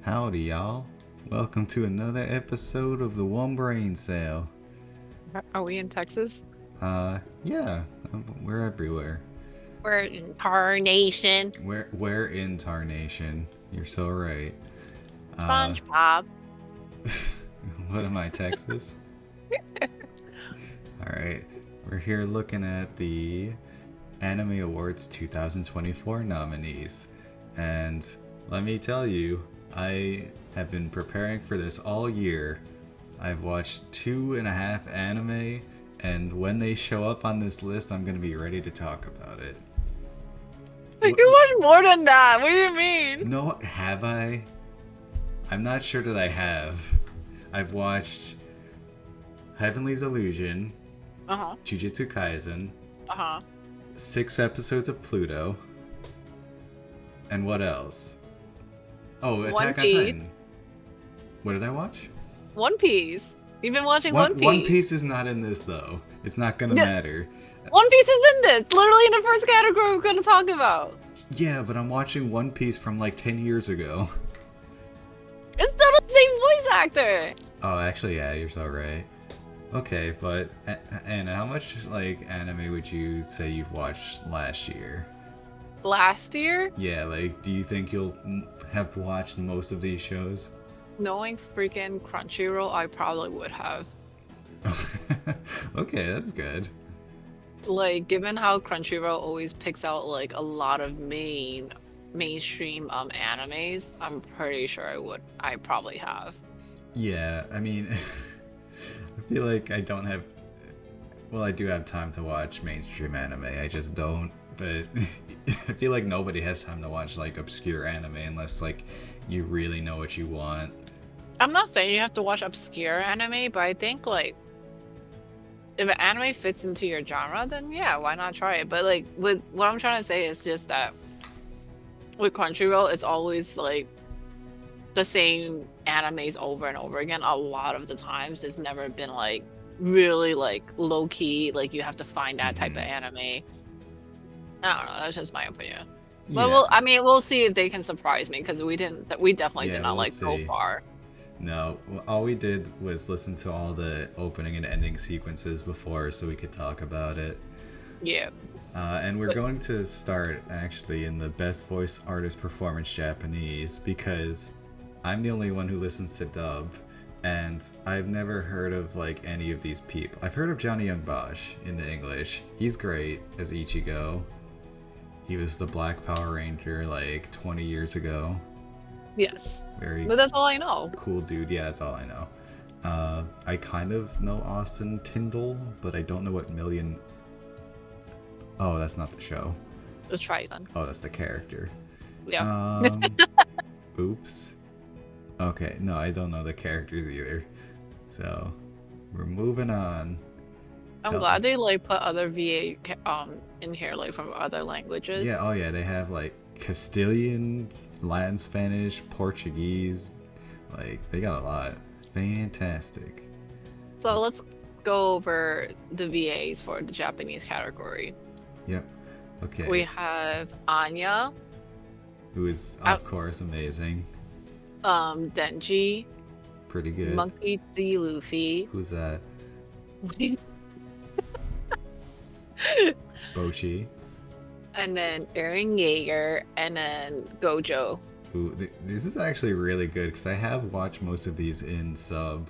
Howdy, y'all. Welcome to another episode of the One Brain Sale. Are we in Texas? Yeah, we're everywhere. We're in Tarnation. We're in Tarnation. You're so right. Uh, SpongeBob. what am I, Texas? Alright, we're here looking at the Anime Awards 2024 nominees. And let me tell you, I have been preparing for this all year. I've watched 2.5 anime, and when they show up on this list, I'm going to be ready to talk about it. You want more than that. What do you mean? No, have I? I'm not sure that I have. I've watched Heavenly Delusion, JuJutsu Kaisen, 6 episodes of PLUTO, and what else? Oh, Attack on Titan. What did I watch? One Piece. You've been watching One Piece. One Piece is not in this, though. It's not gonna matter. One Piece is in this. Literally in the first category we're gonna talk about. Yeah, but I'm watching One Piece from like 10 years ago. It's still the same voice actor. Oh, actually, yeah, you're so right. Okay, but Anna, how much like anime would you say you've watched last year? Last year? Yeah, like, do you think you'll have watched most of these shows? Knowing freaking Crunchyroll, I probably would have. Okay, that's good. Like, given how Crunchyroll always picks out like a lot of mainstream animes, I'm pretty sure I probably have. Yeah, I mean, I feel like I don't have. Well, I do have time to watch mainstream anime. I just don't. But I feel like nobody has time to watch like obscure anime unless like you really know what you want. I'm not saying you have to watch obscure anime, but I think like if an anime fits into your genre, then yeah, why not try it? But like with what I'm trying to say is just that with Crunchyroll, it's always like the same animes over and over again. A lot of the times, it's never been like really like low key. Like you have to find that type of anime. I don't know. That's just my opinion. But we'll see if they can surprise me because we definitely did not go far. No, all we did was listen to all the opening and ending sequences before so we could talk about it. Yeah. And we're going to start actually in the Best Voice Artist Performance Japanese because I'm the only one who listens to dub, and I've never heard of like any of these people. I've heard of Johnny Young Bosch in the English. He's great as Ichigo. He was the Black Power Ranger like 20 years ago. Yes. But that's all I know. Cool dude. Yeah, that's all I know. I kind of know Austin Tyndall, but I don't know what Million. Oh, that's not the show. Let's try it then. Oh, that's the character. Yeah. Oops. Okay, no, I don't know the characters either. So, we're moving on. I'm glad they like put other VA in here like from other languages. Yeah, oh yeah, they have like Castilian, Latin, Spanish, Portuguese. Like they got a lot. Fantastic. So let's go over the VAs for the Japanese category. Yep. Okay. We have Anya, who is of course amazing. Denji. Pretty good. Monkey D. Luffy. Who's that? Bochi. And then Eren Yeager, and then Gojo. Ooh, this is actually really good because I have watched most of these in sub.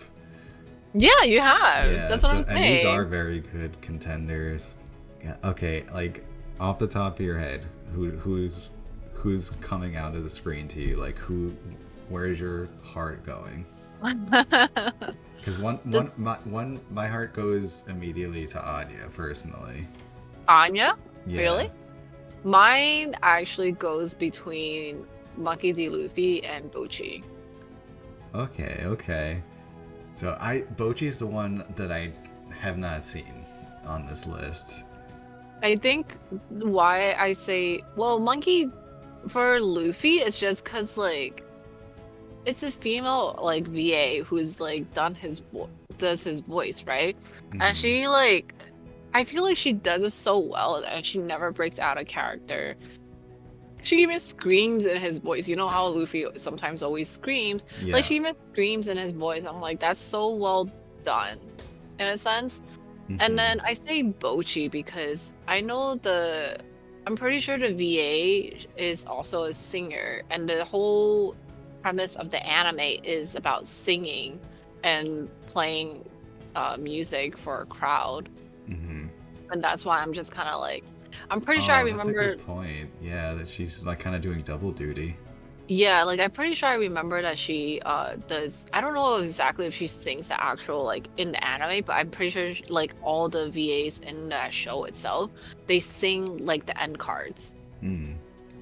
Yeah, you have. Yeah, that's what I'm saying. And these are very good contenders. Yeah. Okay, like off the top of your head, who's coming out of the screen to you? Like where's your heart going? Because my heart goes immediately to Anya personally. Anya? Yeah. Really? Mine actually goes between Monkey D. Luffy and Bochi. Okay. So Bochi's the one that I have not seen on this list. I think why I say Monkey for Luffy is just because like it's a female like VA who's like does his voice, right? Mm-hmm. And she like I feel like she does it so well and she never breaks out of character. she even screams in his voice. You know how Luffy sometimes always screams? Like Yeah. she even screams in his voice. I'm like, that's so well done in a sense. And Hmm. then I say Bochi because I'm pretty sure the VA is also a singer, and the whole premise of the anime is about singing and playing music for a crowd. Hmm. And that's why I'm just kind of like, I'm pretty sure I Oh, that's a remember. good point. Yeah, that she's like kind of doing double duty. Yeah, like I'm pretty sure I remember that she does. I don't know exactly if she sings the actual like in the anime, but I'm pretty sure like all the VAs in that show itself, they sing like the end cards. Hmm.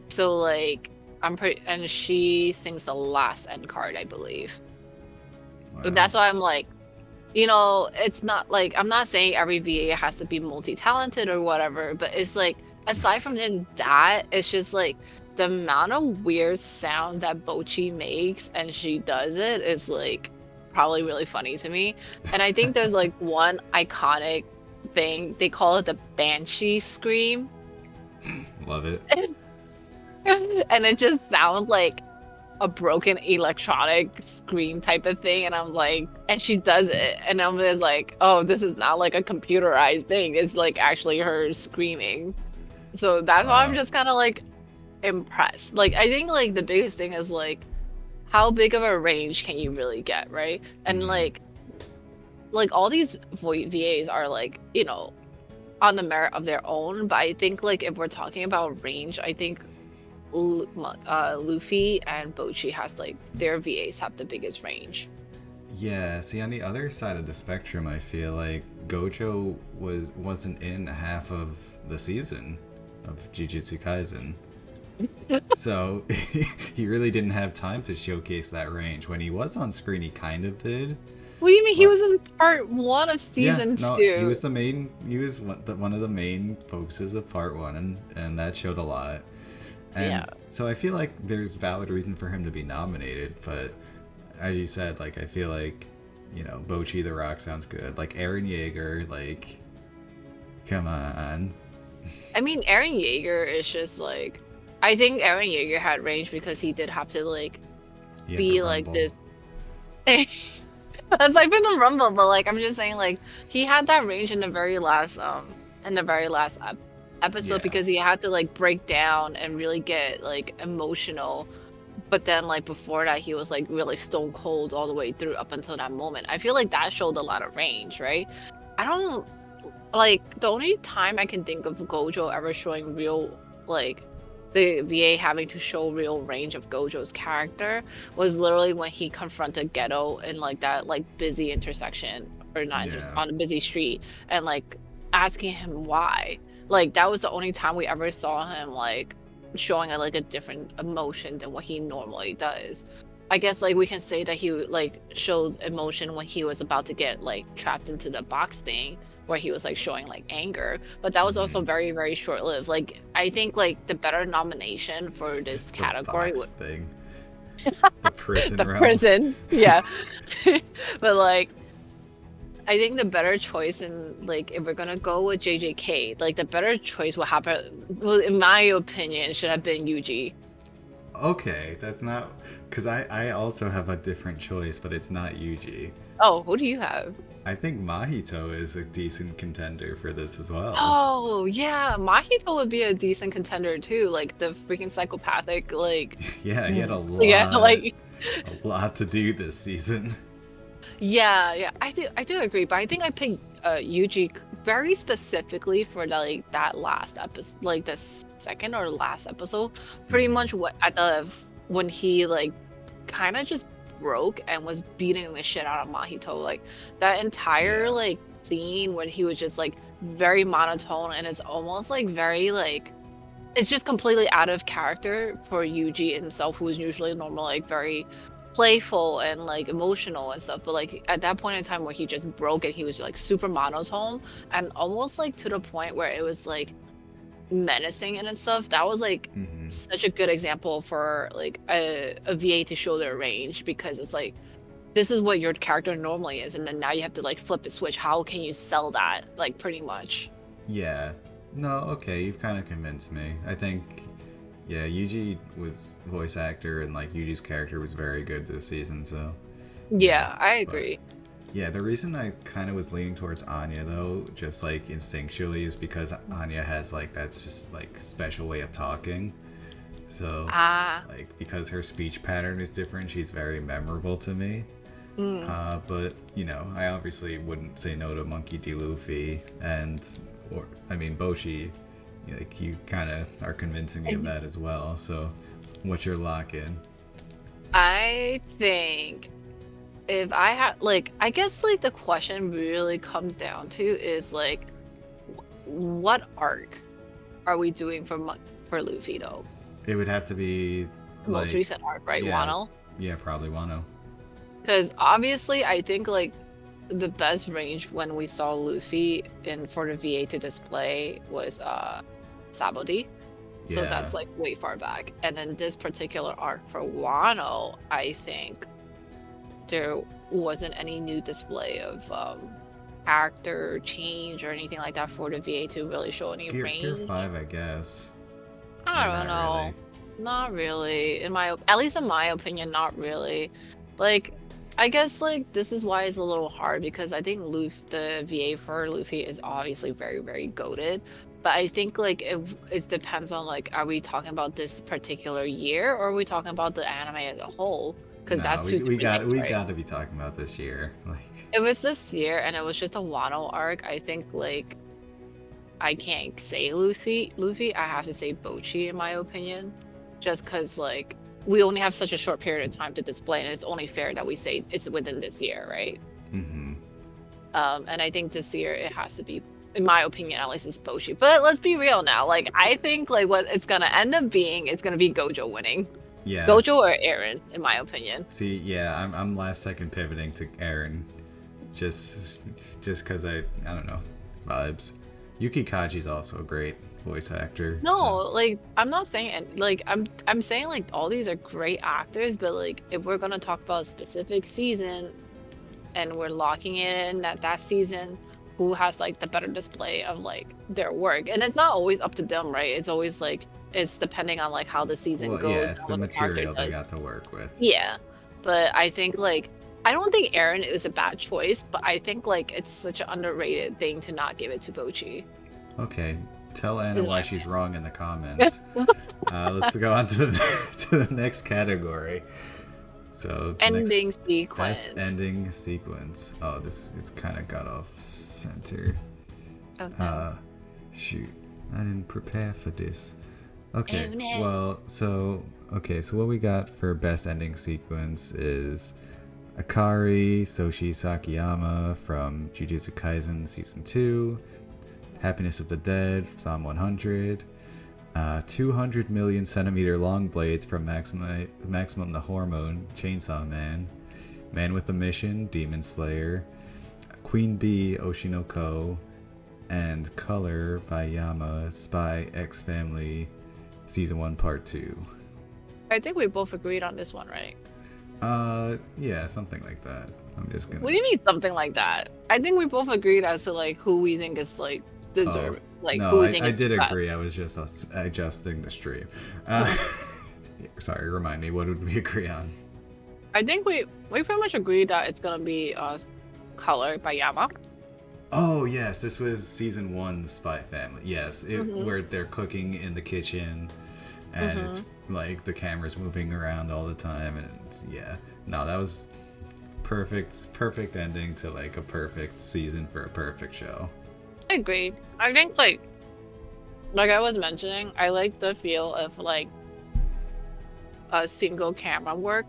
So like I'm pretty, and she sings the last end card, I believe. But Wow. that's why I'm like, it's not like I'm not saying every VA has to be multi-talented or whatever, but it's like aside from just that, it's just like the amount of weird sounds that Bochi makes and she does it is like probably really funny to me. And I think there's like one iconic thing, they call it the Banshee scream. Love it. And it just sounds like a broken electronic scream type of thing, and I'm like, and she does it, and I'm just like, oh, this is not like a computerized thing, it's like actually her screaming. So that's why I'm Wow. just kind of like impressed. Like I think like the biggest thing is like how big of a range can you really get, right? And Hmm. like all these VAs are like, on the merit of their own, but I think like if we're talking about range, I think Luffy and Bochi has like their VAs have the biggest range. Yeah, see, on the other side of the spectrum, I feel like Gojo wasn't in half of the season of JuJutsu Kaisen. So he really didn't have time to showcase that range. When he was on screen, he kind of did. What do you mean he But was in part one of yeah, season no, he two? was the main. He was one of the main focuses of part one, and that showed a lot. Yeah. And so I feel like there's valid reason for him to be nominated. But as you said, like I feel like Bochi the Rock sounds good. Like Aaron Yeager, like come on. I mean, Aaron Yeager is just like, I think Aaron Yeager had range because he did have to like He had to be like rumble. this. That's like in the Rumble, but like I'm just saying, like he had that range in the very last episode Yeah. because he had to like break down and really get like emotional. But then like before that, he was like really stone cold all the way through up until that moment. I feel like that showed a lot of range, right? I don't like the only time I can think of Gojo ever showing real like the VA having to show real range of Gojo's character was literally when he confronted Ghetto in like that like busy intersection or not Yeah. on a busy street and like asking him why. Like that was the only time we ever saw him like showing like a different emotion than what he normally does. I guess like we can say that he like showed emotion when he was about to get like trapped into the box thing where he was like showing like anger, but that was also Hmm. very very short lived. Like I think like the better nomination for this The category box would thing. The prison the realm. prison, yeah. But like I think the better choice in like if we're gonna go with JJK, like the better choice will happen. Well, in my opinion, should have been Yuji. Okay, that's not because I also have a different choice, but it's not Yuji. Oh, who do you have? I think Mahito is a decent contender for this as well. Oh yeah, Mahito would be a decent contender too. Like the freaking psychopathic, like Yeah, he had yeah, like a lot to do this season. yeah, yeah. I do agree, but I think I picked Yuji very specifically for the, like that last episode, like the second or last episode. Pretty Hmm. much what at the when he like kind of just broke and was beating the shit out of Mahito. Like that entire Yeah. like scene when he was just like very monotone and it's almost like very like it's just completely out of character for Yuji himself, who is usually normal, like very playful and like emotional and stuff. But like at that point in time where he just broke it, he was like super monotone and almost like to the point where it was like menacing and stuff. That was like Hmm. such a good example for like a VA to show their range because it's like this is what your character normally is, and then now you have to like flip the switch. How can you sell that? Like pretty much. Yeah. No, okay, you've kind of convinced me. I think, Yeah, Yuji was voice actor, and like Yuji's character was very good this season. So yeah, Yeah, I but agree. yeah, the reason I kind of was leaning towards Anya though, just like instinctually, is because Anya has like that like special way of talking. So Ah, like because her speech pattern is different, she's very memorable to me. mm, But you know, I obviously wouldn't say no to Monkey D. Luffy, and or I mean Boshi. Like you kind of are convincing me of that as well. So, what's your lock in? I think if I had like, I guess like the question really comes down to is like, what arc are we doing for for Luffy though? It would have to be The most like, recent arc, right? yeah, Wano. yeah, probably Wano. Because obviously, I think like the best range when we saw Luffy in for the VA to display was Sabaody. So Yeah, that's like way far back. And then this particular arc for Wano, I think there wasn't any new display of character change or anything like that for the VA to really show any Gear range. 5, I guess, I or don't not really. know. Not really. At least in my opinion, not really. Like, I guess like this is why it's a little hard because I think the VA for Luffy is obviously very, very goated. But I think like it depends on like, are we talking about this particular year or are we talking about the anime as a whole? Because No, that's two different things, we right? got to be talking about this year. Like, It was this year and it was just a Wano arc. I think like I can't say Luffy. I have to say Bochi in my opinion, just because like we only have such a short period of time to display, and it's only fair that we say it's within this year, right? mm-hmm. And I think this year it has to be, in my opinion, at least it's Bochi. But let's be real now. Like I think like what it's gonna end up being, it's gonna be Gojo winning, Yeah. Gojo or Aaron, in my opinion. See, yeah, I'm last second pivoting to Aaron, just because I don't know, vibes. Yuki Kaji's also a great voice actor. No, So like I'm not saying like I'm saying like all these are great actors, but like if we're gonna talk about a specific season and we're locking it in that season, who has like the better display of like their work, and it's not always up to them, right? It's always like it's depending on like how the season well, yeah, goes it's and the what the character material they does. got to work with. Yeah, but I think like I don't think Aaron is a bad choice, but I think like it's such an underrated thing to not give it to Bochi. Okay, tell Anna Is why my she's wrong in the comments. Let's go on to to the next category. So next, ending best sequence. ending sequence. Oh, it's kind of got off center. Oh no. Uh, shoot, I didn't prepare for this. Okay, Oh no. well, so what we got for best ending sequence is Akari Soshi Sakiyama from JuJutsu Kaisen Season 2, Happiness of the Dead, Psalm 100, 200 million centimeter long blades from Maximum the Hormone, Chainsaw Man, Man with the Mission, Demon Slayer, Queen Bee, Oshinoko, and Color by Yama, Spy X Family, Season 1, Part 2. I think we both agreed on this one, right? Yeah, something like that. I'm just gonna. What do you mean something like that? I think we both agreed as to like who we think is like Oh, deserve, like who no, we think I is the did best. agree. I was just adjusting the stream. Sorry, remind me. What did we agree on? I think we pretty much agreed that it's gonna be Color by Yama. Oh yes, this was season 1, Spy Family. Yes, Mm-hmm. where they're cooking in the kitchen, and it's Mm-hmm. like the camera's moving around all the time, and yeah, no, that was perfect ending to like a perfect season for a perfect show. I agree. I think like I was mentioning, I like the feel of like a single camera work.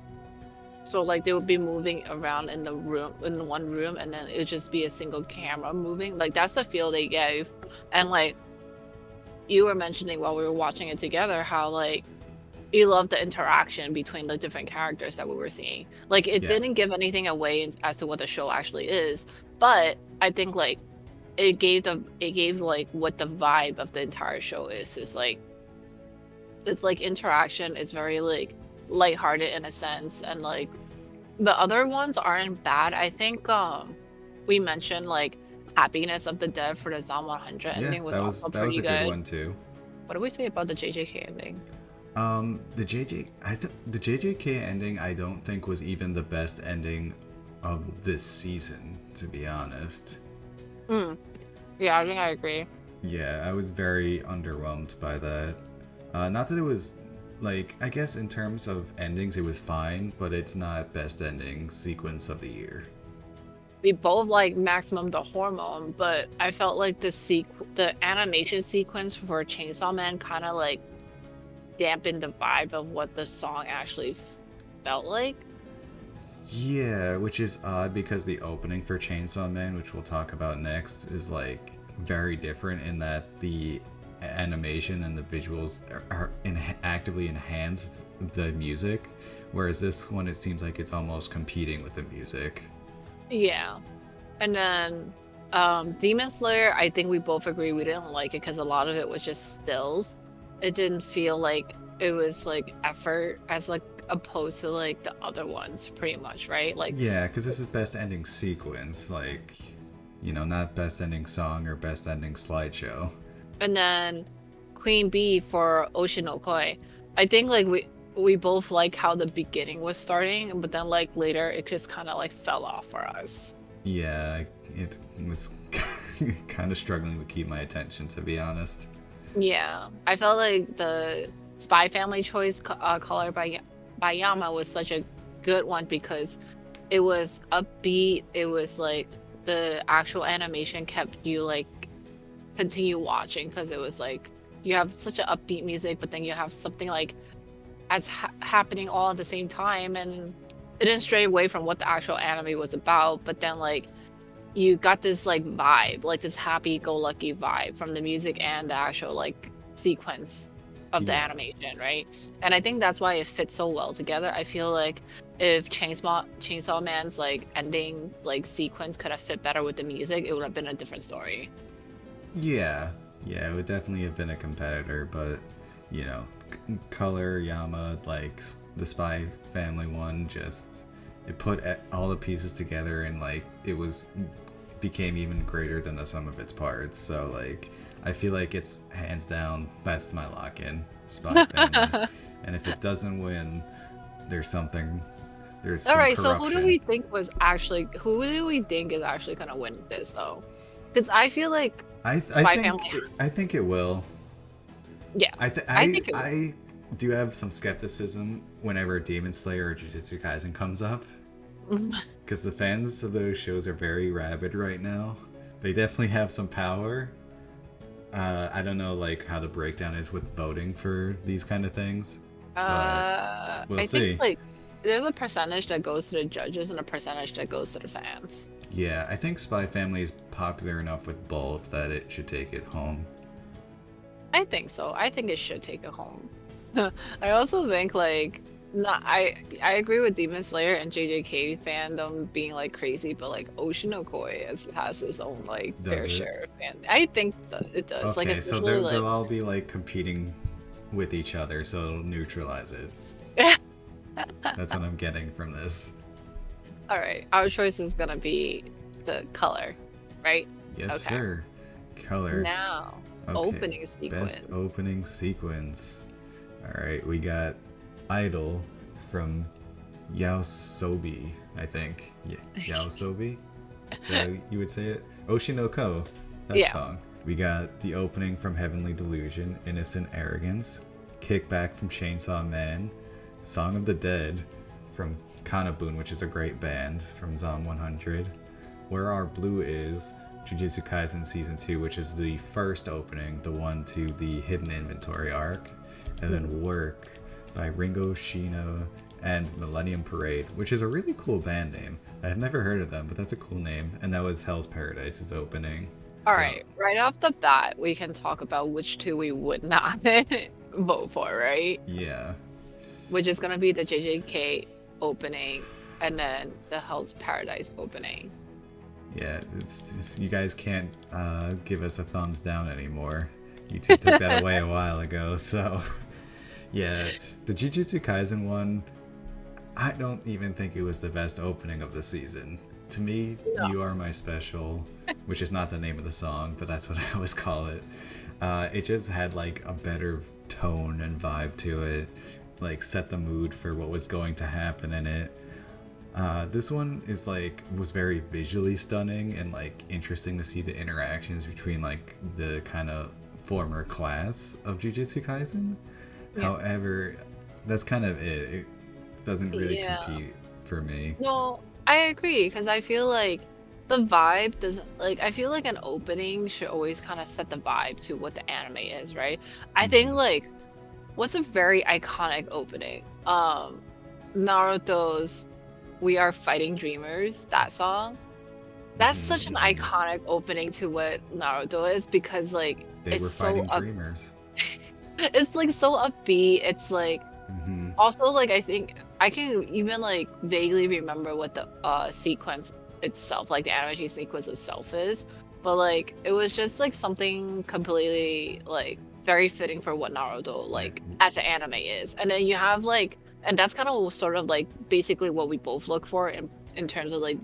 So like they would be moving around in the room in one room and then it would just be a single camera moving. Like that's the feel they gave. And like you were mentioning while we were watching it together how like you love the interaction between the different characters that we were seeing. Like it Yeah, didn't give anything away as to what the show actually is, but I think like it gave like what the vibe of the entire show is. Is like it's like interaction is very like lighthearted in a sense, and like the other ones aren't bad. I think we mentioned like Happiness of the Dead for the Zom 100 yeah, ending was also that was pretty a good good. one too. What do we say about the JJK ending? The JJK ending I don't think was even the best ending of this season, to be honest. Mm. Yeah, I think I agree. Yeah, I was very underwhelmed by that. Not that it was like, I guess in terms of endings it was fine, but it's not best ending sequence of the year. We both like Maximum the Hormone, but I felt like the animation sequence for Chainsaw Man kind of like dampened the vibe of what the song actually felt like. Yeah, which is odd because the opening for Chainsaw Man, which we'll talk about next, is like very different in that the animation and the visuals actively enhance the music, whereas this one it seems like it's almost competing with the music. Yeah. And then Demon Slayer, I think we both agree we didn't like it because a lot of it was just stills. It didn't feel like it was like effort as like opposed to like the other ones, pretty much, right? Like, Yeah, because this is best ending sequence, like, not best ending song or best ending slideshow. and then Queen Bee for Oshinokoi. I think like we both like how the beginning was starting, but then like later it just kind of like fell off for us. Yeah, it was kind of struggling to keep my attention, to be honest. Yeah, I felt like the Spy Family choice color by Yama was such a good one because it was upbeat. It was like the actual animation kept you like continue watching because it was like you have such an upbeat music, but then you have something like as happening all at the same time, and it didn't stray away from what the actual anime was about. But then like you got this like vibe, like this happy-go-lucky vibe from the music and the actual like sequence of the Yeah. animation, right? And I think that's why it fits so well together. I feel like if Chainsaw Man's like ending like sequence could have fit better with the music, it would have been a different story. Yeah, yeah, it would definitely have been a competitor, but Color Yama, like the Spy Family one, just it put all the pieces together and like it was became even greater than the sum of its parts. So like I feel like it's hands down that's my lock-in, Spy Family, and if it doesn't win, there's something, there's All some right, so who do corruption. we think is actually gonna win this though? Because I feel like I Spy think Family, I think it will. yeah, I th- I I think it will. I do have some skepticism whenever Demon Slayer or Jujutsu Kaisen comes up, because the fans of those shows are very rabid right now. They definitely have some power. I don't know like how the breakdown is with voting for these kind of things, but we'll I think see. like there's a percentage that goes to the judges and a percentage that goes to the fans. Yeah, I think Spy Family is popular enough with both that it should take it home. I think so. I think it should take it home. I also think like not I agree with Demon Slayer and JJK fandom being like crazy, but like Oshinokoi has its own like Does fair it? share of fan. I think that it does. Like Okay, so especially they'll like all be like competing with each other, so it'll neutralize it. That's what I'm getting from this. all right, our choice is gonna be the color, right? Yes, Okay. sir. Color. Now, Okay. opening sequence. Best opening sequence. Alright, we got Idol from Yaosobi, I think. Yeah, Yaosobi? Is that how you would say it? Oshinoko, that Yeah. song. We got the opening from Heavenly Delusion, Innocent Arrogance. Kickback from Chainsaw Man. Song of the Dead from Kanabun, which is a great band, from Zom 100. Where Our Blue Is, Jujutsu Kaisen Season 2, which is the first opening, the one to the Hidden Inventory arc. And then Work by Ringo Shino and Millennium Parade, which is a really cool band name. I've never heard of them, but that's a cool name. And that was Hell's Paradise's opening. All So, right, right off the bat, we can talk about which two we would not vote for, right? yeah. Which is gonna be the JJK opening and then the Hell's Paradise opening. Yeah, it's you guys can't give us a thumbs down anymore. YouTube took that away a while ago, so yeah, the Jujutsu Kaisen one, I don't even think it was the best opening of the season. To me, No. You Are My Special, which is not the name of the song, but that's what I always call it. It just had like a better tone and vibe to it, like set the mood for what was going to happen in it. This one is like was very visually stunning and like interesting to see the interactions between like the kind of former class of Jujutsu Kaisen. Yeah. However, that's kind of it. It doesn't really Yeah. compete for me. No, I agree because I feel like the vibe doesn't like I feel like an opening should always kind of set the vibe to what the anime is, right? I think Mhm. like what's a very iconic opening? Naruto's We Are Fighting Dreamers, that song. That's such an Mhm. iconic opening to what Naruto is because like They it's were so fighting up dreamers. it's like so upbeat. It's like Hmm. also like I think I can even like vaguely remember what the sequence itself, like the animation sequence itself is, but like it was just like something completely like very fitting for what Naruto Yeah. like as an anime is. And then you have like and that's kind of sort of like basically what we both look for in terms of like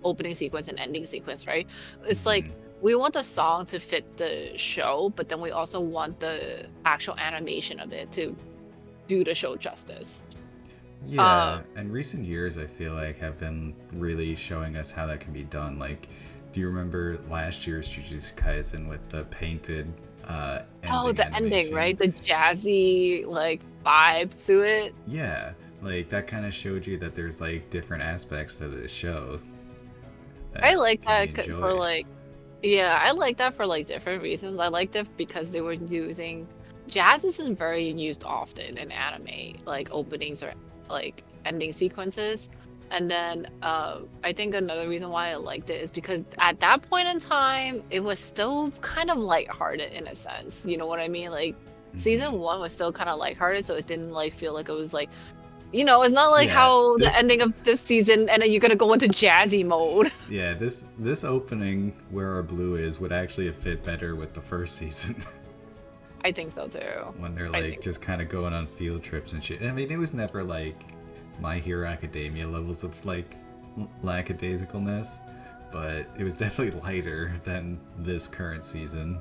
opening sequence and ending sequence, right? It's like Hmm. we want the song to fit the show, but then we also want the actual animation of it to do the show justice. Yeah, and recent years I feel like have been really showing us how that can be done. Like, do you remember last year's Jujutsu Kaisen with the painted Oh, ending the ending, animation? right? The jazzy like vibes to it. Yeah, like that kind of showed you that there's like different aspects to this show I that like can be that for enjoyed. like yeah, I like that for like different reasons. I liked it because they were using jazz isn't very used often in anime, like openings or like ending sequences. And then I think another reason why I liked it is because at that point in time, it was still kind of lighthearted in a sense. You know what I mean? Like Hmm. season one was still kind of lighthearted, so it didn't like feel like it was like it's not like Yeah, how the this ending of this season and then you're gonna go into jazzy mode. yeah this opening where our blue is would actually have fit better with the first season. I think so too. When they're I like think just kind of going on field trips and shit. I mean, it was never like My Hero Academia levels of like lackadaisicalness, but it was definitely lighter than this current season.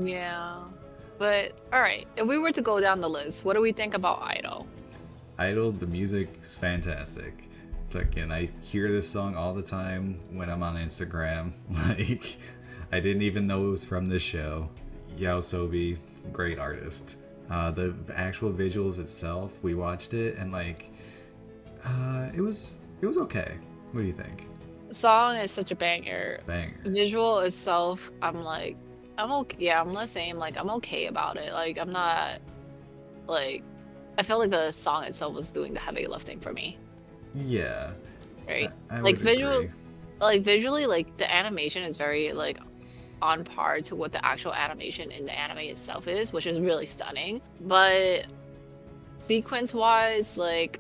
yeah. But all right, if we were to go down the list, what do we think about Idol? Idol, the music is fantastic. Fucking, I hear this song all the time when I'm on Instagram. Like, I didn't even know it was from this show. Yao Sobi, great artist. The actual visuals itself, we watched it and like, it was okay. What do you think? Song is such a banger. Banger. Visual itself, I'm like, I'm okay. Yeah, I'm the same. Like, I'm okay about it. Like, I'm not like, I felt like the song itself was doing the heavy lifting for me, Yeah, right? I Like would visual, agree. like visually, like the animation is very like on par to what the actual animation in the anime itself is, which is really stunning. But sequence wise, like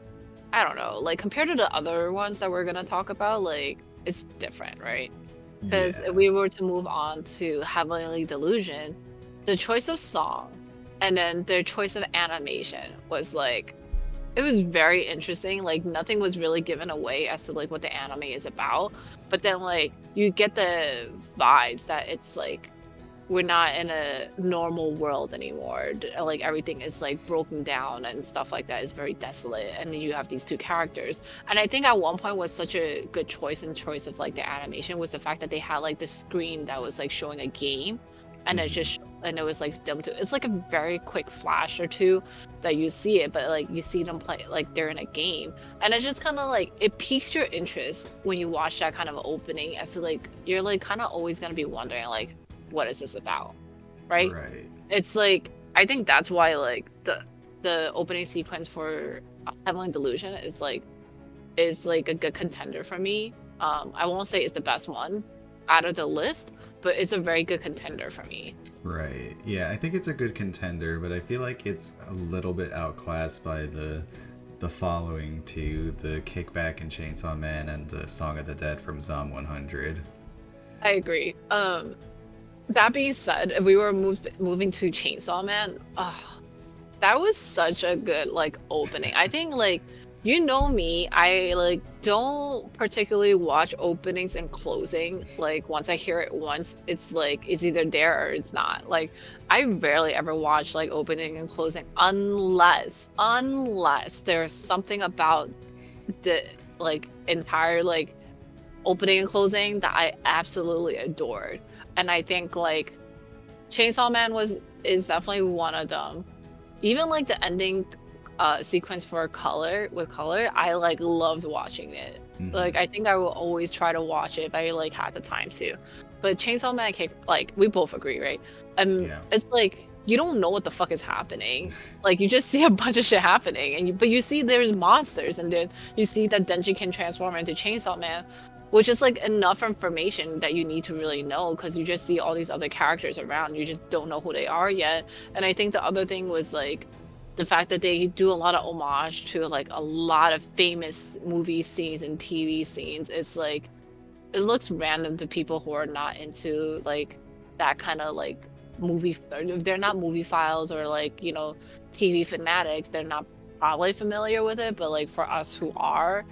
I don't know, like compared to the other ones that we're gonna talk about, like it's different, right? Because if Yeah. we were to move on to Heavenly Delusion, the choice of song and then their choice of animation was like it was very interesting. Like nothing was really given away as to like what the anime is about, but then like you get the vibes that it's like we're not in a normal world anymore. Like everything is like broken down and stuff like that is very desolate. And then you have these two characters. And I think at one point was such a good choice in choice of like the animation was the fact that they had like the screen that was like showing a game and it Hmm. just and it was like them to it's like a very quick flash or two that you see it, but like you see them play like they're in a game. And it's just kind of like it piques your interest when you watch that kind of opening as to like you're like kind of always gonna be wondering like what is this about, right? Right. It's like I think that's why like the opening sequence for Heavenly Delusion is like a good contender for me. I won't say it's the best one out of the list, but it's a very good contender for me. Right. Yeah, I think it's a good contender, but I feel like it's a little bit outclassed by the following two, the Kickback and Chainsaw Man and the Song of the Dead from Zom 100. I agree. That being said, if we were moving to Chainsaw Man, that was such a good like opening. I think like You know me, I like don't particularly watch openings and closing. Like once I hear it once, it's like it's either there or it's not. Like I rarely ever watch like opening and closing unless there's something about the like entire like opening and closing that I absolutely adored. And I think like Chainsaw Man was is definitely one of them. Even like the ending sequence for color, I like loved watching it. Hmm. Like I think I will always try to watch it if I like had the time to. But Chainsaw Man came like we both agree, right? Yeah. It's like you don't know what the fuck is happening. Like you just see a bunch of shit happening and but you see there's monsters and then you see that Denji can transform into Chainsaw Man, which is like enough information that you need to really know because you just see all these other characters around. You just don't know who they are yet. And I think the other thing was like the fact that they do a lot of homage to like a lot of famous movie scenes and TV scenes. It's like it looks random to people who are not into like that kind of like movie. Or if they're not movie files or like TV fanatics, they're not probably familiar with it. But like for us who are,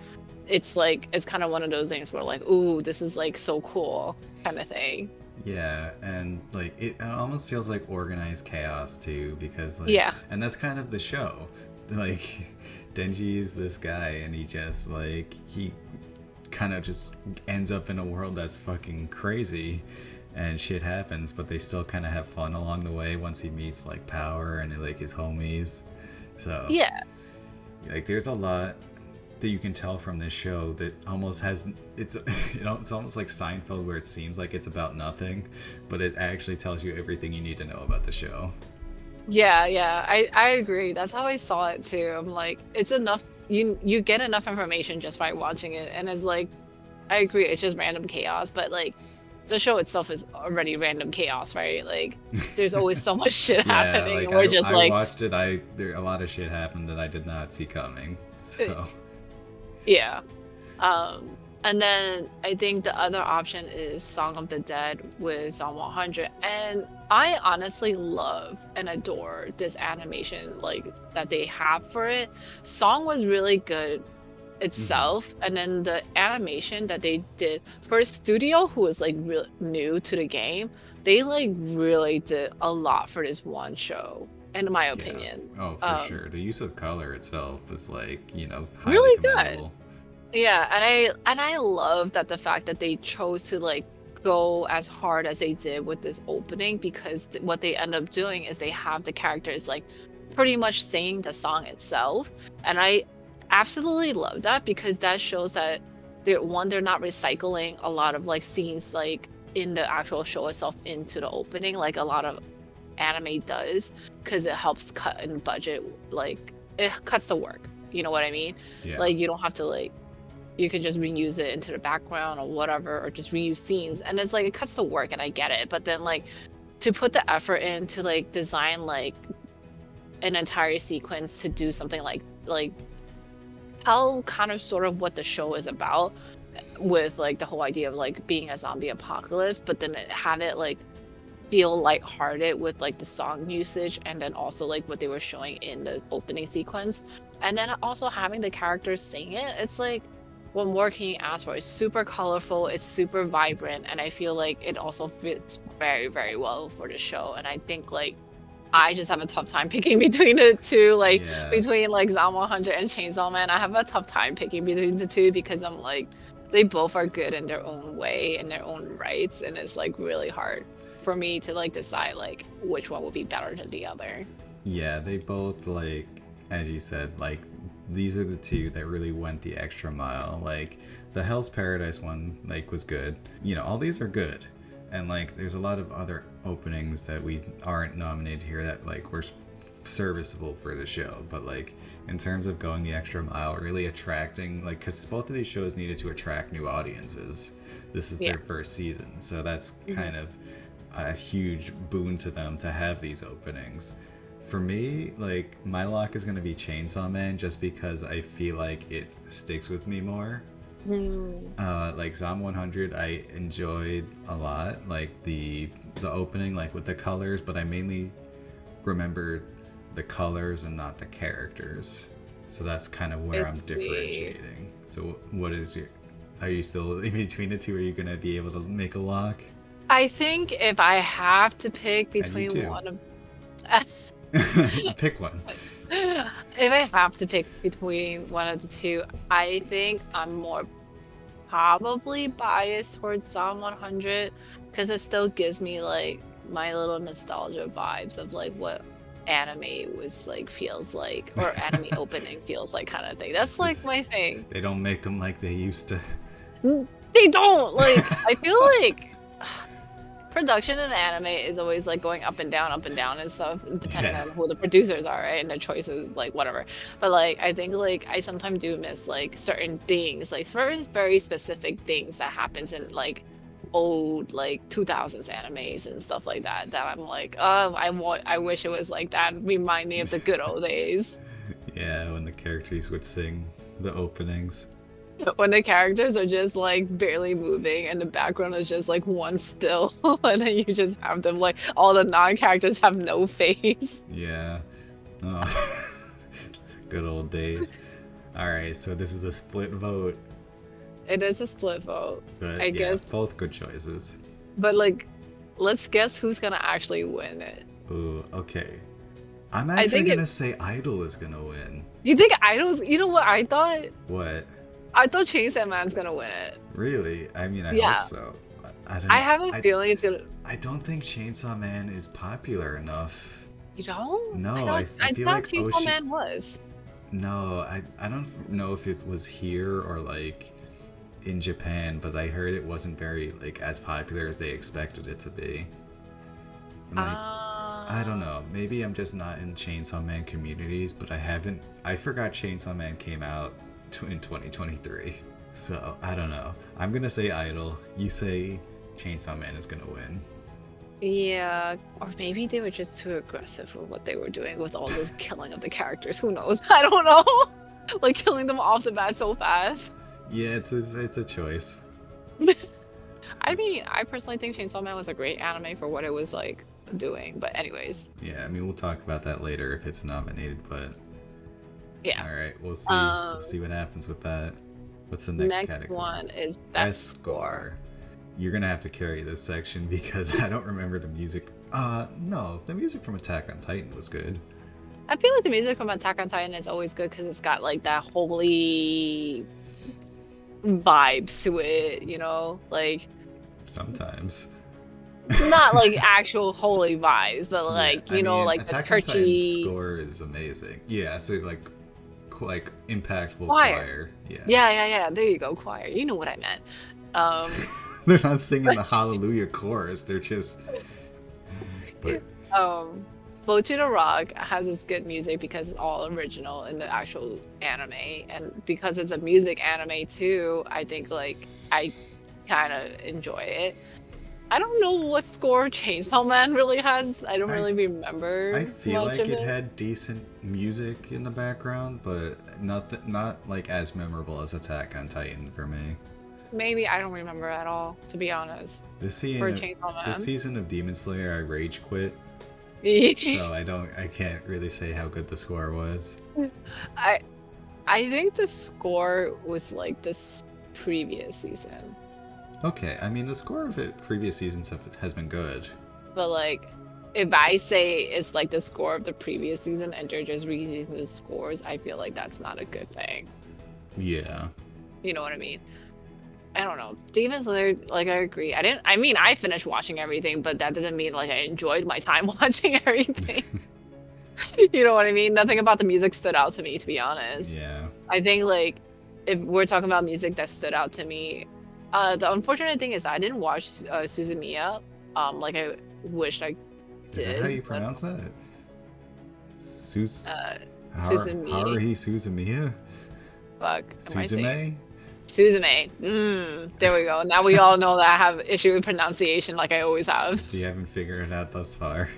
it's like it's kind of one of those things where like, ooh, this is like so cool kind of thing. Yeah, and like it almost feels like organized chaos too, because like, Yeah. and that's kind of the show. Like, Denji is this guy, and he just like he kind of just ends up in a world that's fucking crazy, and shit happens, but they still kind of have fun along the way once he meets like Power and like his homies. So Yeah. like, there's a lot that you can tell from this show that almost has it's it's almost like Seinfeld, where it seems like it's about nothing, but it actually tells you everything you need to know about the show. Yeah, yeah. I agree. That's how I saw it too. I'm like, it's enough you get enough information just by watching it and it's like I agree, it's just random chaos, but like the show itself is already random chaos, right? Like there's always so much shit Yeah, happening like and we're just I like watched it. I there a lot of shit happened that I did not see coming. eh, So yeah. And then I think the other option is Song of the Dead with Psalm 100. And I honestly love and adore this animation like that they have for it. Song was really good mhm. itself, and then the animation that they did for a studio who was like real new to the game, they like really did a lot for this one show, in my Yeah. opinion. Oh, for Um, sure. The use of color itself is like, highly Really good. commendable. Yeah, and I love that the fact that they chose to like go as hard as they did with this opening because what they end up doing is they have the characters like pretty much singing the song itself, and I absolutely love that because that shows that they're not recycling a lot of like scenes like in the actual show itself into the opening like a lot of anime does because it helps cut in budget, like it cuts the work, you know what I mean? Yeah. Like you don't have to like you can just reuse it into the background or whatever, or just reuse scenes. And it's like it cuts the work and I get it. But then like to put the effort in to like design like an entire sequence to do something like tell kind of sort of what the show is about with like the whole idea of like being a zombie apocalypse, but then have it like feel lighthearted with like the song usage and then also like what they were showing in the opening sequence. And then also having the characters sing it, it's like what more can you ask for? It's super colorful, it's super vibrant, and I feel like it also fits very, very well for the show. And I think like I just have a tough time picking between the two, like Yeah. between like Zom 100 and Chainsaw Man. I have a tough time picking between the two because I'm like they both are good in their own way, in their own rights, and it's like really hard for me to like decide like which one would be better than the other. Yeah, they both, like, as you said, like, these are the two that really went the extra mile. Like, the Hell's Paradise one, like, was good. All these are good. And, like, there's a lot of other openings that we aren't nominated here that, like, were serviceable for the show. But, like, in terms of going the extra mile, really attracting, like, because both of these shows needed to attract new audiences. This is Yeah. their first season. So that's Mhm. kind of a huge boon to them to have these openings. For me, like, my lock is gonna be Chainsaw Man just because I feel like it sticks with me more. Mm. Like Zom 100, I enjoyed a lot, like the opening, like with the colors, but I mainly remember the colors and not the characters. So that's kind of where I'm Let's see. differentiating. So what is your? Are you still in between the two? Are you gonna be able to make a lock? I think if I have to pick And you between do. one of Pick one. if I have to pick between one of the two, I think I'm more probably biased towards Psalm 100 because it still gives me like my little nostalgia vibes of like what anime was like feels like, or anime opening feels like, kind of thing. That's like my thing. They don't make them like they used to. They don't like. I feel like production in anime is always like going up and down and stuff, depending Yeah. on who the producers are, right? And their choices, like whatever. But like, I think like I sometimes do miss like certain things, like certain very specific things that happens in like old like 2000s animes and stuff like that. That I'm like, oh, I wish it was like that. Remind me of the good old days. Yeah, when the characters would sing the openings. When the characters are just like barely moving and the background is just like one still, and then you just have them like all the non-characters have no face. Yeah. Oh. Good old days. Alright, so this is a split vote. It is a split vote, But I yeah, guess. both good choices. But like, let's guess who's gonna actually win it. Ooh, okay. I'm actually think gonna say Idol is gonna win. You think Idols? You know what I thought? What? I thought Chainsaw Man's gonna win it. Really? I mean, I Yeah. hope so. I don't know. I have a feeling it's gonna. I don't think Chainsaw Man is popular enough. You don't? No, I feel thought like Chainsaw Oshi... Man was. No, I don't know if it was here or like in Japan, but I heard it wasn't very like as popular as they expected it to be. And, like, I don't know. Maybe I'm just not in Chainsaw Man communities, but I forgot Chainsaw Man came out in 2023. So I don't know. I'm gonna say Idol. You say Chainsaw Man is gonna win. Yeah, or maybe they were just too aggressive with what they were doing with all this killing of the characters. Who knows? I don't know. Like killing them off the bat so fast. Yeah, it's a choice. I mean, I personally think Chainsaw Man was a great anime for what it was like doing. But anyways. Yeah, I mean we'll talk about that later if it's nominated, but yeah. All right, we'll see. We'll see what happens with that. What's the next category? Next one is best score. You're gonna have to carry this section because I don't remember the music. No, the music from Attack on Titan was good. I feel like the music from Attack on Titan is always good because it's got like that holy vibes to it, you know? Like sometimes. Not like actual holy vibes, but like yeah, like Attack the churchy score is amazing. Yeah, so like impactful choir. Yeah. Yeah. There you go, choir. You know what I meant. They're not singing the Hallelujah chorus. They're just. But... BoJuJutsu Rock has this good music because it's all original in the actual anime, and because it's a music anime too, I think like I kind of enjoy it. I don't know what score Chainsaw Man really has. I don't really remember. I feel much like of it had decent music in the background, but not like as memorable as Attack on Titan for me. Maybe I don't remember at all, to be honest. This season of Demon Slayer, I rage quit. So I can't really say how good the score was. I think the score was like this previous season. Okay, I mean the score of it previous seasons has been good. But like, if I say it's like the score of the previous season and they're just reusing the scores, I feel like that's not a good thing. Yeah. You know what I mean? I don't know. Demon Slayer, like I agree. I finished watching everything, but that doesn't mean like I enjoyed my time watching everything. You know what I mean? Nothing about the music stood out to me, to be honest. Yeah. I think like if we're talking about music that stood out to me, the unfortunate thing is I didn't watch Suzumiya, like I wished I did. Is that how you pronounce that? Suzumiya. Haruhi Suzumiya? Fuck. Suzume? Suzume. There we go. Now we all know that I have issue with pronunciation like I always have. You haven't figured it out thus far.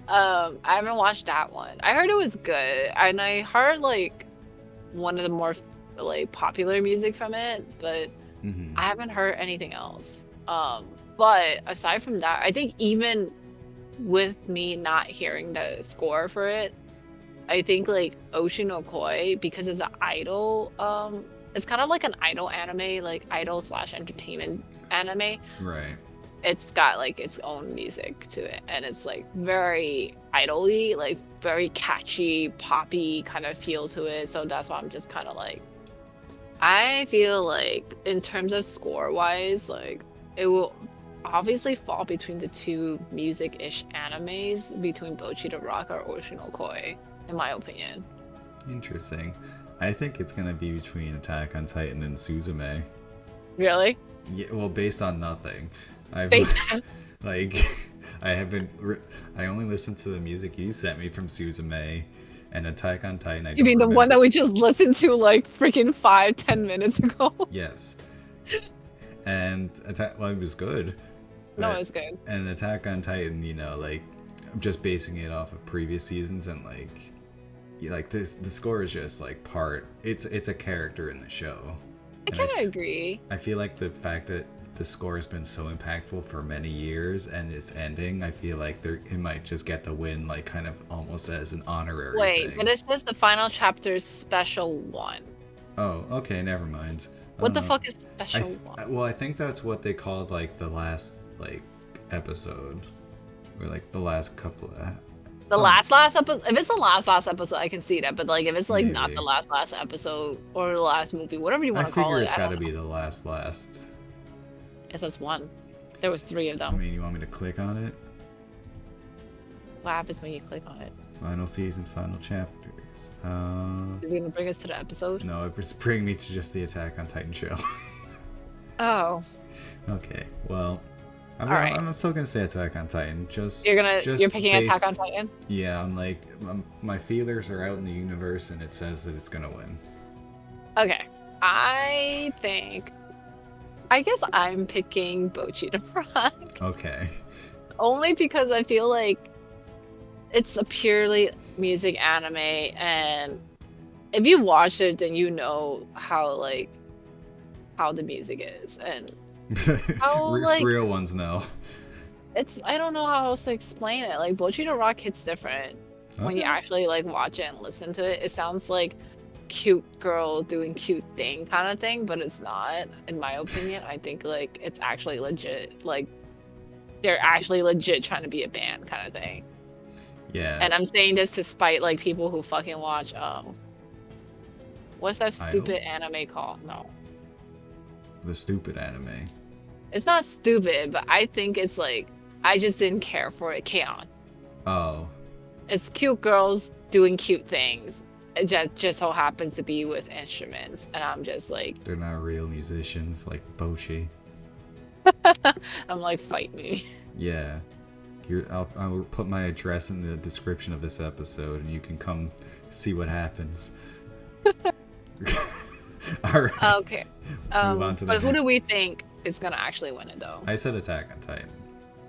I haven't watched that one. I heard it was good, and I heard like one of the more like popular music from it, but I haven't heard anything else. But aside from that, I think even with me not hearing the score for it, I think like Oshinokoi, because it's an idol, it's kind of like an idol anime, like idol/entertainment anime. Right. It's got like its own music to it, and it's like very idol-y, like very catchy, poppy kind of feel to it. So that's why I'm just kind of like, I feel like in terms of score-wise, like it will obviously fall between the two music-ish animes between Bocchi the Rock or Oshinokoi, in my opinion. Interesting. I think it's gonna be between Attack on Titan and Suzume. Really? Yeah, well, based on nothing. I've Based like I haven't. I only listened to the music you sent me from Suzume and Attack on Titan. I You don't mean the remember. one that we just listened to like freaking 5-10 minutes ago? Yes. And well, it was good. No, but- it's good. And Attack on Titan, you know, like I'm just basing it off of previous seasons, and like this, the score is just like it's a character in the show. I And kind of agree. I feel like the fact that the score has been so impactful for many years and it's ending, I feel like it might just get the win, like kind of almost as an honorary Wait, thing. but it says the final chapter's special one. Oh, okay, never mind. I What the don't know. fuck is special one? Well, I think that's what they called like the last like episode, or like the last couple of. The last episode? If it's the last episode, I can see that. But like, if it's like not Maybe. the last episode or the last movie, whatever you I want to call figure it, it's I got don't to know. be the last. It says one. There was 3 of I them. mean, you want me to click on it? What happens when you click on it? Final season, final chapters. Is it gonna bring us to the episode? No, it's bringing me to just the Attack on Titan show. Oh, Okay, well, Alright. I'm still gonna say Attack on Titan. you're picking Attack on Titan. Yeah, I'm like, my feelers are out in the universe, and it says that it's gonna win. Okay, I guess I'm picking Bocchi the Rock. Okay. Only because I feel like it's a purely music anime, and if you watch it, then you know how the music is, and How, like- real ones know. I don't know how else to explain it. Like Bocchi the Rock hits different when you Okay. actually like watch it and listen to it. It sounds like cute girl doing cute thing kind of thing, but it's not, in my opinion. I think like it's actually legit. Like they're actually legit trying to be a band kind of thing. Yeah. And I'm saying this to spite like people who fucking watch what's that stupid anime called? No. The stupid anime. It's not stupid, but I think it's like I just didn't care for it. K-On! Oh. It's cute girls doing cute things. It just so happens to be with instruments, and I'm just like, They're not real musicians like Bochi. I'm like, fight me. Yeah. I will put my address in the description of this episode, and you can come see what happens. Alright. Okay. Let's move on to But the who do we think is gonna actually win it though? I said Attack on Titan.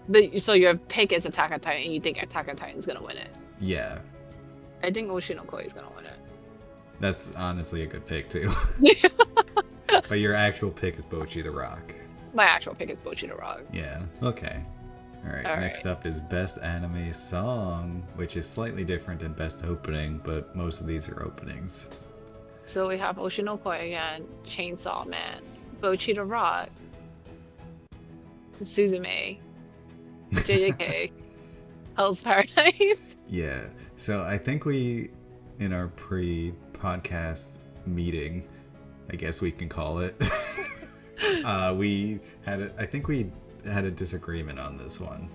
But so your pick is Attack on Titan, and you think Attack on Titan's gonna win it? Yeah. I think Oshinokoi is gonna win it. That's honestly a good pick too. But your actual pick is Bocchi the Rock. My actual pick is Bocchi the Rock. Yeah. Okay. Alright, All next up is Best Anime Song, which is slightly different than Best Opening, but most of these are openings. So we have Oshinokoi again, Chainsaw Man, Bocchi the Rock, Suzume, JJK, Hell's Paradise. Yeah. So I think we, in our pre-podcast meeting, I guess we can call it, we had a disagreement on this one.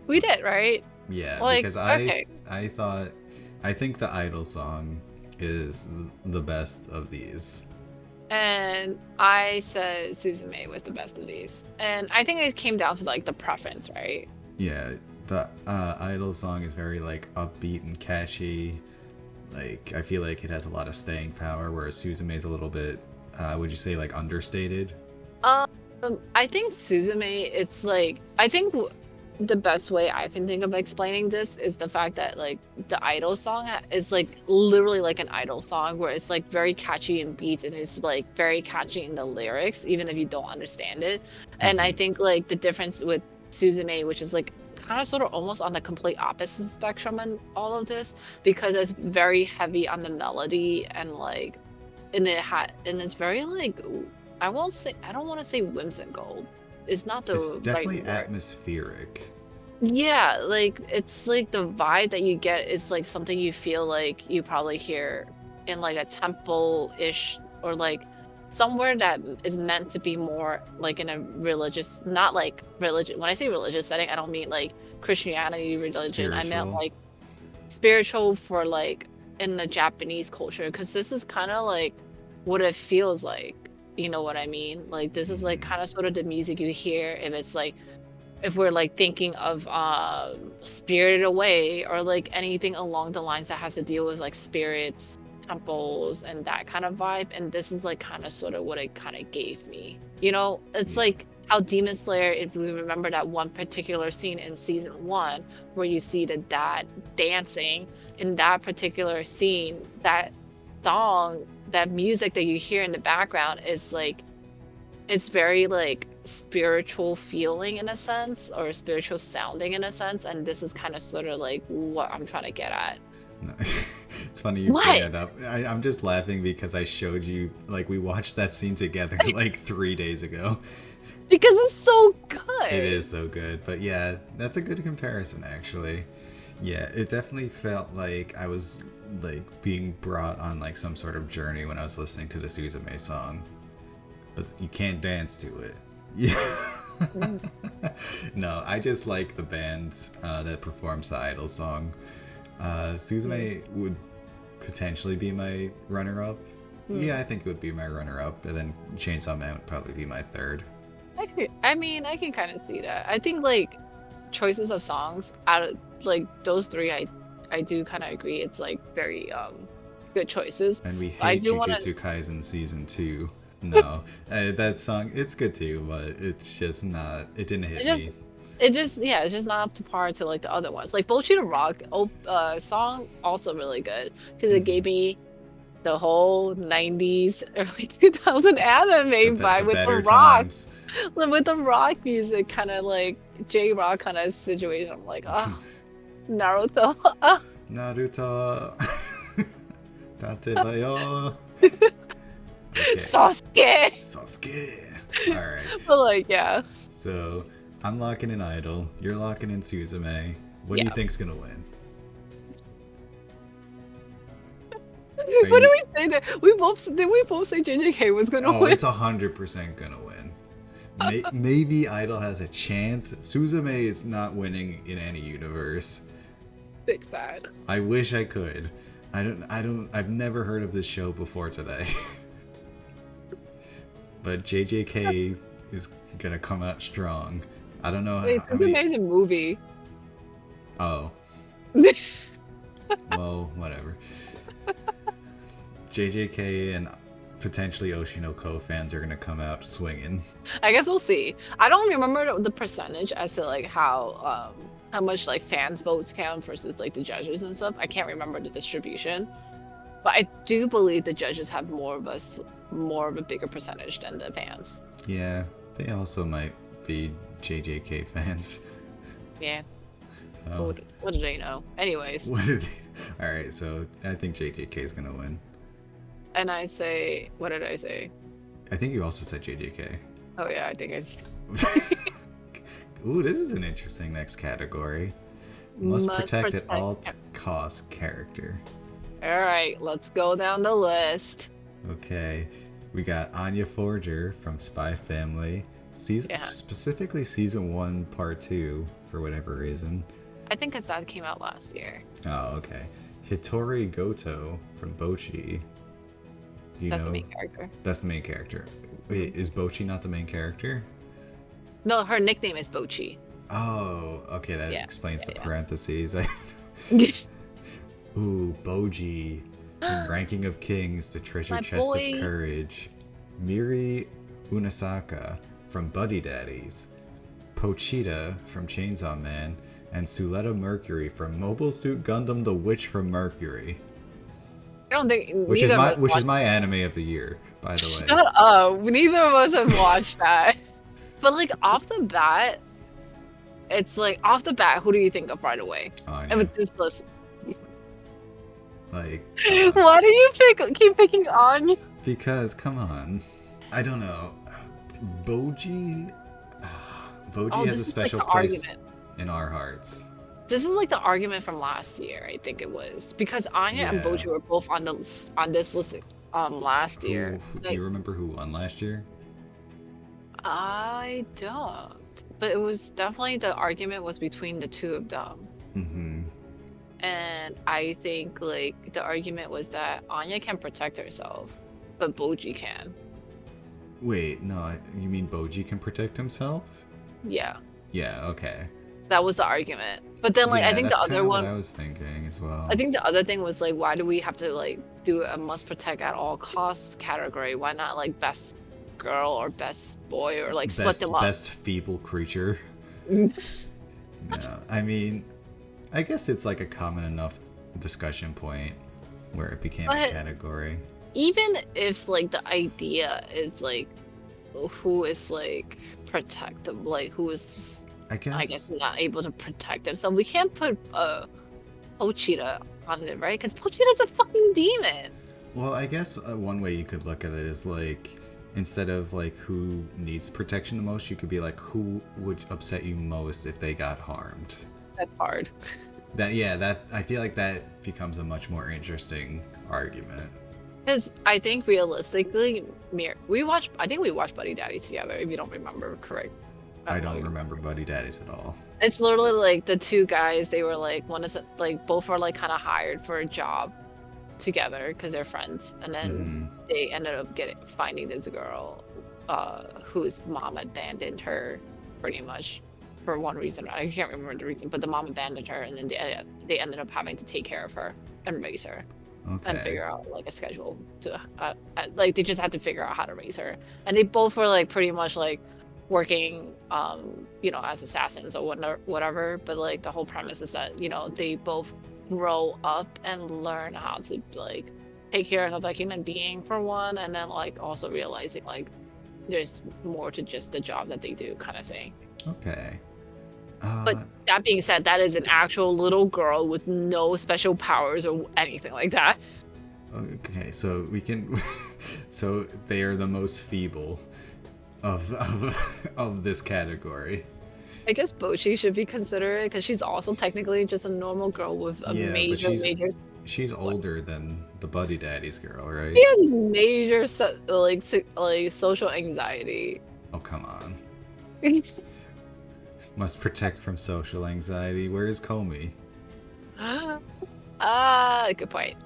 We did, right? Yeah, Like, because okay. I think the Idol song is the best of these. And I said Suzume was the best of these. And I think it came down to like the preference, right? Yeah, the Idol song is very like upbeat and catchy. Like I feel like it has a lot of staying power, whereas Suzume is a little bit, would you say like understated? I think Suzume, it's like, I think the best way I can think of explaining this is the fact that like the Idol song is like literally like an Idol song where it's like very catchy in beats and it's like very catchy in the lyrics, even if you don't understand it. And I think like the difference with Suzume, which is like kind of sort of almost on the complete opposite spectrum in all of this because it's very heavy on the melody and like and it's very like I won't say I don't want to say whimsical. It's not the It's definitely right word. atmospheric. Yeah, like it's like the vibe that you get is like something you feel like you probably hear in like a temple-ish or like somewhere that is meant to be more like in a religious, not like religion. When I say religious setting, I don't mean like Christianity religion. I meant Spiritual. like spiritual for like in the Japanese culture because this is kind of like what it feels like. You know what I mean? Like this is like Mhm. kind of sort of the music you hear if it's like if we're like thinking of Spirited Away or like anything along the lines that has to deal with like spirits, temples, and that kind of vibe. And this is like kind of sort of what it kind of gave me. You know, it's Yeah. like how Demon Slayer, if we remember that one particular scene in season 1 where you see the dad dancing in that particular scene, that song, that music that you hear in the background is like it's very like spiritual feeling in a sense or spiritual sounding in a sense, and this is kind of sort of like what I'm trying to get at. No. It's funny you bring What? that up. I'm just laughing because I showed you, like, we watched that scene together like 3 days ago. Because it's so It good. is so good. But yeah, that's a good comparison, actually. Yeah, it definitely felt like I was, like, being brought on, like, some sort of journey when I was listening to the Suzume song. But you can't dance to it. Yeah. Mm. No, I just like the band that performs the Idol song. Suzume would potentially be my runner-up. Yeah, I think it would be my runner-up, and then Chainsaw Man would probably be my third. I mean, I can kind of see that. I think like choices of songs out of like those three, I do kind of agree. It's like very good choices. And we I hate do want to. JuJutsu Kaisen Season 2. No, that song, it's good too, but it's just not, it didn't It hit just me. yeah, it's just not up to par to like the other ones. Like Bochi the Rock song also really good because it gave Mhm. me the whole 90s early 2000 anime The vibe with the better rock times. with the rock music kind of like J-rock kind of situation. I'm like, oh, Naruto. Naruto. Tatebayo. Okay. Sasuke. Sasuke. Alright. But like, yeah. So, I'm locking in Idol. You're locking in Suzume. What do you Yeah. think's gonna win? Are What did you... we say that we both did we both say JJK was gonna Oh, win? it's 100% gonna win. Maybe Idol has a chance. Suzume is not winning in any universe. Fix that. I wish I could. I've never heard of this show before today. But JJK is gonna come out strong. I don't know Wait, how it's an many. amazing movie. Oh, well, whatever. JJK and potentially Oshinoko fans are gonna come out swinging. I guess we'll see. I don't remember the percentage as to like how much like fans votes count versus like the judges and stuff. I can't remember the distribution, but I do believe the judges have more of a bigger percentage than the fans. Yeah, they also might be JJK fans. Yeah. So, What do they know? Anyways, what did they? All right, so I think JJK is gonna win. and I say, what did I say? I think you also said JJK. Oh yeah, I think it's Ooh, this is an interesting next category. Must protect at all protect. costs character. All right, let's go down the list. Okay, we got Anya Forger from Spy Family, Yeah. specifically season 1, part 2, for whatever reason. I think his dad came out last year. Oh, okay. Hitori Goto from Bochi. Do you That's know? the main character. That's the main character. Wait, is Bochi not the main character? No, her nickname is Bochi. Oh, okay, that Yeah, explains the yeah. parentheses. Ooh, Boji. From Ranking of Kings, the treasure My chest boy. of courage. Miri Unasaka from Buddy Daddies. Pochita from Chainsaw Man. And Suletta Mercury from Mobile Suit Gundam The Witch from Mercury. I don't think Which neither is my of us watched. my anime of the year, by the way. Shut up! Neither of us have watched that. But like off the bat, it's like off the bat, who do you think of right away? Anya. And with this list, Like, why do you keep picking Anya? because come on, I don't know, Boji. Boji has a This is like special the place argument. in our hearts. This is like the argument from last year, I think it was, because Anya and Yeah. Boji were both on this list last year. Do you remember who won last year? I don't, but it was definitely the argument was between the two of them. Mm-hmm. And I think like the argument was that Anya can protect herself, but Boji can. Wait, no, you mean Boji can protect himself? Yeah, Yeah, okay. that was the argument. But then like Yeah, I think the that's other kinda one, what I was thinking as well. I think the other thing was like, why do we have to like do a must protect at all costs category? Why not like best girl or best boy or like split them up? Best feeble creature. Yeah, I mean, I guess it's like a common enough discussion point where it became a category. Even if like the idea is like who is like protective, like who is I guess not able to protect himself, we can't put Pochita on it, right? Because Pochita's a fucking demon. Well, I guess one way you could look at it is like, instead of like who needs protection the most, you could be like, who would upset you most if they got harmed? That's hard. That I feel like that becomes a much more interesting argument. Because I think realistically, I think we watched Buddy Daddies together, if you don't remember correct. I don't remember Buddy Daddies at all. It's literally like the two guys, they were like, one is like, both are like kind of hired for a job together because they're friends. And then they ended up finding this girl whose mom abandoned her pretty much for one reason. I can't remember the reason, but the mom abandoned her, and then they ended up having to take care of her and raise her. Okay. And figure out like a schedule to like they just had to figure out how to raise her, and they both were like pretty much like working as assassins or whatever, but like the whole premise is that they both grow up and learn how to like take care of another human being for one, and then like also realizing like there's more to just the job that they do kind of thing. Okay. But that being said, that is an actual little girl with no special powers or anything like that. Okay, so we can. So they are the most feeble of this category. I guess Bochi should be considered because she's also technically just a normal girl with a major. She's older than the Buddy Daddies girl, right? She has major like social anxiety. Oh, come on. Must protect from social anxiety. Where is Comey? Good point.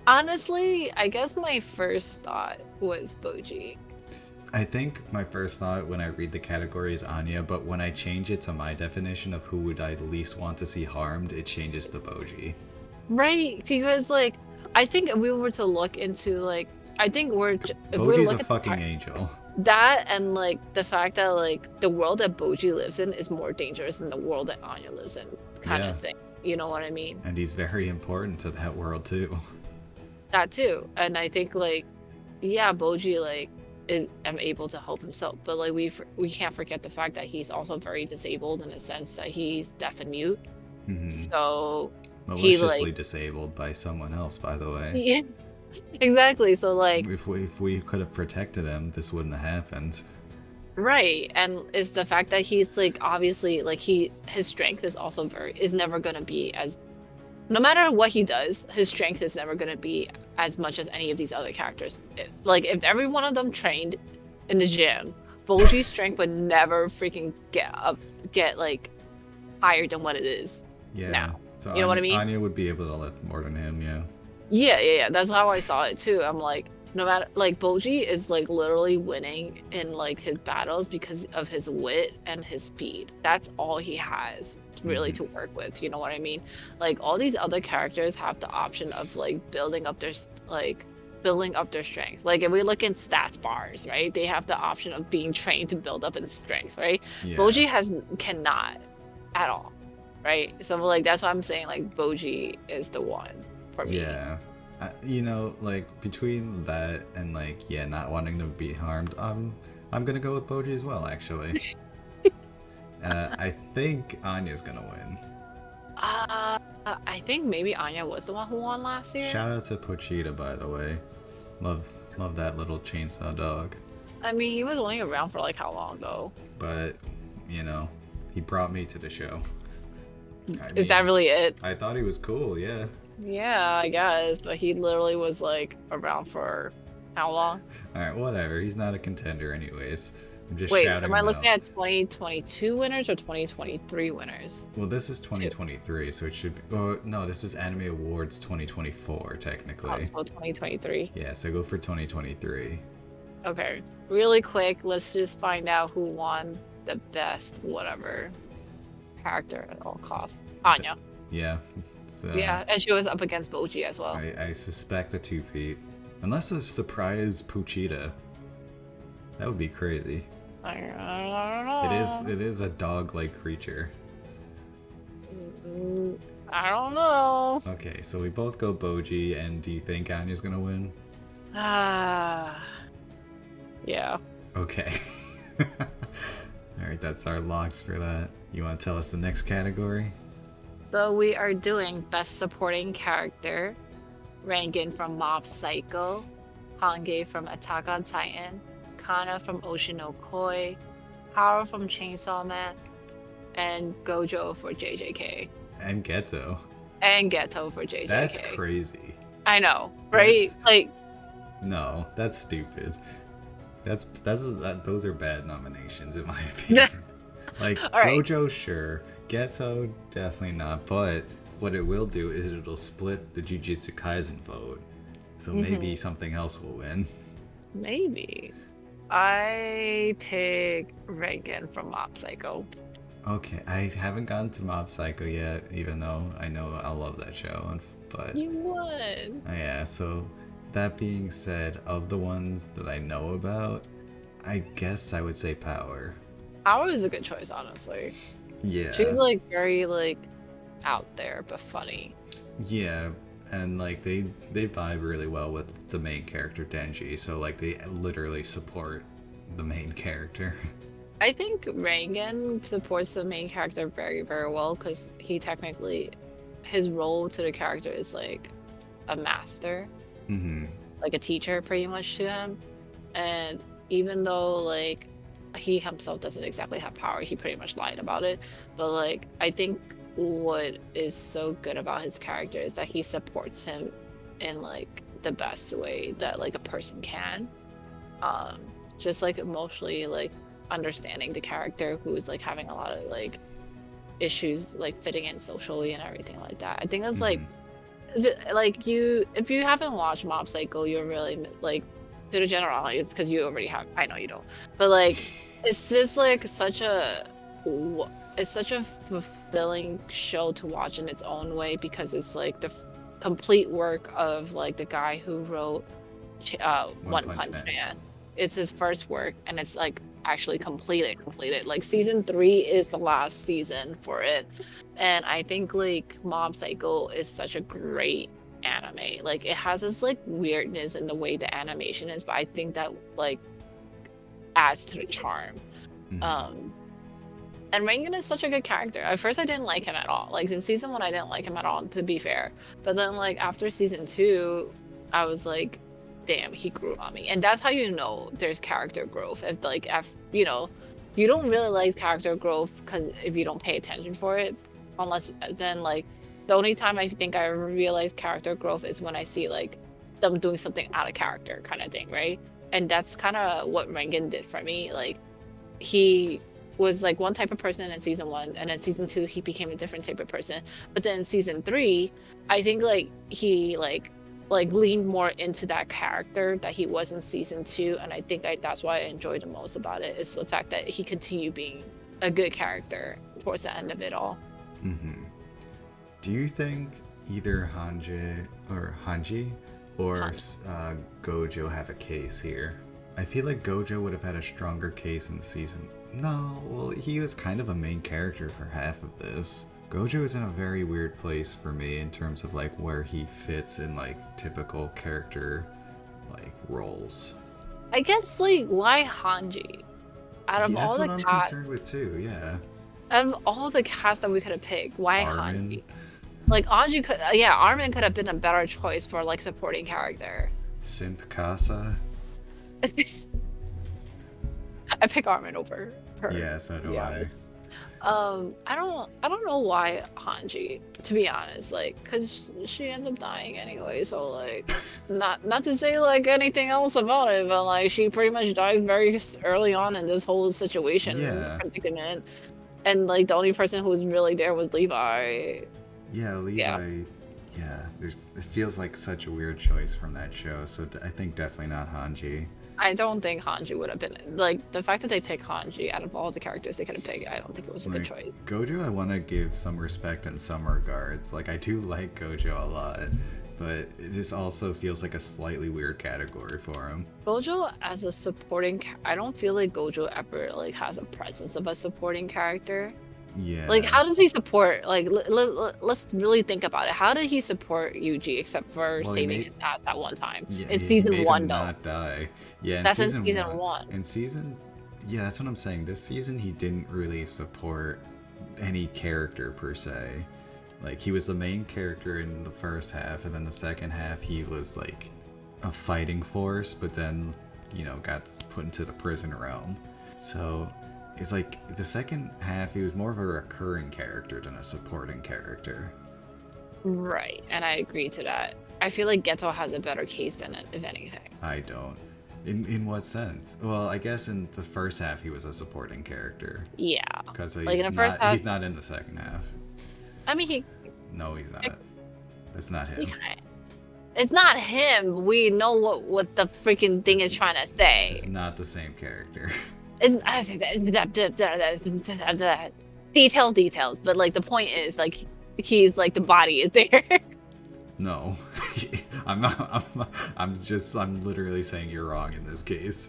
Honestly, I guess my first thought was Boji. I think my first thought when I read the category is Anya, but when I change it to my definition of who would I least want to see harmed, it changes to Boji. Right, because like I think if we were to look into like Boji's a fucking angel. That and like the fact that like the world that Boji lives in is more dangerous than the world that Anya lives in, kind of thing. You know what I mean? And he's very important to that world too. That too, and I think like, yeah, Boji like is able to help himself, but like we can't forget the fact that he's also very disabled in a sense that he's deaf and mute. Mm-hmm. So maliciously disabled by someone else, by the way. Yeah. Exactly. So like if we could have protected him, this wouldn't have happened. Right. And it's the fact that he's like obviously like his strength is also is never gonna be as, no matter what he does, his strength is never gonna be as much as any of these other characters. Like if every one of them trained in the gym, Boji's strength would never freaking get like higher than what it is now. So you know what I mean? Anya would be able to lift more than him, yeah. Yeah. That's how I saw it too. I'm like, no matter, like Boji is like literally winning in like his battles because of his wit and his speed. That's all he has really to work with. You know what I mean? Like all these other characters have the option of like building up their strength. Like if we look in stats bars, right? They have the option of being trained to build up in strength, right? Yeah. Boji cannot at all, right? So like that's why I'm saying like Boji is the one for me. Yeah. Like between that and like not wanting to be harmed, I'm gonna go with Boji as well, actually. I think Anya's gonna win. I think maybe Anya was the one who won last year. Shout out to Pochita, by the way. Love that little chainsaw dog. I mean, he was only around for like how long though? But, you know, he brought me to the show. Is that really it? I thought he was cool, yeah. Yeah, I guess, but he literally was like around for how long? Alright, whatever. He's not a contender anyways. I'm just Wait, shouting am I him looking out. at 2022 winners or 2023 winners? Well, this is 2023, so it should be... Oh, no, this is Anime Awards 2024, technically. Oh, so 2023. Yeah, so go for 2023. Okay, really quick, let's just find out who won the best whatever character at all costs. Anya. Yeah. So, Yeah, and she was up against Boji as well. I suspect a 2-peat. Unless a surprise Pochita. That would be crazy. I don't know. It is a dog-like creature. I don't know. Okay, so we both go Boji, and do you think Anya's gonna win? Yeah. Okay. Alright, that's our logs for that. You want to tell us the next category? So we are doing Best Supporting Character, Rangan from Mob Psycho, Hange from Attack on Titan, Kana from Ocean no Koi, Haru from Chainsaw Man, and Gojo for JJK. And Geto. And Geto for JJK. That's crazy. I know, right? Like, no, that's stupid. Those are bad nominations in my opinion. Like right. Gojo, sure. Geto, definitely not. But what it will do is it'll split the JuJutsu Kaisen vote. So maybe something else will win. Maybe. I pick Rangan from Mob Psycho. Okay, I haven't gotten to Mob Psycho yet, even though I know I love that show. But You would. yeah, so that being said, of the ones that I know about, I guess I would say Power. Power is a good choice, honestly. Yeah. She's like very like out there but funny. Yeah, and like they vibe really well with the main character Denji, so like they literally support the main character. I think Rangan supports the main character very, very well because he technically, his role to the character is like a master, like a teacher pretty much to him. And even though like he himself doesn't exactly have power, he pretty much lied about it. But like I think what is so good about his character is that he supports him in like the best way that like a person can. Just like emotionally like understanding the character who's like having a lot of like issues like fitting in socially and everything like that. I think it's like you, if you haven't watched Mob Psycho, you're really like, to the generalities, because you already have, I know you don't, but like it's just like such a fulfilling show to watch in its own way, because it's like the complete work of like the guy who wrote One Punch Man. It's his first work, and it's like actually completed. Like season 3 is the last season for it, and I think like Mob Psycho is such a great anime. Like it has this like weirdness in the way the animation is, but I think that like adds to the charm. And Rangan is such a good character. At first I didn't like him at all. Like in season 1 I didn't like him at all, to be fair, but then like after season 2 I was like, damn, he grew on me. And that's how you know there's character growth. If you know, you don't really like character growth because if you don't pay attention for it, unless then like the only time I think I realize character growth is when I see like them doing something out of character kind of thing, right? And that's kind of what Rangan did for me. Like he was like one type of person in season 1, and then season 2 he became a different type of person. But then in season 3 I think like he like leaned more into that character that he was in season 2, and I think that's why I enjoyed the most about it, is the fact that he continued being a good character towards the end of it all. Do you think either Hanji or Gojo have a case here? I feel like Gojo would have had a stronger case in season... No, well, he was kind of a main character for half of this. Gojo is in a very weird place for me in terms of like where he fits in like typical character like roles. I guess like why Hanji? Out of all the that's what I'm concerned with too. Yeah. Out of all the cast that we could have picked, why Armin, Hanji? Like Anji could, yeah, Armin could have been a better choice for like supporting character. Simp Casa. I pick Armin over her. Yeah, so do Yeah. I. I don't know why Hanji, to be honest, like, cause she ends up dying anyway. So like, not to say like anything else about it, but like she pretty much dies very early on in this whole situation Yeah. predicament, and like the only person who was really there was Levi. Yeah, Levi. Yeah. Yeah, there's. It feels like such a weird choice from that show. So I think definitely not Hanji. I don't think Hanji would have been like the fact that they picked Hanji out of all the characters they could have picked. I don't think it was a good Like, choice. Gojo, I want to give some respect in some regards. Like, I do like Gojo a lot, but this also feels like a slightly weird category for him. Gojo as a supporting, I don't feel like Gojo ever like has a presence of a supporting character. Yeah. Like, how does he support? Like, let's really think about it. How did he support Yuji except for Well, he saving made- his ass that one time Yeah, in he season made one him though? not die. Yeah, in That's in season season one. In season, yeah, that's what I'm saying. This season, he didn't really support any character per se. Like, he was the main character in the first half, and then the second half, he was like a fighting force, but then, you know, got put into the prison realm. So it's like the second half, he was more of a recurring character than a supporting character. Right, and I agree to that. I feel like Geto has a better case than it, if anything. I don't. In what sense? Well, I guess in the first half he was a supporting character Yeah. because Like, in the first half- he's not in the second half. I mean, he No, he's not. That's not him. it's not him. We know what the freaking thing is trying to say. It's not the same character. Details, but like the point is like he's like the body is there. No, I'm not. I'm literally saying you're wrong in this case.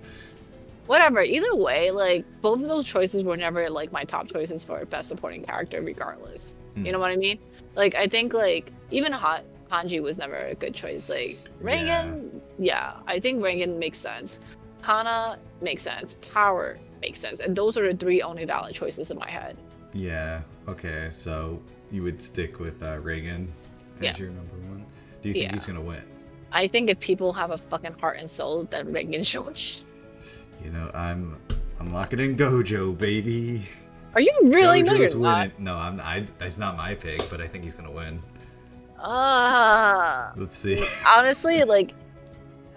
Whatever. Either way, like both of those choices were never like my top choices for best supporting character, regardless. You know what I mean? Like I think like even Hanji was never a good choice. Like Reagan, yeah, I think Reagan makes sense. Kana makes sense. Power makes sense, and those are the three only valid choices in my head. Yeah. Okay. So you would stick with Reagan as your number one. Do you think he's gonna win? I think if people have a fucking heart and soul, then Reagan should. You know, I'm locking in Gojo, baby. Are you really? No, Gojo's you're not. winning. No, that's not my pick, but I think he's gonna win. Ah. Let's see. Honestly, like,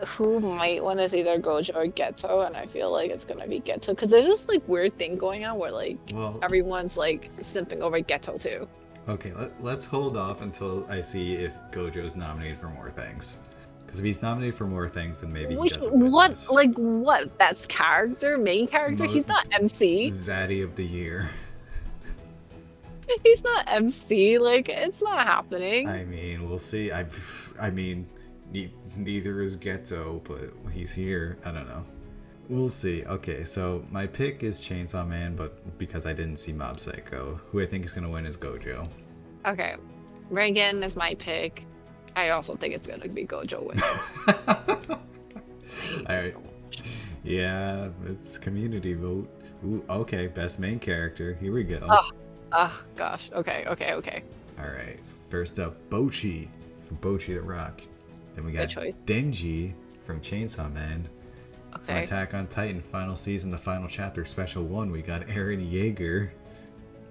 who might win is either Gojo or Geto, and I feel like it's gonna be Geto because there's this like weird thing going on where like Well, everyone's like simping over Geto too. okay, let's hold off until I see if Gojo's nominated for more things. Because if he's nominated for more things, then maybe he Which doesn't win what this. like what best character, main character? He's not MC. Zaddy of the year. He's not MC. Like it's not happening. I mean, we'll see. I mean, neither is Geto, but he's here. I don't know. We'll see. Okay, so my pick is Chainsaw Man, but because I didn't see Mob Psycho, who I think is gonna win is Gojo. Okay, Reagan is my pick. I also think it's gonna be Gojo winning. Alright. Yeah, it's community vote. Ooh, okay, best main character. Here we go. Oh gosh. Okay. Alright, first up, Bochi from Bochi the Rock. Then we got Good choice. Denji from Chainsaw Man. From Okay. Attack on Titan, final season, the final chapter, special one. We got Eren Yeager.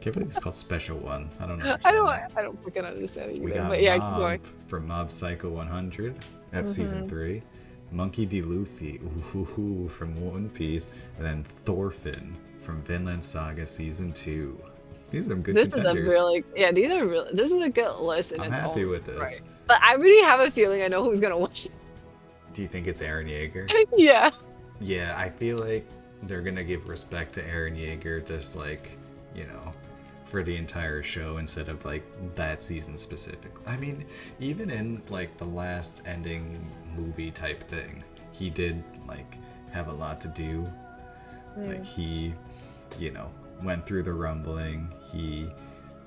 Can't believe it's called Special One. I don't know. I don't fucking understand it We either. got But yeah, keep Mob going. from Mob Psycho 100, season 3. Monkey D. Luffy from One Piece, and then Thorfinn from Vinland Saga season 2. These are some good This contenders. is a really these are real. This is a good list in I'm its happy own with this. right. But I really have a feeling I know who's gonna win. Do you think it's Eren Yeager? Yeah. Yeah, I feel like they're gonna give respect to Eren Yeager, just like, you know, for the entire show instead of like that season specifically. I mean, even in like the last ending movie type thing, he did like have a lot to do. Like he, you know, went through the rumbling. He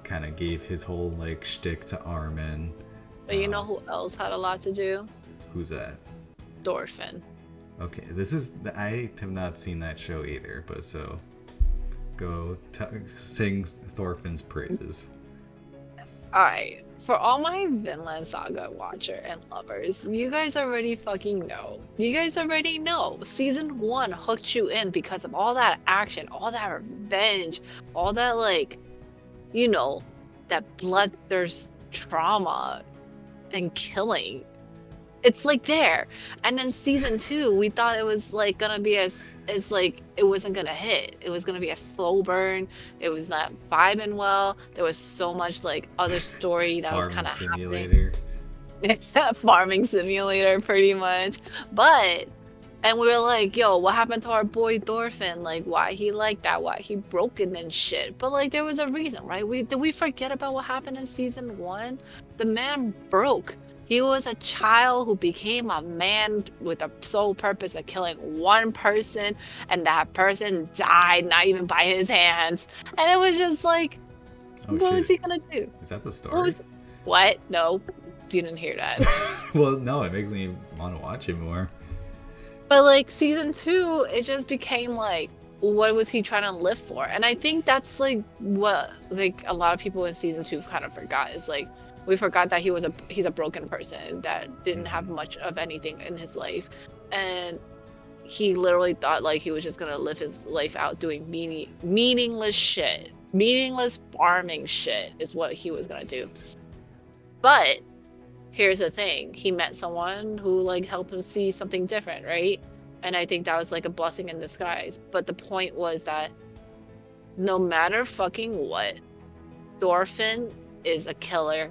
kind of gave his whole like shtick to Armin. But you know who else had a lot to do? Who's that? Thorfinn. Okay, I have not seen that show either, but so go sing Thorfinn's praises. Alright, for all my Vinland Saga watcher and lovers, you guys already fucking know. You guys already know. Season 1 hooked you in because of all that action, all that revenge, all that, like, you know, that bloodthirst trauma and killing. It's like there. And then season 2, we thought it was like gonna be as like it wasn't gonna hit. It was gonna be a slow burn. It was not vibing well. There was so much like other story that was kind of happening. It's a farming simulator pretty much. But and we were like, yo, what happened to our boy Thorfinn? Like, why he like that? Why he broken and shit? But like, there was a reason, right? Did we forget about what happened in season 1? The man broke. He was a child who became a man with the sole purpose of killing one person, and that person died, not even by his hands. And it was just like, what was he gonna do? Is that the story? What? No, you didn't hear that. Well, no, it makes me want to watch it more. But like season 2, it just became like, what was he trying to live for? And I think that's like what like a lot of people in season 2 kind of forgot is like, we forgot that he's a broken person that didn't have much of anything in his life, and he literally thought like he was just gonna live his life out doing meaningless shit, meaningless farming shit is what he was gonna do. But here's the thing: he met someone who like helped him see something different, right? And I think that was like a blessing in disguise. But the point was that no matter fucking what, Thorfinn is a killer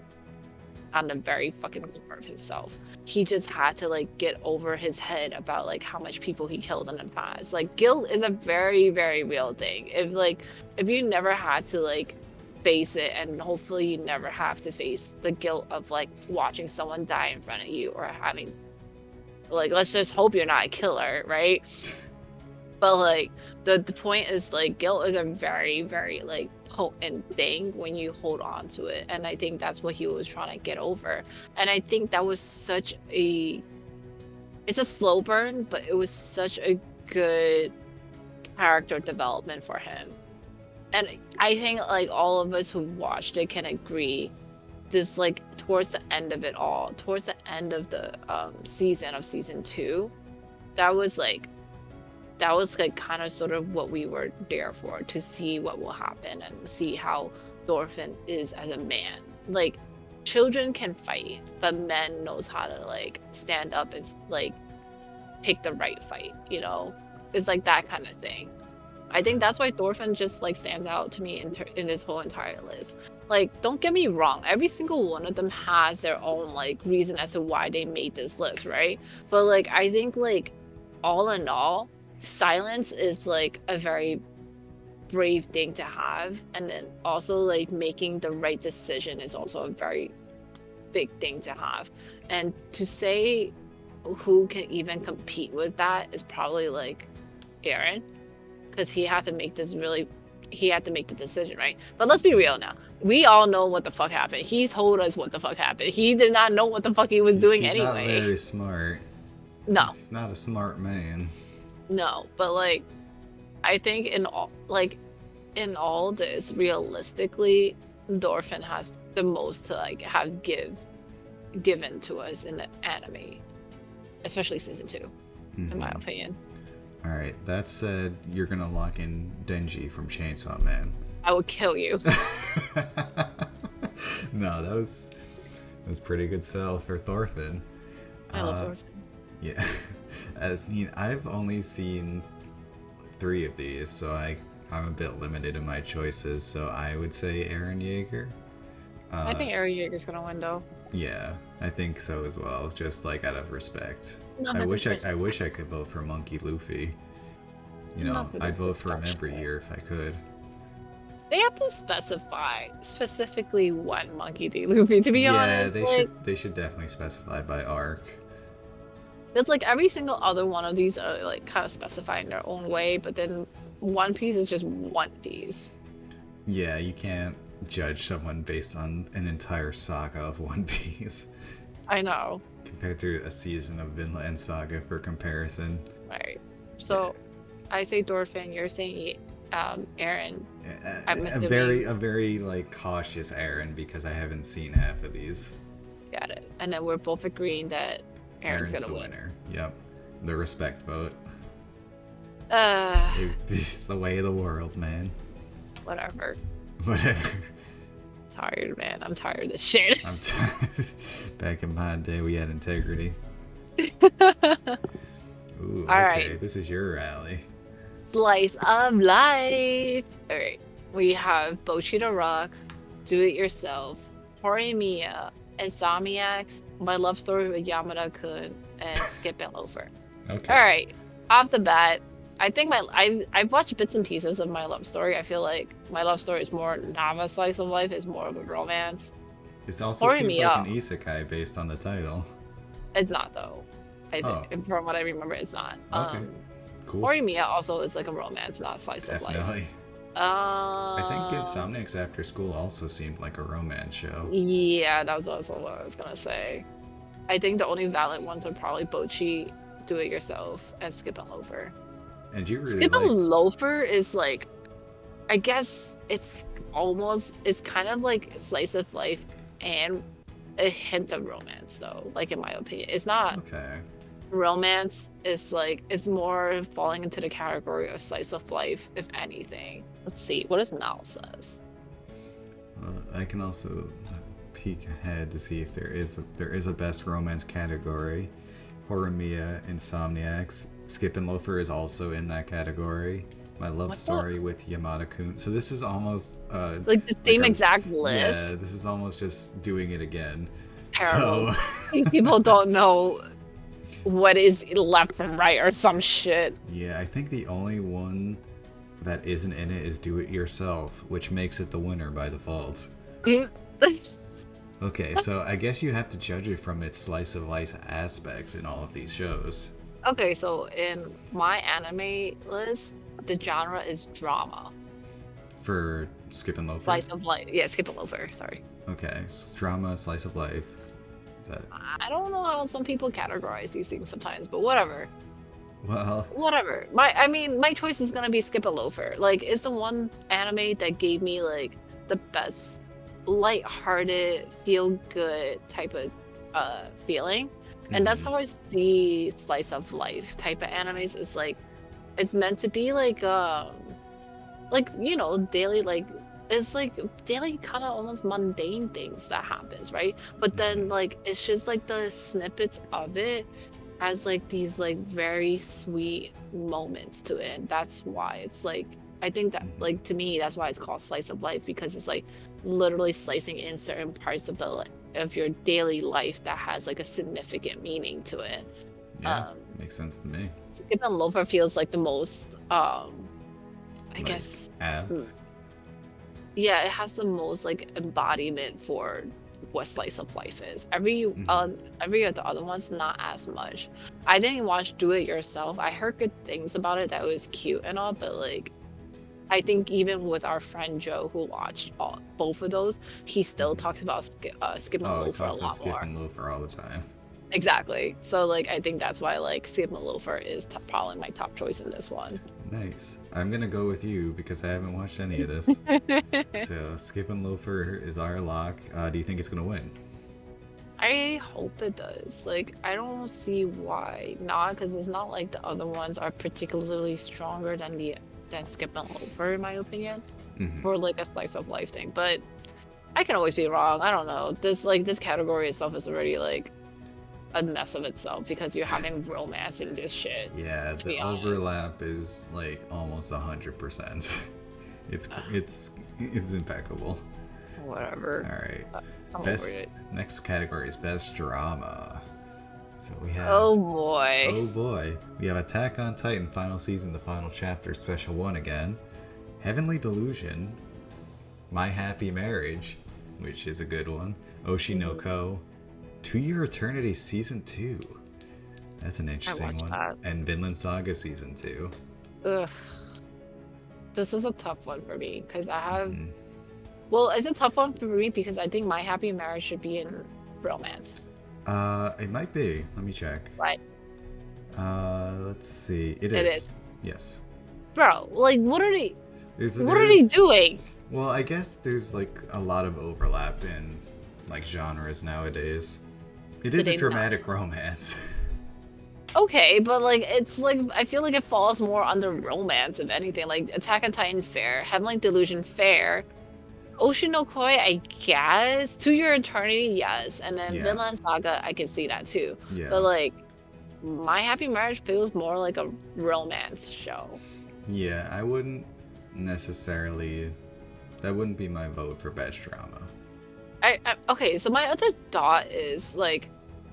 on the very fucking core of himself. He just had to like get over his head about like how much people he killed in the past. Like guilt is a very, very real thing. If you never had to like face it, and hopefully you never have to face the guilt of like watching someone die in front of you, or having like, let's just hope you're not a killer, right? But like the point is like guilt is a very, very like potent thing when you hold on to it, and I think that's what he was trying to get over. And I think that was such a, it's a slow burn, but it was such a good character development for him. And I think like all of us who've watched it can agree, this like towards the end of it all, towards the end of the season 2, that was like kind of sort of what we were there for, to see what will happen and see how Thorfinn is as a man. Like, children can fight, but men knows how to like stand up and like pick the right fight, you know? It's like that kind of thing. I think that's why Thorfinn just like stands out to me in this whole entire list. Like, don't get me wrong, every single one of them has their own like reason as to why they made this list, right? But like, I think like all in all, silence is like a very brave thing to have, and then also like making the right decision is also a very big thing to have. And to say who can even compete with that is probably like Aaron, because he had to make the decision, right? But let's be real now. We all know what the fuck happened. He told us what the fuck happened. He did not know what the fuck he was doing anyway. He's not very smart. No. He's not a smart man. No, but like, I think in all this, realistically, Thorfinn has the most to like have given to us in the anime, especially season 2, in my opinion. All right. That said, you're gonna lock in Denji from Chainsaw Man. I will kill you. No, that was pretty good sell for Thorfinn. I love Thorfinn. Yeah. I mean, I've only seen 3 of these, so I'm a bit limited in my choices. So I would say Eren Yeager. I think Eren Yeager's gonna win, though. Yeah, I think so as well. Just like out of respect. I wish I could vote for Monkey Luffy. You know, I'd vote for him every year if I could. They have to specify specifically one Monkey D. Luffy, to be honest. Yeah, they should definitely specify by arc. It's like every single other one of these are like kind of specified in their own way, but then One Piece is just One Piece. Yeah, you can't judge someone based on an entire saga of One Piece. I know. Compared to a season of Vinland Saga for comparison. Right. So, I say Thorfinn, you're saying Aaron. I'm A assuming. very like cautious Aaron because I haven't seen half of these. Got it. And then we're both agreeing that Aaron's Aaron's gonna the win. winner. Yep. The respect vote. Uh, It's the way of the world, man. Whatever. Whatever. Tired, man. I'm tired of this shit. I'm back in my day, we had integrity. Ooh, All okay. right. This is your rally. Slice of life. All right. We have Bochi the Rock, Do It Yourself, Horimiya, Insomniacs, My Love Story with Yamada-kun, and Skip and Loafer. Okay. All right. Off the bat, I think I've watched bits and pieces of My Love Story. I feel like My Love Story is more not a slice of life, it's more of a romance. This also seems like an isekai based on the title. It's not though. I think from what I remember, it's not. Okay. Cool. Horimiya also is like a romance, not a slice of life. Definitely. I think Insomniacs After School also seemed like a romance show. Yeah, that was also what I was gonna say. I think the only valid ones are probably Bochi, Do It Yourself, and Skip and Loafer. And you really Skip liked... and Loafer is like, I guess it's kind of like slice of life and a hint of romance though, like in my opinion. It's not Okay. romance, it's more falling into the category of slice of life, if anything. Let's see, what does Mal says? I can also peek ahead to see if there is a best romance category. Horimiya, Insomniacs, Skip and Loafer is also in that category. My Love Story with Yamada-kun. So this is almost like the same exact list. Yeah, this is almost just doing it again. Terrible. So... These people don't know what is left from right or some shit. Yeah, I think the only one that isn't in it is Do It Yourself, which makes it the winner by default. Okay, so I guess you have to judge it from its slice of life aspects in all of these shows. Okay, so in my anime list, the genre is drama. For Skip and Loafer? Slice of life. Yeah, Skip and Loafer, sorry. Okay, so drama, slice of life. Is that... I don't know how some people categorize these things sometimes, but whatever. Well... Whatever. My choice is gonna be Skip and Loafer. Like, it's the one anime that gave me, like, the best light-hearted, feel-good type of feeling. And that's how I see slice of life type of animes. Is like, it's meant to be like you know, daily, like, it's like daily kind of almost mundane things that happens, right? But then like it's just like the snippets of it has like these like very sweet moments to it. And that's why it's like, I think that, like, to me, that's why it's called slice of life, because it's like literally slicing in certain parts of your daily life that has like a significant meaning to it. Yeah, makes sense to me. Skip and Loafer feels like the most I guess apt. Yeah, it has the most like embodiment for what slice of life is. Every of the other ones, not as much. I didn't watch Do It Yourself. I heard good things about it, that it was cute and all, but like, I think even with our friend Joe, who watched both of those, he still talks about Skip and Loafer a lot more. Skip and Loafer all the time. Exactly. So like, I think that's why like Skip and Loafer is probably my top choice in this one. Nice. I'm gonna go with you because I haven't watched any of this. So Skip and Loafer is our lock. Do you think it's gonna win? I hope it does. Like, I don't see why not, because it's not like the other ones are particularly stronger than Skip and Loafer, in my opinion, for like a slice of life thing. But I can always be wrong. I don't know. This category itself is already like a mess of itself because you're having romance in this shit. Yeah, the overlap is like almost 100%. It's impeccable. Whatever. All right. Next category is best drama. So we have. Oh boy. Oh boy. We have Attack on Titan final season, the final chapter, special 1 again. Heavenly Delusion, My Happy Marriage, which is a good one. Oshi no Ko, To Your Eternity season 2. That's an interesting one. That. And Vinland Saga season 2. Ugh. This is a tough one for me because I have. Well, it's a tough one for me because I think My Happy Marriage should be in romance. It might be. Let me check. Right. Let's see. It is. It is. Yes. Bro, like, what are they? What are they doing? Well, I guess there's like a lot of overlap in like genres nowadays. It Did is a they not? dramatic romance. Okay, but like it's like I feel like it falls more under romance if anything. Like Attack on Titan fair, Heavenly Delusion fair, Ocean no Koi I guess, To Your Eternity yes, and then Yeah. Vinland Saga I can see that too. Yeah. But like My Happy Marriage feels more like a romance show. Yeah, I wouldn't necessarily. That wouldn't be my vote for best drama. Okay, so my other thought is like,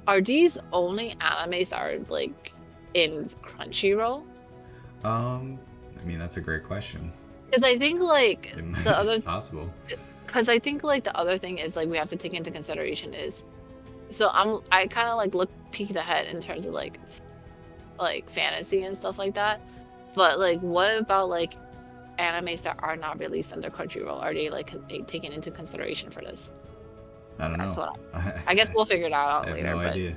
are these only animes that are like in Crunchyroll? I mean that's a great question. Because I think like the other It's possible. because I think like the other thing is like we have to take into consideration is so I kind of like peeked ahead in terms of like fantasy and stuff like that. But like what about like animes that are not released under Crunchyroll? Are they like taken into consideration for this? I don't That's know. what I guess we'll figure that out I have later. no But idea.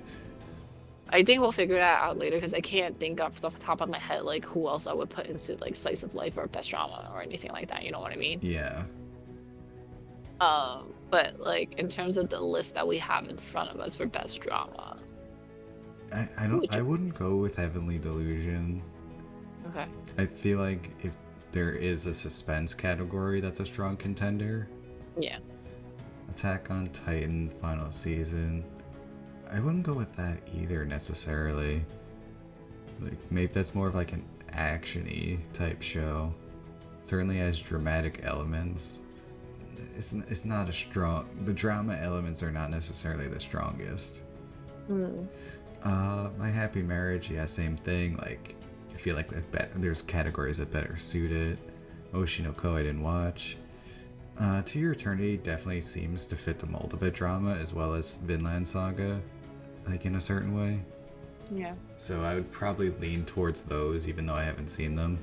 I think we'll figure that out later because I can't think off the top of my head like who else I would put into like slice of life or best drama or anything like that. You know what I mean? Yeah. But like in terms of the list that we have in front of us for best drama, I don't. I wouldn't go with Heavenly Delusion. okay. I feel like if there is a suspense category that's a strong contender, Yeah. Attack on Titan final season. I wouldn't go with that either necessarily. Like maybe that's more of like an action-y type show. Certainly has dramatic elements. It's not a strong. The drama elements are not necessarily the strongest. Mm. My Happy Marriage, yeah, same thing. Like I feel like there's categories that better suit it. Oshi no Ko I didn't watch. To Your Eternity definitely seems to fit the mold of a drama as well as Vinland Saga, like in a certain way. Yeah. So I would probably lean towards those, even though I haven't seen them.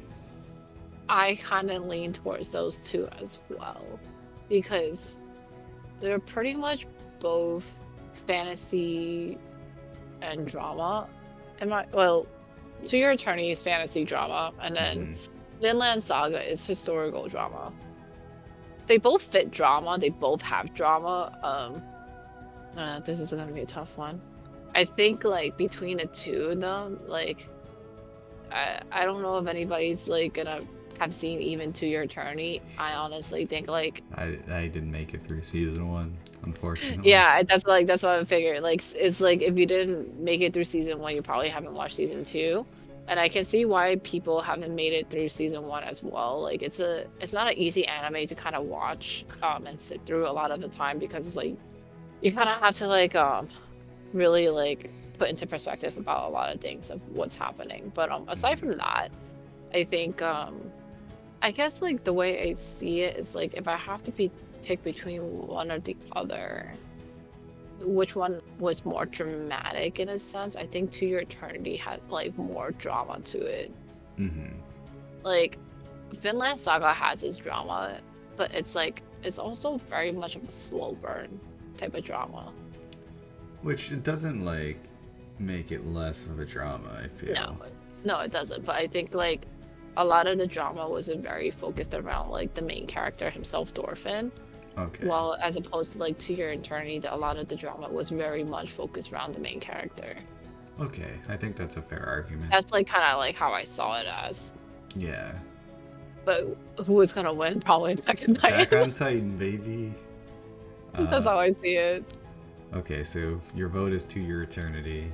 I kind of lean towards those two as well because they're pretty much both fantasy and drama. To Your Eternity is fantasy drama, and then Vinland Saga is historical drama. They both fit drama. They both have drama. This is gonna be a tough one. I think like between the two of them, like I don't know if anybody's like gonna have seen even To Your Eternity. I honestly think like I didn't make it through season 1, unfortunately. yeah, that's what I figured. Like it's like if you didn't make it through season 1, you probably haven't watched season 2. And I can see why people haven't made it through season 1 as well. Like it's not an easy anime to kind of watch and sit through a lot of the time because it's like you kind of have to like really like put into perspective about a lot of things of what's happening. But aside from that, I think I guess like the way I see it is like if I have to pick between one or the other, which one was more dramatic in a sense? I think To Your Eternity had like more drama to it. Like Vinland Saga has its drama, but it's like it's also very much of a slow burn type of drama. Which it doesn't like make it less of a drama, I feel. No, it doesn't. But I think like a lot of the drama was very focused around like the main character himself, Thorfinn. Okay. Well, as opposed to like To Your Eternity, a lot of the drama was very much focused around the main character. Okay, I think that's a fair argument. That's like kind of like how I saw it as. Yeah. But who was gonna win? Probably Attack on Titan. Attack on Titan, baby. That's how I see it. Okay, so your vote is To Your Eternity.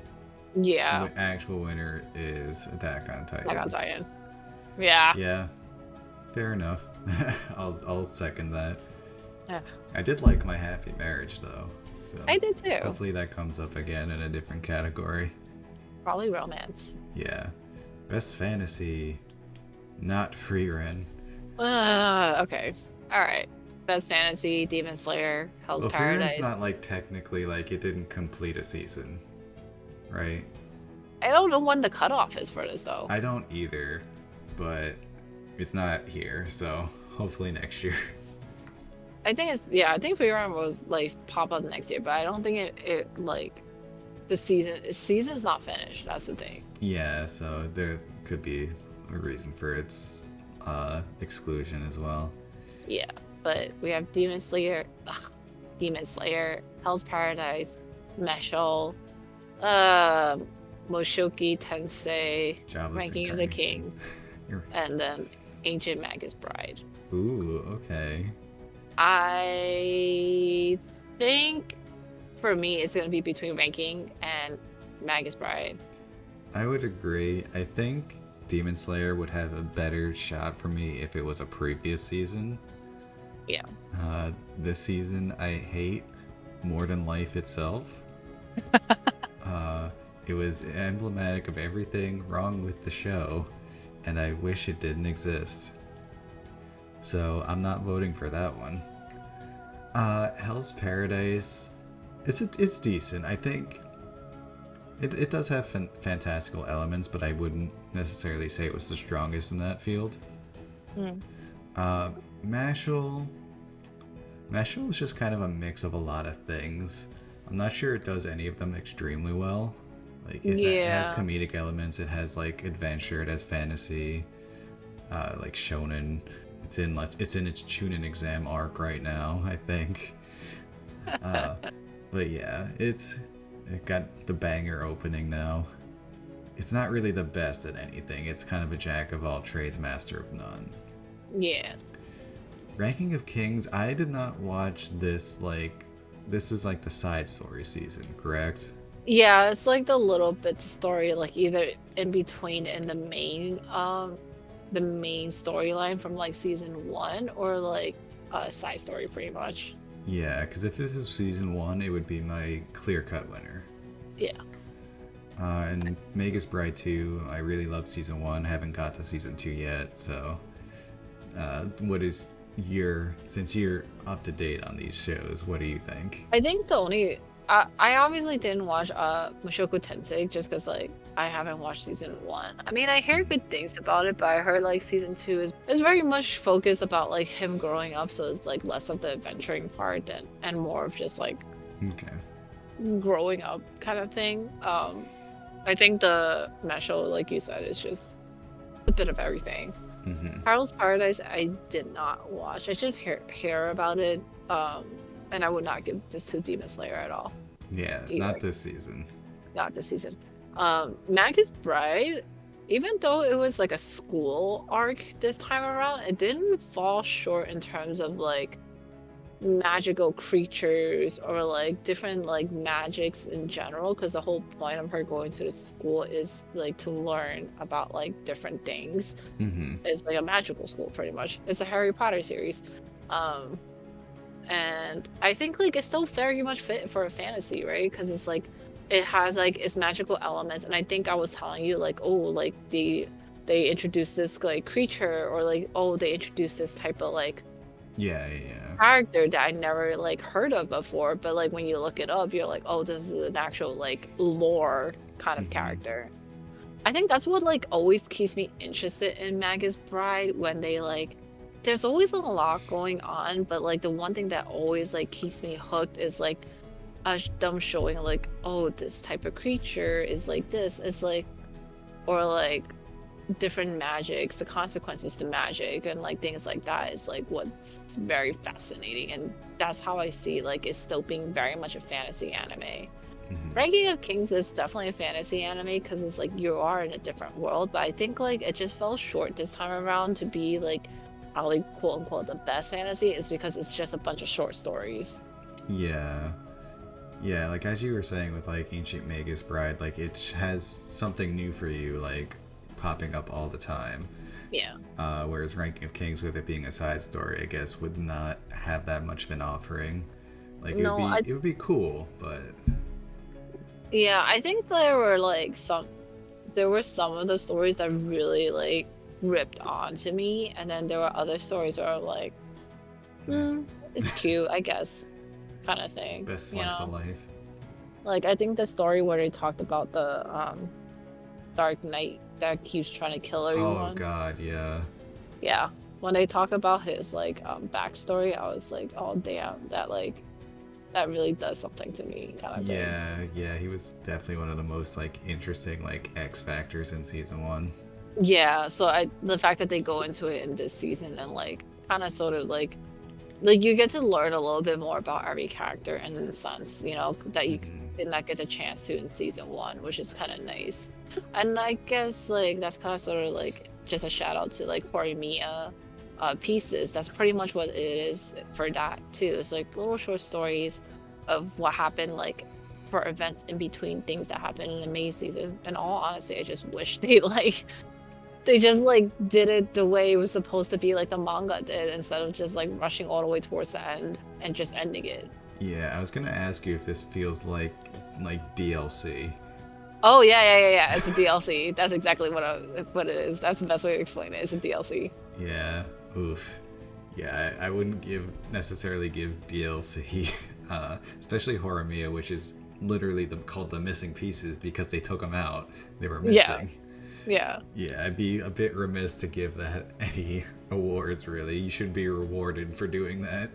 Yeah. The actual winner is Attack on Titan. Attack on Titan. Yeah. Yeah. Fair enough. I'll second that. Yeah. I did like My Happy Marriage though. So I did too. hopefully that comes up again in a different category. Probably romance. Yeah. Best fantasy. Not Freeren. Okay. Alright. Best fantasy, Demon Slayer, Hell's Paradise. Freeren's not like technically like it didn't complete a season. Right? I don't know when the cutoff is for this though. I don't either, but it's not here, so hopefully next year. I think I think Freerun was like pop up next year, but I don't think it like the season's not finished. That's the thing. Yeah, so there could be a reason for its exclusion as well. Yeah, but we have Demon Slayer, Hell's Paradise, Meshul, uh, Moshoki Tensei, Jobless Ranking of the incarnation. Kings, and then Ancient Magus Bride. Ooh, okay. I think for me it's gonna be between Ranking and Magus Bride. I would agree. I think Demon Slayer would have a better shot for me if it was a previous season. Yeah. This season I hate more than life itself. It was emblematic of everything wrong with the show, and I wish it didn't exist. So I'm not voting for that one. Hell's Paradise, it's decent. I think it does have fantastical elements, but I wouldn't necessarily say it was the strongest in that field. Mashal is just kind of a mix of a lot of things. I'm not sure it does any of them extremely well. Like it has comedic elements, it has like adventure, it has fantasy, like shonen. It's in its Chunin exam arc right now, I think. But yeah, it got the banger opening now. It's not really the best at anything. It's kind of a jack of all trades, master of none. Yeah. Ranking of Kings, I did not watch this. Like, this is like the side story season, correct? Yeah, it's like the little bit story, like either in between in the main storyline from like season 1 or like a side story pretty much. Yeah, because if this is season 1, it would be my clear-cut winner. Yeah. And Magus Bride 2, I really love season 1, haven't got to season 2 yet, so what is since you're up to date on these shows, what do you think? I think the only I obviously didn't watch Mushoku Tensei just because like I haven't watched season 1. I mean, I hear good things about it, but I heard like season 2 is very much focused about like him growing up, so it's like less of the adventuring part and more of just like growing up kind of thing. I think the Meshul, like you said, is just a bit of everything. Hell's Paradise I did not watch. I just hear about it. And I would not give this to Demon Slayer at all. Yeah, either. not this season. Not this season. Magus Bride, even though it was like a school arc this time around, it didn't fall short in terms of like magical creatures or like different like magics in general, because the whole point of her going to the school is like to learn about like different things. It's like a magical school pretty much. It's a Harry Potter series. And I think like it's still very much fit for a fantasy, right? Because it's like it has like its magical elements, and I think I was telling you like, oh, like they introduced this like creature, or like, oh, they introduced this type of like character that I never like heard of before, but like when you look it up, you're like, oh, this is an actual like lore kind of character. I think that's what like always keeps me interested in Magus Bride, when they like there's always a lot going on, but like the one thing that always like keeps me hooked is like them showing like, oh, this type of creature is like this. It's like, or like different magics, the consequences to magic, and like things like that is like what's very fascinating, and that's how I see like it's still being very much a fantasy anime. Ranking of Kings is definitely a fantasy anime because it's like you are in a different world, but I think like it just fell short this time around to be like probably quote unquote the best fantasy, is because it's just a bunch of short stories. Yeah, like as you were saying with like Ancient Magus Bride, like it has something new for you like popping up all the time. Yeah. Whereas Ranking of Kings, with it being a side story, I guess would not have that much of an offering. Like it would be cool, but yeah, I think there were some of the stories that really like ripped onto me, and then there were other stories where I'm like, it's cute, I guess, kind of thing. Best slice of life. Like I think the story where they talked about the Dark Knight that keeps trying to kill everyone. Oh god, yeah. Yeah, when they talk about his like backstory, I was like, oh damn, that really does something to me, kind of thing. Yeah, he was definitely one of the most like interesting like X factors in season 1. Yeah, so the fact that they go into it in this season and like kind of sort of like you get to learn a little bit more about every character in the sense, you know, that you Hmm. did not get a chance to in season one, which is kind of nice. And I guess like that's kind of sort of like just a shout out to like Horimiya pieces. That's pretty much what it is for that too. It's like little short stories of what happened, like for events in between things that happened in the main season. And all honesty, I just wish they like they just like did it the way it was supposed to be, like the manga did, instead of just like rushing all the way towards the end and just ending it. Yeah, I was gonna ask you if this feels like DLC. Oh yeah. It's a DLC. That's exactly what it is. That's the best way to explain it. It's a DLC. Yeah, oof. Yeah, I wouldn't necessarily give DLC, especially Horimiya, which is literally called the missing pieces because they took them out. They were Yeah, missing. yeah. Yeah, I'd be a bit remiss to give that any awards, really. You should be rewarded for doing that.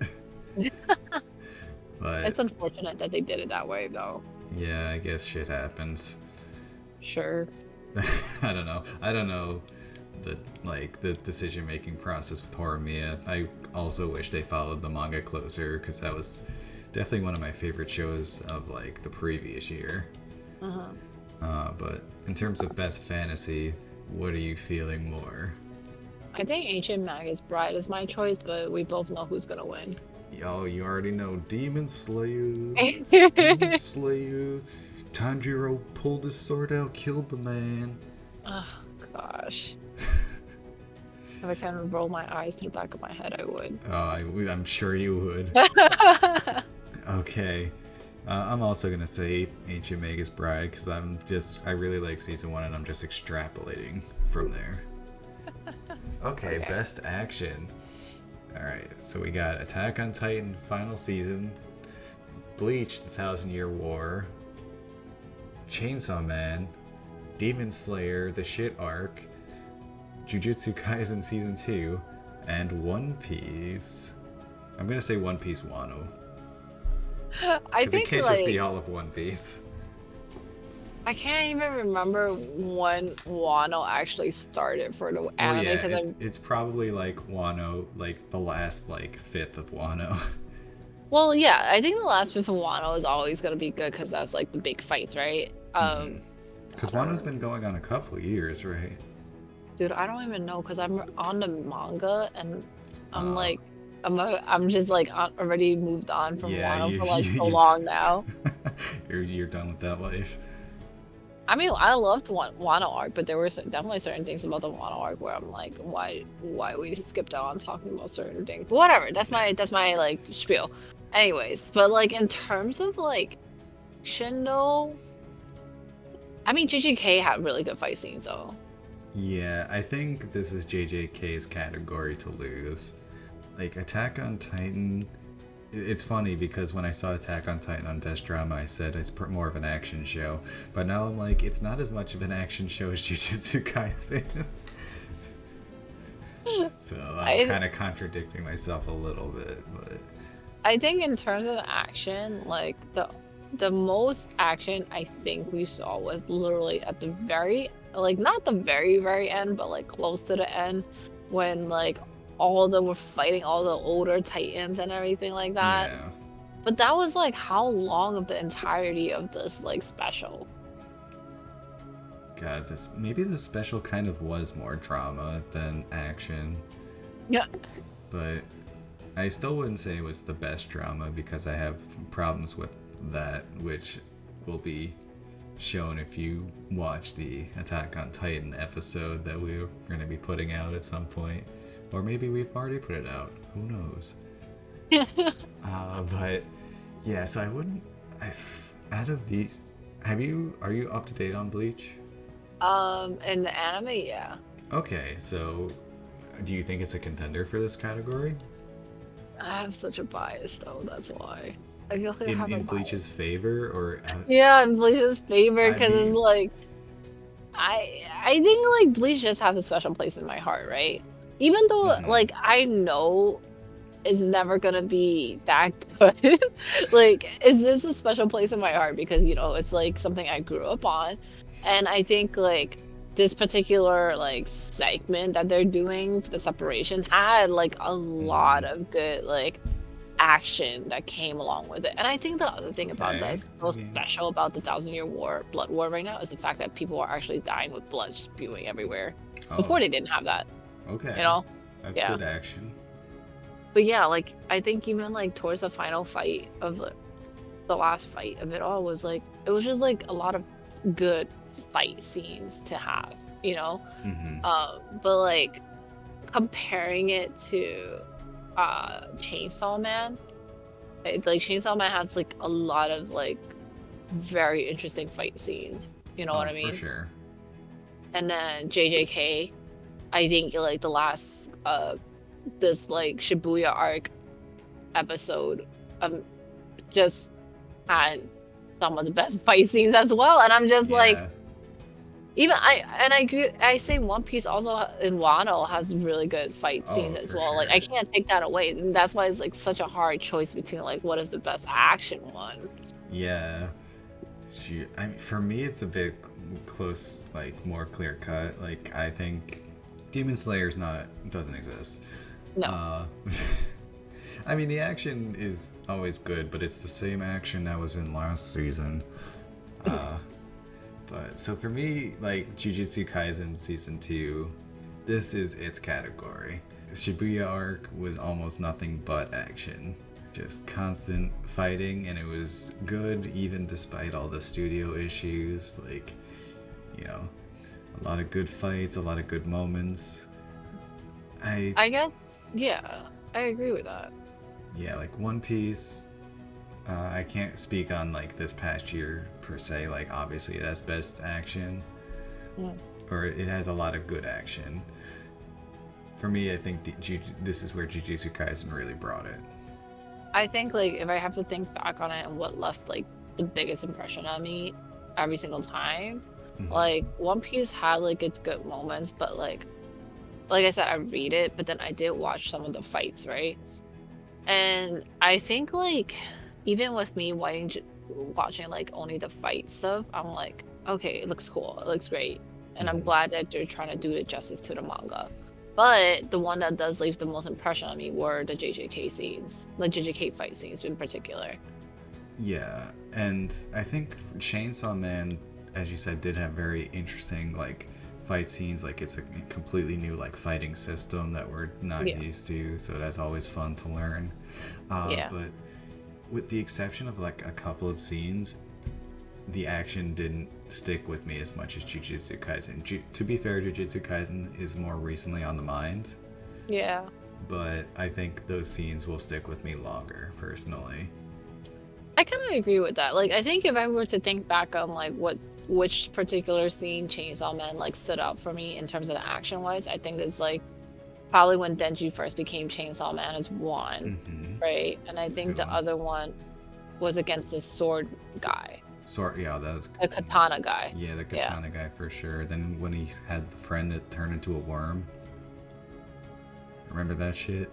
But It's unfortunate that they did it that way, though. yeah, I guess shit happens. Sure. I don't know. I don't know the decision making process with Horimiya. I also wish they followed the manga closer because that was definitely one of my favorite shows of like the previous year. Uh-huh. But in terms of best fantasy, what are you feeling more? I think Ancient Magus Bride is my choice, but we both know who's gonna win. Oh, you already know Demon Slayer. Demon Slayer. Tanjiro pulled his sword out, killed the man. Oh gosh. If I can roll my eyes to the back of my head, I would. I'm sure you would. Okay. I'm also gonna say Ancient Magus Bride because I really like season one and I'm just extrapolating from there. Okay, Okay. best action. Alright, so we got Attack on Titan final season, Bleach, The Thousand Year War, Chainsaw Man, Demon Slayer, The Shit Arc, JuJutsu Kaisen Season 2, and One Piece. I'm gonna say One Piece Wano. I Because it think can't just be like all of One Piece. I can't even remember when Wano actually started for the Well, anime yeah, because it's probably like Wano, like the last like fifth of Wano. well, yeah, I think the last fifth of Wano is always gonna be good because that's like the big fights, right? Because I don't Wano's remember. been going on a couple of years, right? Dude, I don't even know because I'm on the manga and I'm Uh, like I'm just like already moved on from yeah, Wano you, for like so you long now. you're done with that life. I mean, I loved Wano arc, but there were definitely certain things about the Wano arc where I'm like, why we skipped out on talking about certain things. But whatever, Yeah. that's my like spiel. Anyways, but like in terms of like Shindo, I mean JJK had really good fight scenes though. Yeah, I think this is JJK's category to lose. Like Attack on Titan, it's funny because when I saw Attack on Titan on Best Drama, I said it's more of an action show. But now I'm like, it's not as much of an action show as Jujutsu Kaisen. So I'm I kind of contradicting myself a little bit, but I think in terms of action, like the most action I think we saw was literally at the very like not the very end, but like close to the end when like all of them were fighting all the older titans and everything like that. yeah. But that was like how long of the entirety of this like special? God, this maybe the special kind of was more drama than action, Yeah. but I still wouldn't say it was the best drama because I have problems with that, which will be shown if you watch the Attack on Titan episode that we're going to be putting out at some point. Or maybe we've already put it out. Who knows? But yeah, so I wouldn't. Out of the. Are you up to date on Bleach? In the anime, yeah. Okay, so do you think it's a contender for this category? I have such a bias though, that's why. I feel like I have a In bias. Bleach's favor, or Yeah, in Bleach's favor, I because it's mean, like I think like Bleach just has a special place in my heart, right? Even though mhm, like I know it's never gonna be that good, like it's just a special place in my heart because you know it's like something I grew up on, and I think like this particular like segment that they're doing for the separation had like a lot of good like action that came along with it. And I think the other thing about Okay. that's so I mean, special about the Thousand Year War, Blood War right now is the fact that people are actually dying with blood spewing everywhere. oh, Before they didn't have that, you okay. know? That's Yeah. good action. But yeah, like I think even like towards the final fight of the last fight of it all was like it was just like a lot of good fight scenes to have, you know? Mm-hmm. But like comparing it to Chainsaw Man, like Chainsaw Man has like a lot of like very interesting fight scenes. You know what Oh, I for mean? sure. And then JJK, I think like the last this like Shibuya arc episode just had some of the best fight scenes as well. And I'm just like Yeah. even I say One Piece also in Wano has really good fight Oh, scenes as for well. Like I sure. can't take that away. And that's why it's like such a hard choice between like what is the best action one. Yeah. Shoot. I mean, for me, it's a bit close, like more clear cut. Like I think Demon Slayer's not doesn't exist. No. Uh, I mean, the action is always good, but it's the same action that was in last season. Uh, but so for me, like JuJutsu Kaisen season 2, this is its category. Shibuya arc was almost nothing but action. Just constant fighting, and it was good even despite all the studio issues. Like, you know, a lot of good fights, a lot of good moments. I guess yeah, I agree with that. Yeah, like One Piece, I can't speak on like this past year per se. Like obviously it has best action, Mm. or it has a lot of good action. For me, I think this is where Jujutsu Kaisen really brought it. I think like if I have to think back on it and what left like the biggest impression on me every single time, Mhm. like One Piece had like its good moments, but like I said, I read it, but then I did watch some of the fights, right? And I think like even with me watching like only the fight stuff, I'm like, okay, it looks cool, it looks great, and I'm Mhm. glad that they're trying to do it justice to the manga. But the one that does leave the most impression on me were the JJK scenes, the JJK fight scenes in particular. Yeah, and I think Chainsaw Man, as you said, did have very interesting like fight scenes. Like it's a completely new like fighting system that we're not Yeah, used to, so that's always fun to learn. yeah, But with the exception of like a couple of scenes, the action didn't stick with me as much as Jujutsu Kaisen. To be fair, Jujutsu Kaisen is more recently on the mind, yeah. but I think those scenes will stick with me longer, personally. I kind of agree with that. Like, I think if I were to think back on like which particular scene Chainsaw Man like stood out for me in terms of the action wise, I think it's like probably when Denji first became Chainsaw Man is one, Mm-hmm. right? And I It's a think good the one. other one was against the sword guy, Sorry, yeah, that was the katana guy. yeah, the Yeah. katana guy for sure. Then when he had the friend that turned into a worm, remember that shit?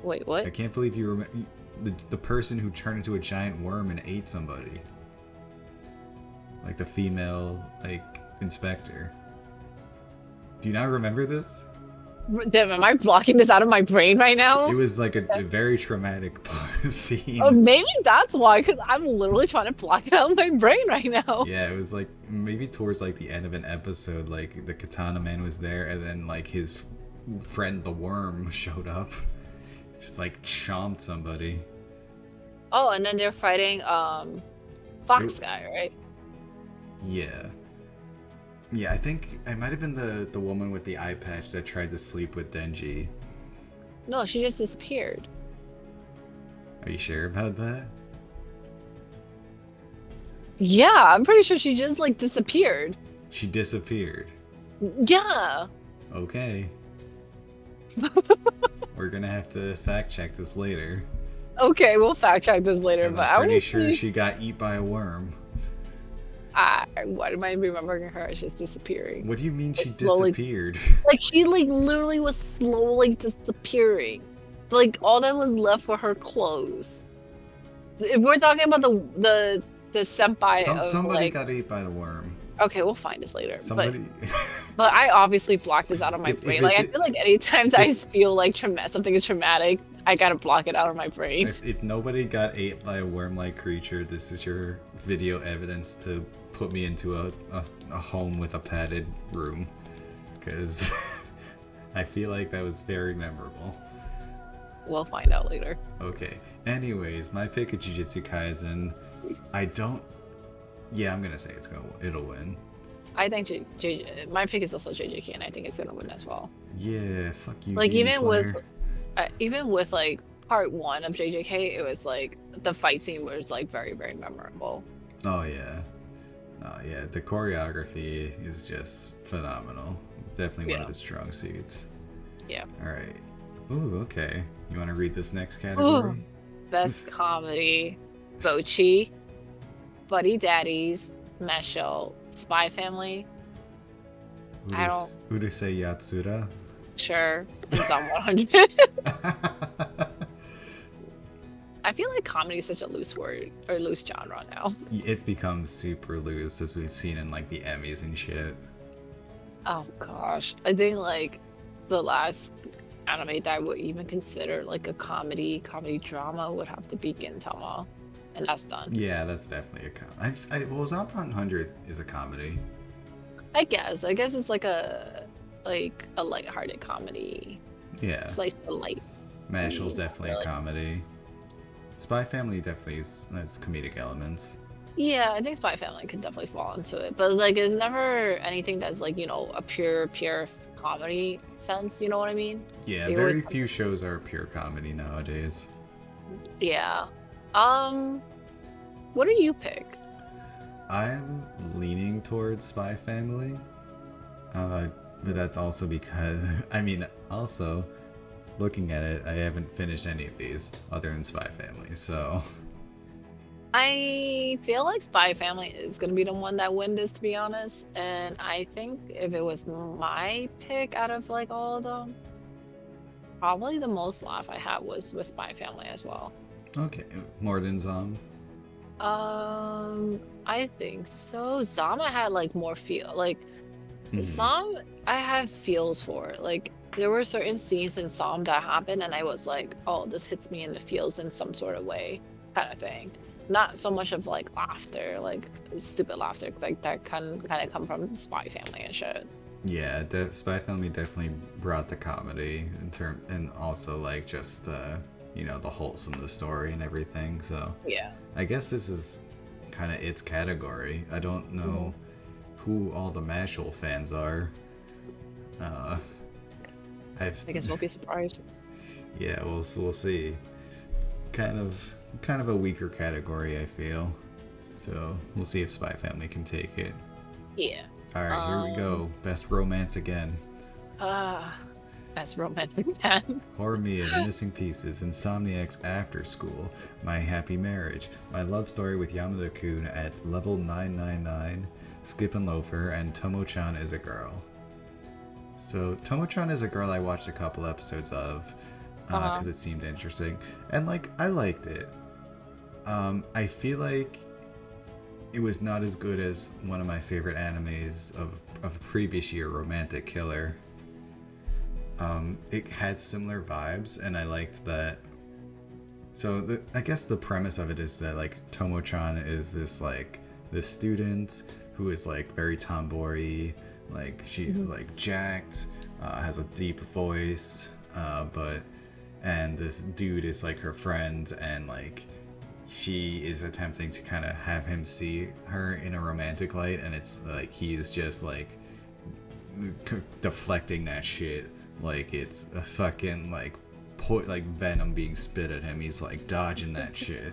Wait, I what? can't believe you remember the person who turned into a giant worm and ate somebody, like the female like inspector. Do you not remember this? Damn, am I blocking this out of my brain right now? It was like a very traumatic Oh, scene. maybe that's why, because I'm literally trying to block it out of my brain right now. Yeah, it was like maybe towards like the end of an episode, like the katana man was there, and then like his friend the worm showed up, just like chomped somebody. Oh, and then they're fighting Fox It- guy, right? yeah, yeah. I think it might have been the woman with the eye patch that tried to sleep with Denji. No, she just disappeared. Are you sure about that? Yeah, I'm pretty sure she just like disappeared. She disappeared. Yeah. Okay. We're gonna have to fact check this later. Okay, we'll fact check this later, 'Cause but I'm I pretty was sure pretty. she got eat by a worm. Why am I remembering her as just disappearing? What do you mean she Slowly, disappeared? like she like literally was slowly disappearing. Like all that was left were her clothes. If we're talking about the senpai of Somebody like got ate by the worm. Okay, we'll find this later. Somebody. But I obviously blocked this out of my if brain. it Like I did, feel like anytime I feel like something is traumatic, I gotta block it out of my brain. if nobody got ate by a worm-like creature, this is your video evidence to put me into a home with a padded room, because I feel like that was very memorable. We'll find out later. Okay. Anyways, my pick of JuJutsu Kaisen. I don't. Yeah, I'm gonna say it'll win. I think my pick is also JJK, and I think it's gonna win as well. Yeah, fuck you, Like Demon Slayer. even with like part one of JJK, it was like the fight scene was like very very memorable. Oh yeah. Oh yeah, the choreography is just phenomenal. Definitely one of its strong suits. Yeah. Alright. Ooh, okay. You want to read this next category? Ooh, best comedy: Bochi, Buddy Daddies, Mesho, Spy Family. I don't. Urusei Yatsura? Sure, it's on 100. I feel like comedy is such a loose word or loose genre now. It's become super loose, as we've seen in like the Emmys and shit. Oh gosh, I think like the last anime that I would even consider like a comedy drama would have to be Gintama, and that's done. Yeah, that's definitely a comedy. Well, Zomp 100 is a comedy. I guess it's like a lighthearted comedy. Yeah. Slice of life. Mashl's definitely a comedy. Spy Family definitely has comedic elements. Yeah, I think Spy Family could definitely fall into it, but like it's never anything that's like, you know, a pure comedy sense, you know what I mean? Yeah, very few shows are pure comedy nowadays. Yeah. What do you pick? I'm leaning towards Spy Family. But that's also because, I mean, also, looking at it, I haven't finished any of these other than Spy Family, so... I feel like Spy Family is going to be the one that wins this, to be honest. And I think if it was my pick out of like all of them, probably the most laugh I had was with Spy Family as well. Okay, more than Zom? I think so. Zama had like more feel. Like, Zom, I have feels for. Like, there were certain scenes in Zom that happened, and I was like, oh, this hits me in the feels in some sort of way, kind of thing. Not so much of like laughter, like stupid laughter, like that kind of come from Spy Family and shit. Yeah, Spy Family definitely brought the comedy and also like just you know, the wholesome of the story and everything. So yeah, I guess this is kind of its category. I don't know who all the Mashal fans are. I guess we'll be surprised. Yeah, we'll see. Kind of a weaker category, I feel. So we'll see if Spy Family can take it. Yeah. All right, here we go. Best romance again. Best romance again. Horror Mia, Missing Pieces, Insomniac's After School, My Happy Marriage, My Love Story with Yamada-kun at Level 999, Skip and Loafer, and Tomo-chan is a Girl. So Tomo-chan is a Girl I watched a couple episodes of because it seemed interesting, and like I liked it. I feel like it was not as good as one of my favorite animes of previous year, Romantic Killer. It had similar vibes, and I liked that. So I guess the premise of it is that like Tomo-chan is this student who is like very tomboy, like she's like jacked, has a deep voice, and this dude is like her friend, and like she is attempting to kind of have him see her in a romantic light, and it's like he's just like deflecting that shit like it's a fucking like venom being spit at him. He's like dodging that shit.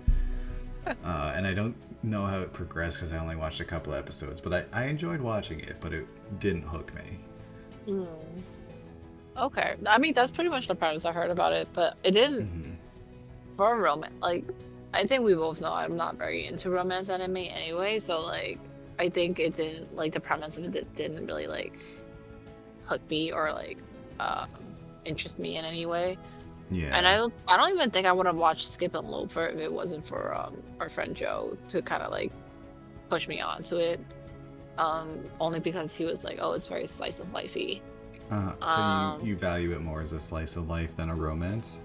And I don't know how it progressed because I only watched a couple episodes, but I enjoyed watching it, but it didn't hook me. Okay, I mean that's pretty much the premise I heard about it, but it didn't. For a romance, like I think we both know I'm not very into romance anime anyway, so like I think it didn't, like the premise of it didn't really like hook me or like interest me in any way. Yeah. And I don't even think I would have watched Skip and Loafer if it wasn't for our friend Joe to kind of like push me onto it. only because he was like, oh, it's very slice of lifey. So Um, you value it more as a slice of life than a romance?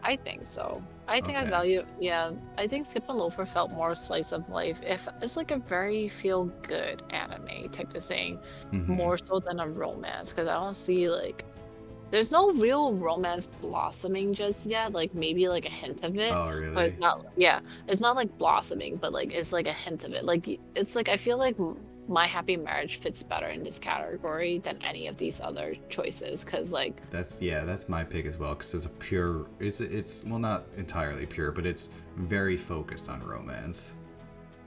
I think so. I think I Okay. value, yeah. I think Skip and Loafer felt more slice of life. If it's like a very feel good anime type of thing, Mm-hmm. more so than a romance, because I don't see like there's no real romance blossoming just yet. Like maybe like a hint of it, Oh, but really? it's not. Yeah, it's not like blossoming, but like it's like a hint of it. Like it's like I feel like My Happy Marriage fits better in this category than any of these other choices, because like That's my pick as well because it's a pure. It's well, not entirely pure, but it's very focused on romance.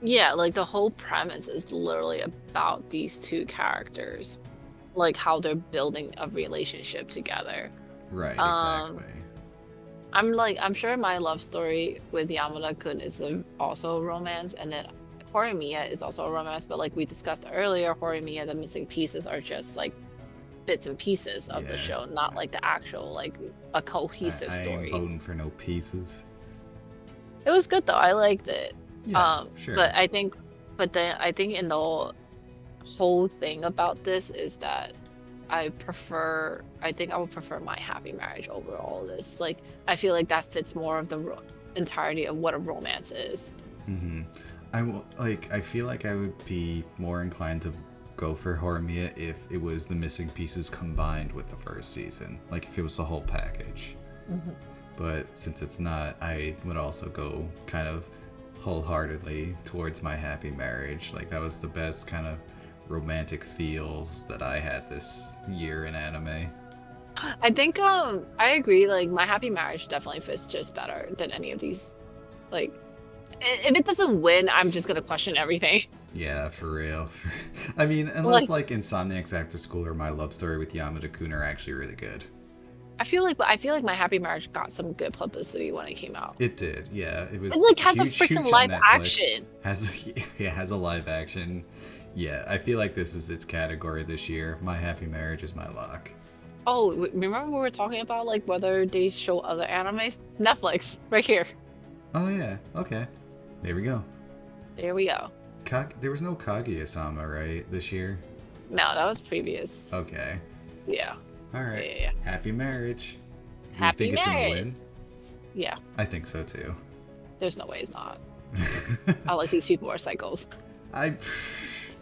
yeah, like the whole premise is literally about these two characters, like how they're building a relationship together. Right. Um, Exactly. I'm sure my love story with Yamada-kun is also a romance, and then Horimiya is also a romance, but like we discussed earlier, Horimiya, the missing pieces are just like bits and pieces of the Yeah. show, not like the actual, like a cohesive I ain't story. voting for no pieces. It was good though. I liked it. Yeah. But Sure. I think in the whole thing about this is that I think I would prefer My Happy Marriage over all this. Like I feel like that fits more of the entirety of what a romance is. Mm-hmm. I will like. I feel like I would be more inclined to go for Horimiya if it was the missing pieces combined with the first season. Like if it was the whole package. Mhm. But since it's not, I would also go kind of wholeheartedly towards My Happy Marriage. Like that was the best kind of romantic feels that I had this year in anime. I think I agree, like My Happy Marriage definitely fits just better than any of these. Like if it doesn't win, I'm just gonna question everything. Yeah, for real. I mean, unless Like like Insomniacs After School or My Love Story with Yamada-kun are actually really good. I feel like My Happy Marriage got some good publicity when it came out. It did, yeah. It It was like has a freaking huge on live Netflix. action. Has yeah, has a live action. Yeah, I feel like this is its category this year. My Happy Marriage is my lock. Oh, remember we were talking about like whether they show other animes? Netflix, right here. Oh yeah, okay. There we go. There we go. There was no Kaguya-sama, right, this year? No, that was previous. Okay. Yeah. All Yeah, right. yeah, yeah. Happy marriage. Do you Happy think it's gonna marriage. win? Yeah. I think so too. There's no way it's not. Unless these people are psychos. I,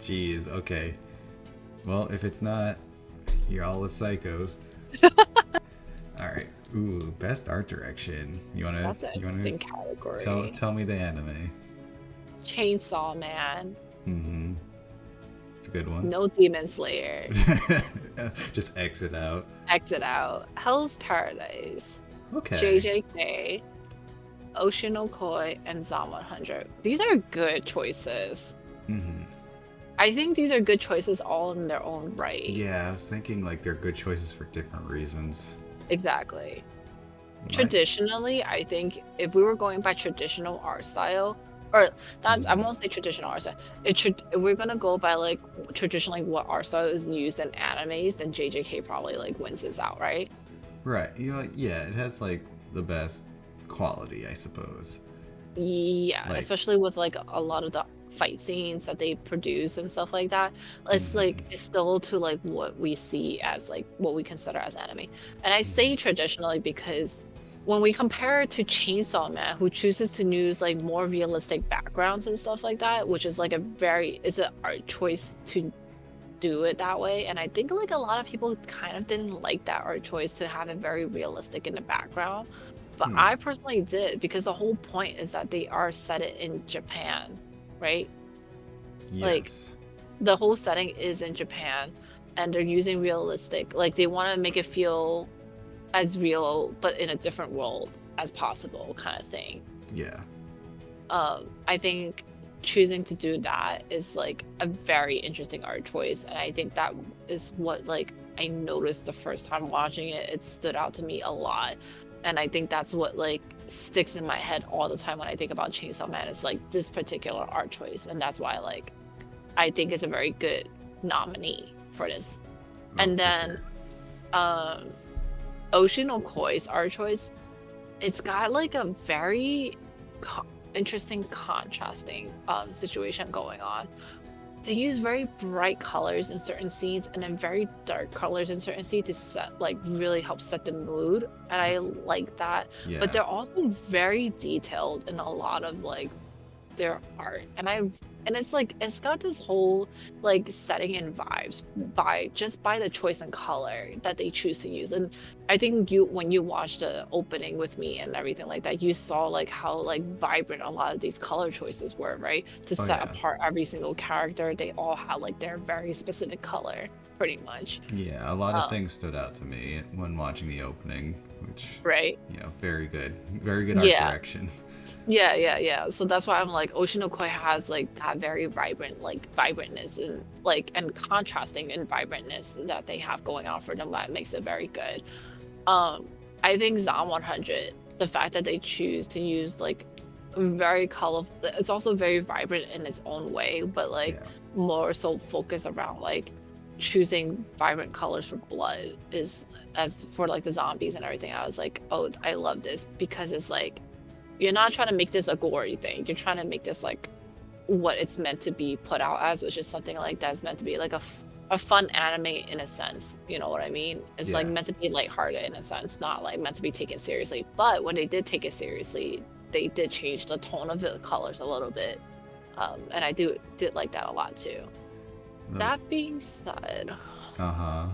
jeez. Okay. Well, if it's not, you're all the psychos. All right. Ooh, best art direction. That's an You wanna interesting category. tell me the anime. Chainsaw Man. Mm-hmm. It's a good one. No Demon Slayer. Just exit out. Exit Out. Hell's Paradise. Okay. JJK. Ocean Okoi, and Zom 100. These are good choices. Mm-hmm. I think these are good choices all in their own right. Yeah, I was thinking like they're good choices for different reasons. Exactly. My- Traditionally, I think if we were going by traditional art style, or not, I Mhm. won't say traditional art style. If we're gonna go by like traditionally what art style is used in animes, then JJK probably like wins this out, right? Right. Yeah, it has like the best quality, I suppose. Yeah, Like, especially with like a lot of the fight scenes that they produce and stuff like that. It's mhm, like it's still to like what we see as like what we consider as anime. And I say mhm. traditionally because when we compare it to Chainsaw Man, who chooses to use like more realistic backgrounds and stuff like that, which is like it's an art choice to do it that way. And I think like a lot of people kind of didn't like that art choice to have it very realistic in the background. But Hmm. I personally did because the whole point is that they are set it in Japan, right? Like Yes. the whole setting is in Japan and they're using realistic, like they want to make it feel as real but in a different world as possible kind of thing. Yeah. I think choosing to do that is like a very interesting art choice, and I think that is what like I noticed the first time watching it. It stood out to me a lot, and I think that's what like sticks in my head all the time when I think about Chainsaw Man. Is like this particular art choice, and that's why like I think it's a very good nominee for this. Oh, And for then sure. um, Ocean Okoi's art choice, it's got like a very interesting contrasting situation going on. they use very bright colors in certain scenes and then very dark colors in certain scenes to set like really help set the mood, and I like that. But Yeah. they're also very detailed in a lot of like their art, and it's like it's got this whole like setting and vibes by the choice and color that they choose to use. And I think you when you watched the opening with me and everything like that, you saw like how like vibrant a lot of these color choices were, right? To Oh set yeah. apart every single character, they all had like their very specific color, pretty much. Yeah, a lot of um things stood out to me when watching the opening, which, right. very good. Very good art Yeah. direction. Yeah. So that's why I'm like Oshinokoi has like that very vibrant, like vibrantness and like and contrasting and vibrantness that they have going on for them that makes it very good. Um, I think Zom 100, the fact that they choose to use like very colorful, it's also very vibrant in its own way, but like Yeah. more so focused around like choosing vibrant colors for blood is as for like the zombies and everything. I was like, oh, I love this because it's like you're not trying to make this a gory thing. You're trying to make this like what it's meant to be put out as, which is something like that's meant to be like a fun anime in a sense. You know what I mean? It's like Yeah. meant to be lighthearted in a sense, not like meant to be taken seriously. But when they did take it seriously, they did change the tone of the colors a little bit. And I did like that a lot too. So, That being said, uh-huh.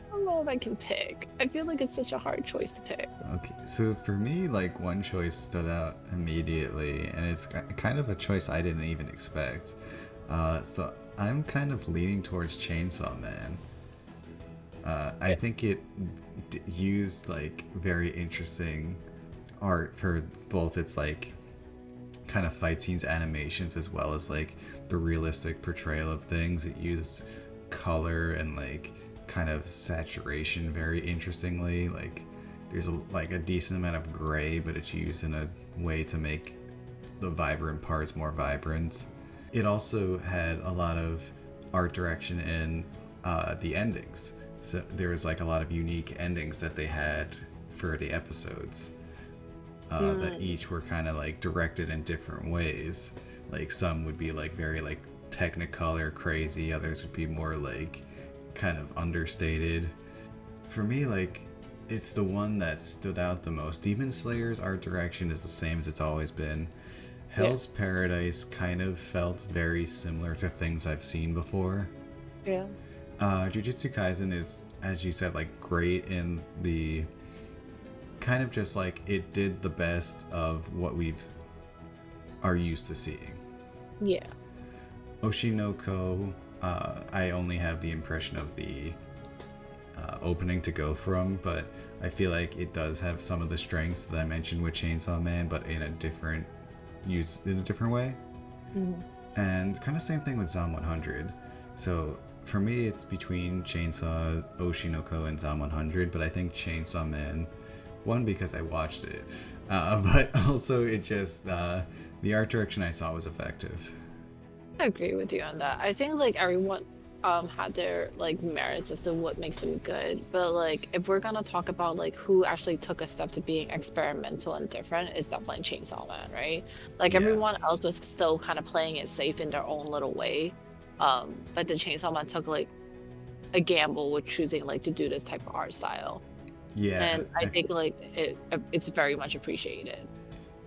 I don't know if I can pick. I feel like it's such a hard choice to pick. Okay, so for me, like one choice stood out immediately, and it's kind of a choice I didn't even expect. So I'm kind of leaning towards Chainsaw Man. I think it used like very interesting art for both its like kind of fight scenes, animations, as well as like the realistic portrayal of things. It used color and like kind of saturation very interestingly. Like there's like a decent amount of gray, but it's used in a way to make the vibrant parts more vibrant. It also had a lot of art direction in the endings. So there was like a lot of unique endings that they had for the episodes that Mm, each were kind of like directed in different ways. Like some would be like very like technicolor crazy, others would be more like kind of understated. For me, like it's the one that stood out the most. Demon Slayer's art direction is the same as it's always been. yeah, Hell's Paradise kind of felt very similar to things I've seen before. yeah, JuJutsu Kaisen is, as you said, like great in the kind of just like it did the best of what we've are used to seeing. yeah. Oshinoko, I only have the impression of the opening to go from, but I feel like it does have some of the strengths that I mentioned with Chainsaw Man, but in a different way. Mhm. And kind of same thing with Zom 100. So for me, it's between Chainsaw, Oshinoko, and Zom 100, but I think Chainsaw Man, one because I watched it, but also it just the art direction I saw was effective. I agree with you on that. I think like everyone had their like merits as to what makes them good. But like if we're gonna talk about like who actually took a step to being experimental and different, it's definitely Chainsaw Man, right? Like Yeah. everyone else was still kind of playing it safe in their own little way. But the Chainsaw Man took like a gamble with choosing like to do this type of art style. Yeah, And I think like it's very much appreciated.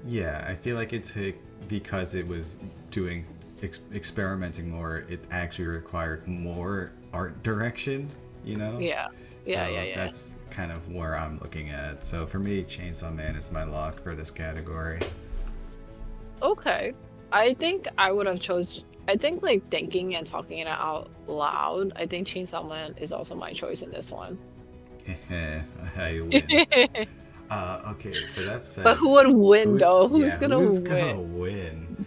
yeah, I feel like it took because it was doing experimenting more. It actually required more art direction, you know. Yeah. So Yeah. that's kind of where I'm looking at. So for me, Chainsaw Man is my lock for this category. Okay. I think I would have chose. I think like thinking and talking it out loud. I think Chainsaw Man is also my choice in this one. I win. Okay, so that But said, who would win who's though? Who's yeah, gonna who's win? gonna win?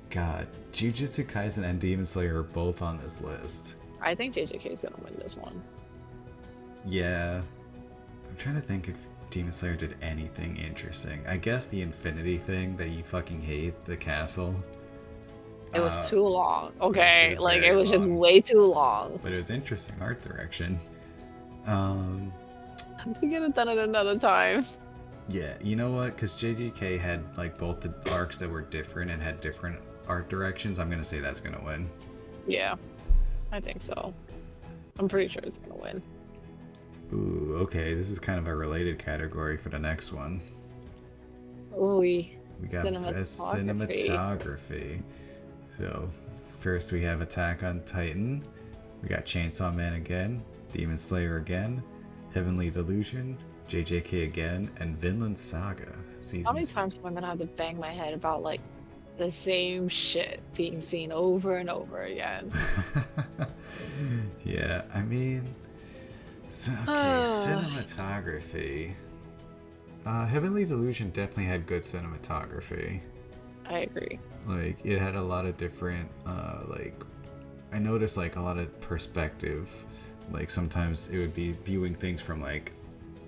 God, Jujutsu Kaisen and Demon Slayer are both on this list. I think JJK is gonna win this one. Yeah, I'm trying to think if Demon Slayer did anything interesting. I guess the Infinity thing that you fucking hate, the castle. It was Uh, too long. yes, it Okay, was like it very was just long, way too long. but it was interesting art direction. Um, We could have done it another time. yeah, you know what? Because JGK had like both the arcs that were different and had different art directions. I'm gonna say that's gonna win. Yeah, I think so. I'm pretty sure it's gonna win. Ooh, okay, this is kind of a related category for the next one. Ooh, We got best cinematography. cinematography. So, first we have Attack on Titan. We got Chainsaw Man again, Demon Slayer again, Heavenly Delusion, JJK again, and Vinland Saga How season many 2. times am I gonna have to bang my head about like the same shit being seen over and over again? Yeah, I mean, okay, cinematography. Heavenly Delusion definitely had good cinematography. I agree. Like, it had a lot of different, I noticed like a lot of perspective. Like, sometimes it would be viewing things from like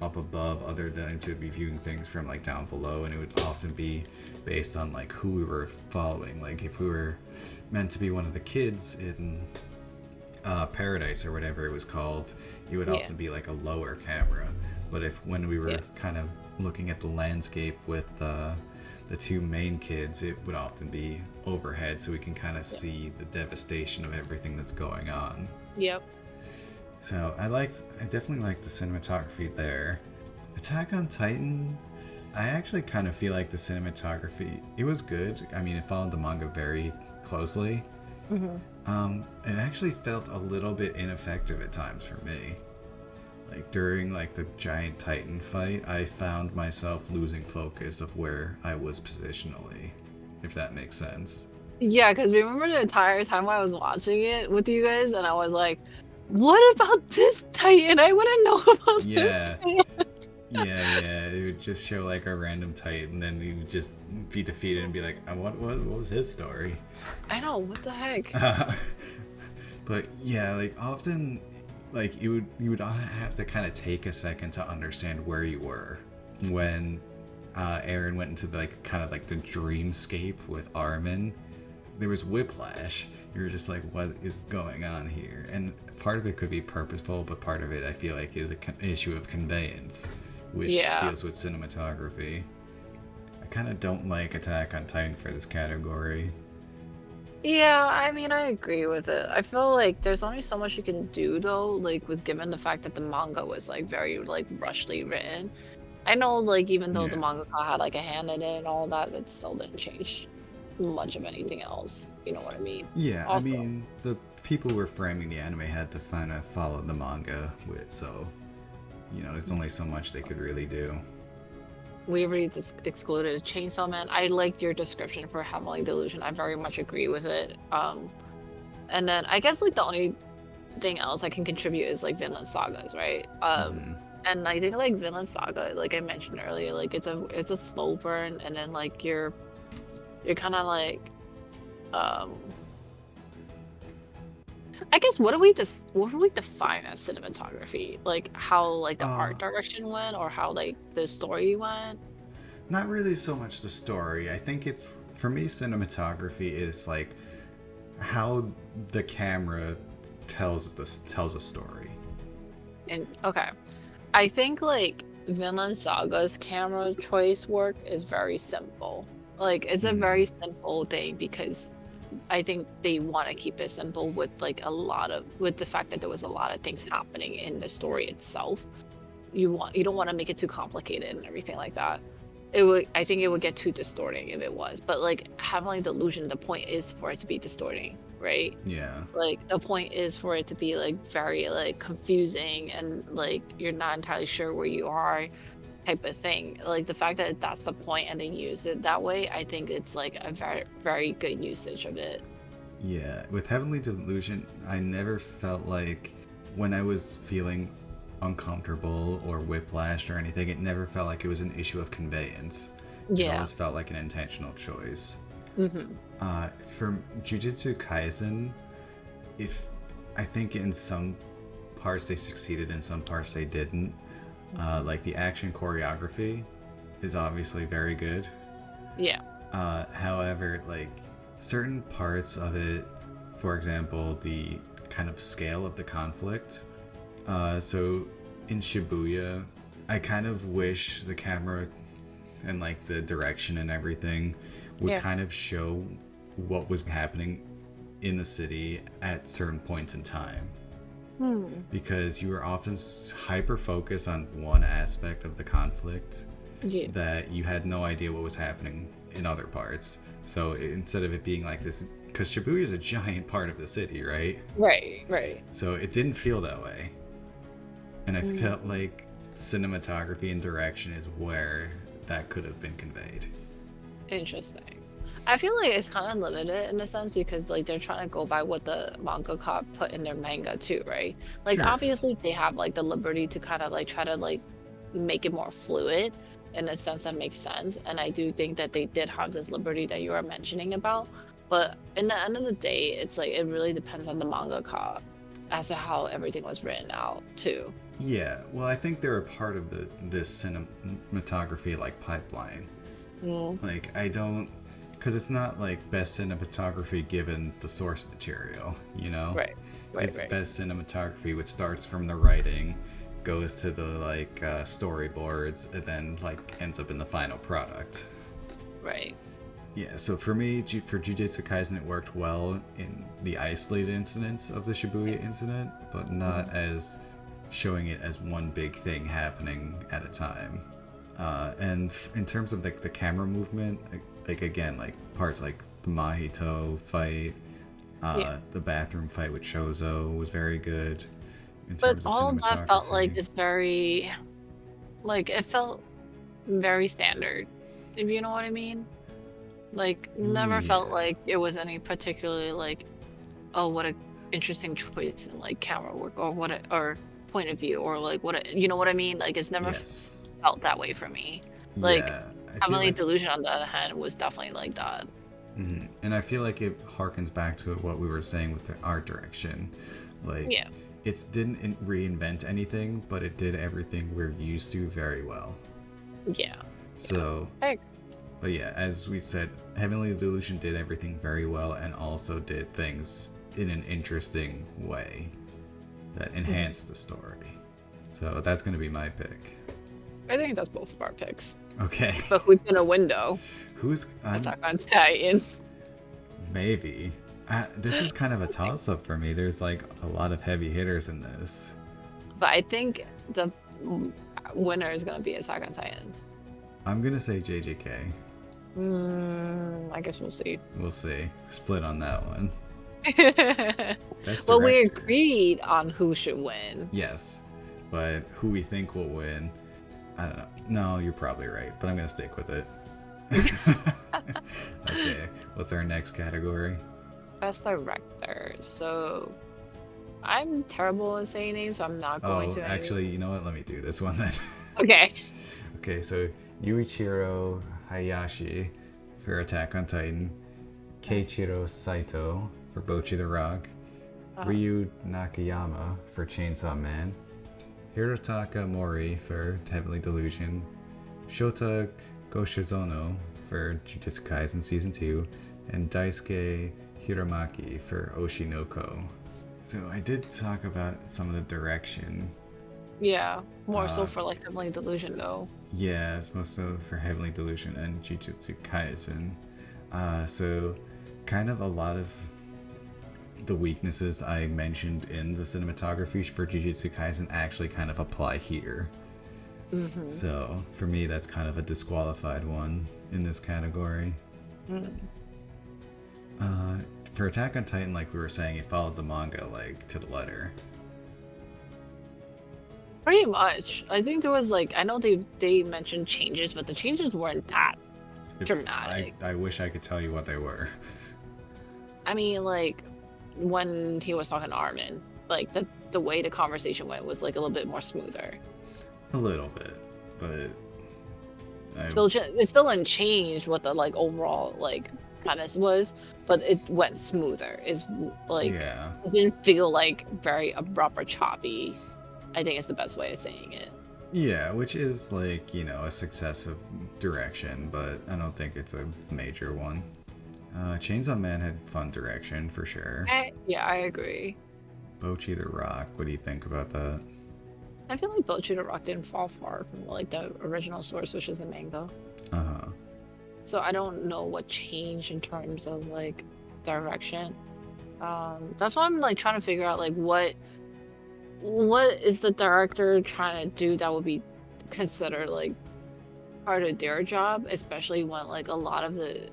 up above, other than to be viewing things from like down below, and it would often be based on like who we were following. Like, if we were meant to be one of the kids in Paradise or whatever it was called, it would Yeah, often be like a lower camera. But if when we yeah, were kind of looking at the landscape with the two main kids, it would often be overhead, so we can kind of yeah. see the devastation of everything that's going on. Yep. So I definitely liked the cinematography there. Attack on Titan, I actually kind of feel like the cinematography, it was good. I mean, it followed the manga very closely. Hmm. It actually felt a little bit ineffective at times for me. Like, during like the giant Titan fight, I found myself losing focus of where I was positionally, if that makes sense. Yeah, because remember the entire time I was watching it with you guys, and I was like, "What about this Titan? I want to know about this Yeah, Titan." yeah. It would just show like a random Titan, and then he would just be defeated and be like, what was his story? I know, what the heck? But yeah, like often, like you would have to kind of take a second to understand where you were when Aaron went into like kind of like the dreamscape with Armin. There was whiplash. You were just like, what is going on here? And part of it could be purposeful, but part of it I feel like is an issue of conveyance, which Yeah. deals with cinematography. I kind of don't like Attack on Titan for this category. Yeah, I mean, I agree with it. I feel like there's only so much you can do though, like with given the fact that the manga was like very like rushly written. I know like even though the Yeah. mangaka had like a hand in it and all that, it still didn't change much of anything else. You know what I mean? Yeah, I Also, mean, the people who were framing the anime had to kind of follow the manga, so, there's only so much they could really do. we already just excluded Chainsaw Man. I liked your description for Heavenly Delusion. I very much agree with it. And then I guess like the only thing else I can contribute is like Vinland Sagas, right? Hmm. And I think like Vinland Saga, like I mentioned earlier, like it's a slow burn, and then like you're kind of like um I guess what do we define as cinematography? Like how like the Uh, art direction went, or how like the story went? Not really so much the story. I think it's, for me, cinematography is like how the camera tells a story. And okay, I think like Vinland Saga's camera choice work is very simple. Like it's a Hmm. very simple thing because I think they want to keep it simple with like with the fact that there was a lot of things happening in the story itself. You don't want to make it too complicated and everything like that. I think it would get too distorting if it was. But like Heavenly Delusion, the point is for it to be distorting, right? Yeah. Like the point is for it to be like very like confusing and like you're not entirely sure where you are type of thing. Like the fact that that's the point and they use it that way, I think it's like a very very good usage of it. Yeah. With Heavenly Delusion, I never felt like when I was feeling uncomfortable or whiplashed or anything, it never felt like it was an issue of conveyance. It Yeah. always felt like an intentional choice. Hmm. For JuJutsu Kaisen, if I think in some parts they succeeded, in some parts they didn't. Like the action choreography is obviously very good. Yeah. However, like certain parts of it, for example, the kind of scale of the conflict. So in Shibuya, I kind of wish the camera and like the direction and everything would Yeah. kind of show what was happening in the city at certain points in time. Because you were often hyper focused on one aspect of the conflict Yeah. that you had no idea what was happening in other parts. So instead of it being like this, because Shibuya is a giant part of the city, right? Right. So it didn't feel that way. And I felt like cinematography and direction is where that could have been conveyed. Interesting. I feel like it's kind of limited in a sense because like they're trying to go by what the mangaka put in their manga too, right? Like Sure. obviously they have like the liberty to kind of like try to like make it more fluid in a sense that makes sense. And I do think that they did have this liberty that you were mentioning about. But in the end of the day, it's like it really depends on the mangaka as to how everything was written out too. Yeah, well, I think they're a part of this cinematography like pipeline. Like I don't, because it's not like best cinematography given the source material, you know? Right. It's best cinematography, which starts from the writing, goes to the like storyboards, and then like ends up in the final product. Right. Yeah, so for me, for JuJutsu Kaisen, it worked well in the isolated incidents of the Shibuya incident, but not as showing it as one big thing happening at a time. And in terms of like the camera movement, like again, like parts like the Mahito fight, the bathroom fight with Chozo was very good. In But terms of all of that felt like cinematography. it's very, like it felt very standard, if you know what I mean. Like never felt Yeah. like it was any particularly like, oh, what a interesting choice in like camera work or what a or point of view or like what a, you know what I mean. Like it's never Yes. felt that way for me. Like Yeah. I feel Heavenly like, Delusion on the other hand was definitely like that. and I feel like it harkens back to what we were saying with the art direction. Like, Yeah. it didn't reinvent anything, but it did everything we're used to very well. Yeah. So, I but yeah, as we said, Heavenly Delusion did everything very well and also did things in an interesting way that enhanced the story. So that's going to be my pick. I think that's both of our picks. Okay. But who's gonna win though? I'm Attack on Titan. maybe. This is kind of a toss up for me. There's like a lot of heavy hitters in this. But I think the winner is gonna be Attack on Titan. I'm going to say JJK. I guess we'll see. We'll see. Split on that one. Best Well, we director. agreed on who should win. Yes. But who we think will win, I don't know. No, you're probably right, but I'm going to stick with it. Okay, what's our next category? Best director. So I'm terrible at saying names, so I'm not going Oh, to. actually, you know what? Let me do this one then. Okay. Okay, so Yuichiro Hayashi for Attack on Titan, Keiichiro Saito for Bocchi the Rock, Ryu Nakayama for Chainsaw Man, Hirotaka Mori for Heavenly Delusion, Shota Goshizono for Jujutsu Kaisen Season 2, and Daisuke Hiramaki for Oshinoko. So I did talk about some of the direction. Yeah, more so for like Heavenly Delusion though. Yeah, it's mostly for Heavenly Delusion and Jujutsu Kaisen. So kind of a lot of the weaknesses I mentioned in the cinematography for Jujutsu Kaisen actually kind of apply here. So for me, that's kind of a disqualified one in this category. For Attack on Titan, like we were saying, it followed the manga like to the letter. Pretty much. I think there was like I know they mentioned changes, but the changes weren't that dramatic. I wish I could tell you what they were. I mean, like when he was talking to Armin, like the way the conversation went was like a little bit more smoother. A little bit, but It still didn't change what the like overall like premise was, but it went smoother. It's like yeah. it didn't feel like very abrupt or choppy. I think it's the best way of saying it. Yeah, which is like, you know, a successive direction, but I don't think it's a major one. Chainsaw Man had fun direction for sure. Yeah, I agree. Bocchi the Rock, what do you think about that? I feel like Bocchi the Rock didn't fall far from like the original source, which is a manga. Uh-huh. So I don't know what changed in terms of like direction. That's why I'm like trying to figure out like what is the director trying to do that would be considered like part of their job, especially when like a lot of the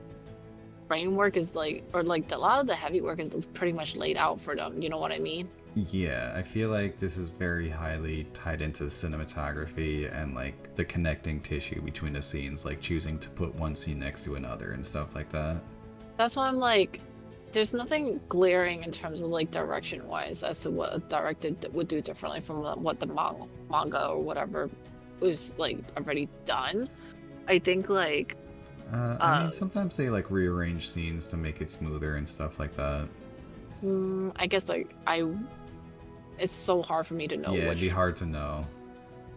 framework is like, or like a lot of the heavy work is pretty much laid out for them. You know what I mean? Yeah, I feel like this is very highly tied into the cinematography and like the connecting tissue between the scenes, like choosing to put one scene next to another and stuff like that. That's why I'm like, there's nothing glaring in terms of like direction wise as to what a director would do differently from what the manga or whatever was like already done. I think like, I mean, sometimes they like rearrange scenes to make it smoother and stuff like that. I guess like it's so hard for me to know Yeah, it'd be which. hard to know.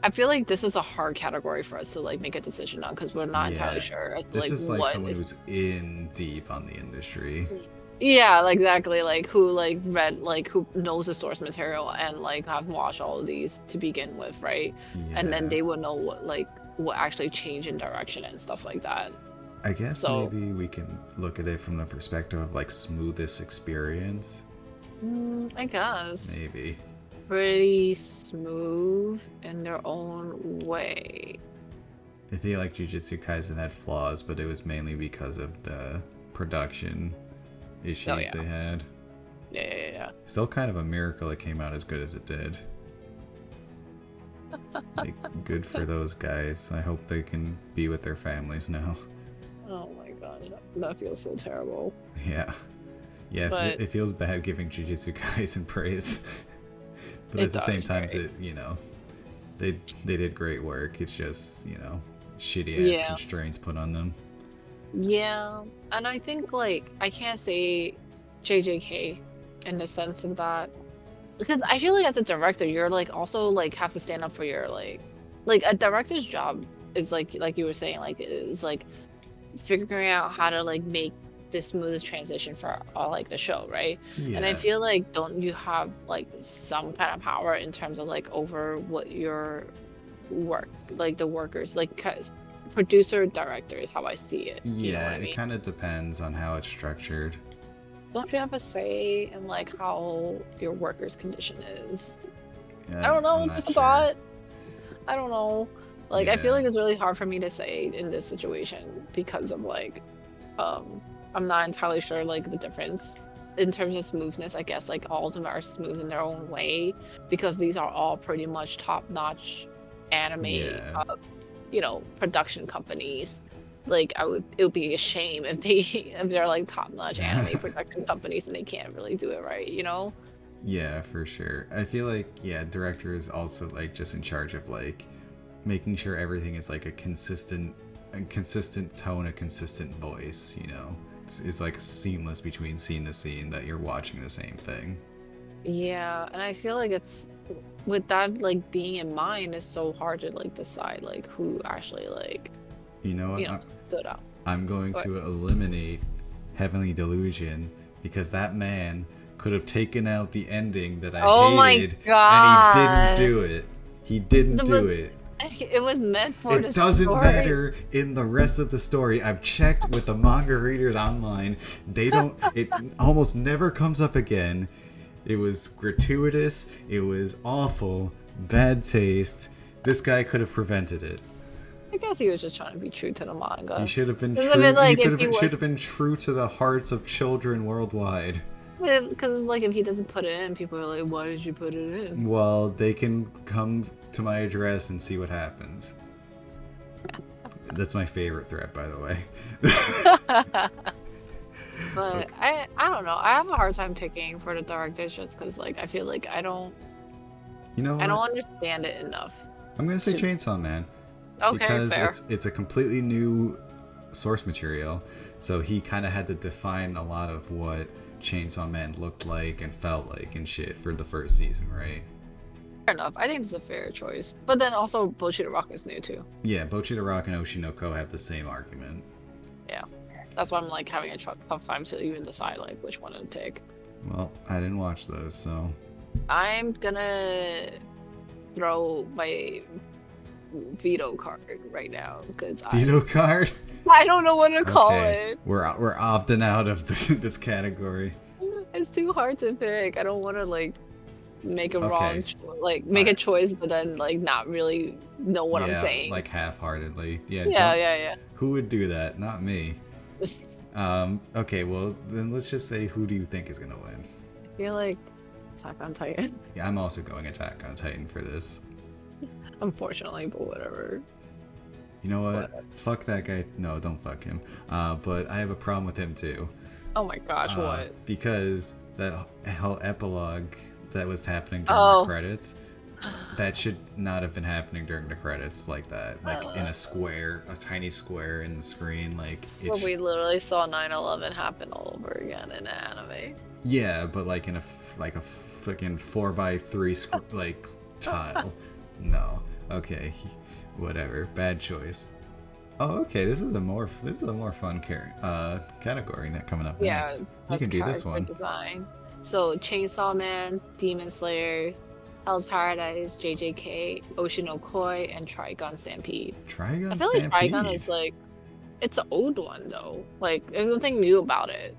I feel like this is a hard category for us to like make a decision on because we're not entirely Yeah, sure as to this like is like what someone is. who's in deep on the industry. Yeah, like, exactly. Like who like read like who knows the source material and like have watched all of these to begin with, right? And then Yeah. they would know what actually changed in direction and stuff like that. I guess So maybe we can look at it from the perspective of like smoothest experience. I guess Maybe. pretty smooth in their own way. I feel like JuJutsu Kaisen had flaws, but it was mainly because of the production issues Oh yeah, they had. yeah. Still kind of a miracle it came out as good as it did. Like, good for those guys. I hope they can be with their families now. Oh my god, that feels so terrible. Yeah. Yeah, But it feels bad giving JuJutsu Kaisen praise. But it at the same does, time, right? they did great work. It's just, shitty ass Yeah. constraints put on them. Yeah, and I think like I can't say JJK in the sense of that because I feel like as a director, you're like also like have to stand up for your like a director's job is like you were saying like is like figuring out how to like make the smoothest transition for like the show, right? And I Yeah. feel like don't you have like some kind of power in terms of like over what your work like the workers like 'cause producer director is how I see it. You know Yeah, what I it mean? kind of depends on how it's structured. Don't you have a say in like how your workers' condition is? I I'm, don't know, I'm not just a sure. thought. I don't know. Like I feel Yeah. like it's really hard for me to say in this situation because of like I'm not entirely sure like the difference in terms of smoothness. I guess like all of them are smooth in their own way because these are all pretty much top-notch anime Yeah. production companies. Like it would be a shame if they if they're like top-notch anime production companies and they can't really do it right, you know? Yeah, for sure. I feel like, yeah, director is also like just in charge of like making sure everything is like a consistent tone, a consistent voice. It's like seamless between scene to scene that you're watching the same thing. Yeah, and I feel like it's with that like being in mind, it's so hard to like decide like who actually like You know what? stood out. I'm going But to eliminate Heavenly Delusion because that man could have taken out the ending that I oh my hated and he didn't god, do it. He didn't do but it. it was meant for the It doesn't story. matter in the rest of the story. I've checked with the manga readers online. They don't. It almost never comes up again. It was gratuitous. It was awful. Bad taste. This guy could have prevented it. I guess he was just trying to be true to the He manga. should have been Because I mean, true. He like, could if have he been, was, should have been true to the hearts of children worldwide. because like if he doesn't put it in, people are like, "Why did you put it in?" Well, they can come to my address and see what happens. That's my favorite threat, by the way. But Okay. I don't know. I have a hard time picking for the directors just because like I feel like You know I don't what? understand it enough. I'm gonna say To Chainsaw Man. okay, Because fair. it's a completely new source material, so he kind of had to define a lot of what Chainsaw Man looked like and felt like and shit for the first season, right? Fair enough. I think it's a fair choice. But then also Bullshit Rock is new too. Yeah, Bochi Rock and Oshinoko have the same argument. Yeah. That's why I'm like having a tough time to even decide like which one to pick. Well, I didn't watch those, so I'm gonna throw my veto card right now because veto card. I don't know what to call Okay, it. we're opting out of this category. It's too hard to pick. I don't want to like make a Okay. make a Alright. choice, but then like not really know what I'm Yeah, saying. like half-heartedly. Yeah, Yeah, don't. yeah, Who would do that? Not me. yeah. Okay, well, then let's just say who do you think is gonna win? I feel like Attack on Titan, Yeah, I'm also going Attack on Titan for this. unfortunately, but whatever. You know what? What? Fuck that guy. No, don't fuck him. But I have a problem with him too. Oh my gosh, what? Because that whole epilogue that was happening during the Oh, credits, that should not have been happening during the credits like that. Like in uh, a square, a tiny square in the screen. Like it. but we literally saw 9/11 happen all over again in an anime. Yeah, but like in a like a fucking 4x3 like tile. No. Okay. Whatever. Bad choice. Oh, okay. This is a more fun category coming up Yeah, next. You that's can do this character one. design. So Chainsaw Man, Demon Slayer, Hell's Paradise, JJK, Ocean Okoi, and Trigun Stampede. I Trigun feel like Trigun Stampede. is like it's an old one though. Like there's nothing new about it.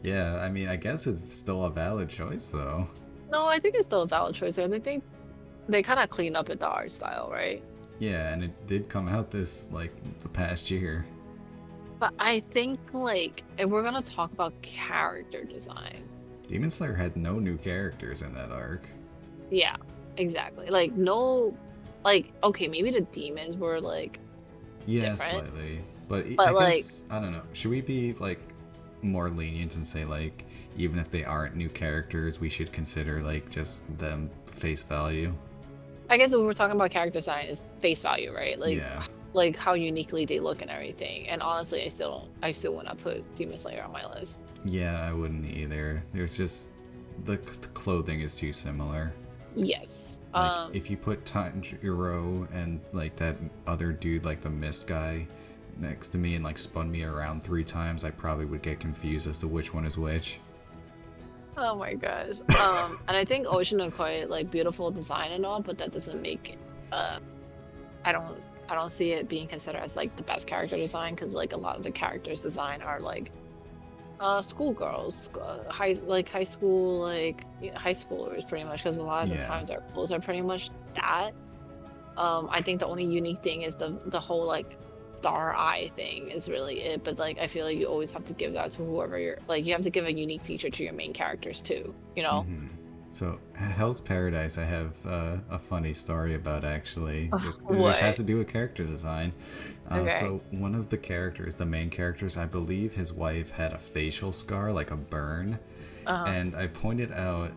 Yeah, I mean, I guess it's still a valid choice though. No, I think it's still a valid choice. I think they kind of cleaned up the art style, right? Yeah, and it did come out this like the past year. But I think like if we're gonna talk about character design, Demon Slayer had no new characters in that arc. yeah, exactly. Like no, like okay, maybe the demons were like Yeah, different, slightly. But I but like guess I don't know. Should we be like more lenient and say like even if they aren't new characters, we should consider like just them face value? I guess if we're talking about character design is face value, right? Yeah. Like how uniquely they look and everything. And honestly, I still want to put Demon Slayer on my list. Yeah, I wouldn't either. There's just the clothing is too similar. Yes. Like if you put Tanjiro and like that other dude, like the mist guy, next to me and like spun me around 3 times, I probably would get confused as to which one is which. Oh my gosh. And I think Ocean Okoi, like beautiful design and all, but that doesn't make uh I don't I don't see it being considered as like the best character design because like a lot of the characters design are like schoolgirls, high school high schoolers pretty much because a lot of the Yeah. times our clothes are pretty much that. I think the only unique thing is the whole like star eye thing is really it. But like I feel like you always have to give that to whoever you're like you have to give a unique feature to your main characters too, you know? hmm So Hell's Paradise, I have a funny story about actually, which has What? to do with character design. Okay. So one of the characters, the main characters, I believe his wife had a facial scar, like a burn, Uh-huh. and I pointed out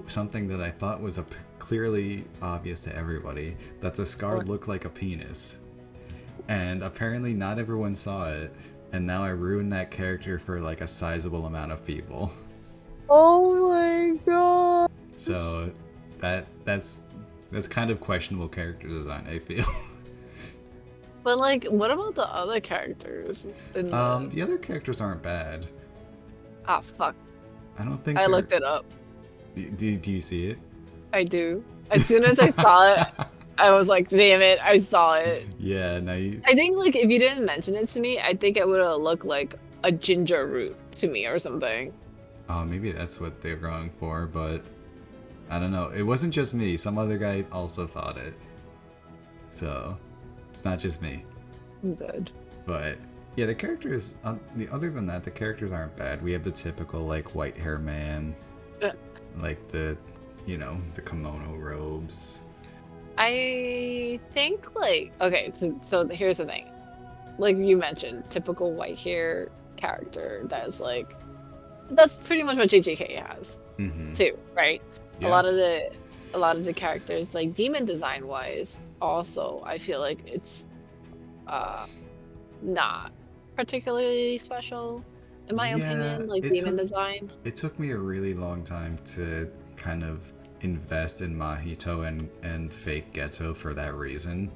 something that I thought was clearly obvious to everybody, that the scar What? looked like a penis, and apparently not everyone saw it, and now I ruined that character for like a sizable amount of people. Oh my god. So that's kind of questionable character design, I feel. But like what about the other characters in the The other characters aren't bad. ah fuck. I don't think I they're. looked it up. Do you see it? I do. As soon as I saw it, I was like, damn it, I saw it. Yeah, no, you. I think like if you didn't mention it to me, I think it would have looked like a ginger root to me or something. Oh, maybe that's what they're going for, but I don't know. It wasn't just me. Some other guy also thought it. So it's not just me. I'm dead. But yeah, the characters. Other than that, the characters aren't bad. We have the typical like white hair man, Uh, like the kimono robes. I think like okay, so here's the thing. Like you mentioned, typical white hair character that's pretty much what JJK has Mm-hmm. too, right? A Yeah. lot of the characters, like demon design wise, also I feel like it's uh not particularly special in my Yeah, opinion, like demon design. it took me a really long time to kind of invest in Mahito and fake Ghetto for that reason,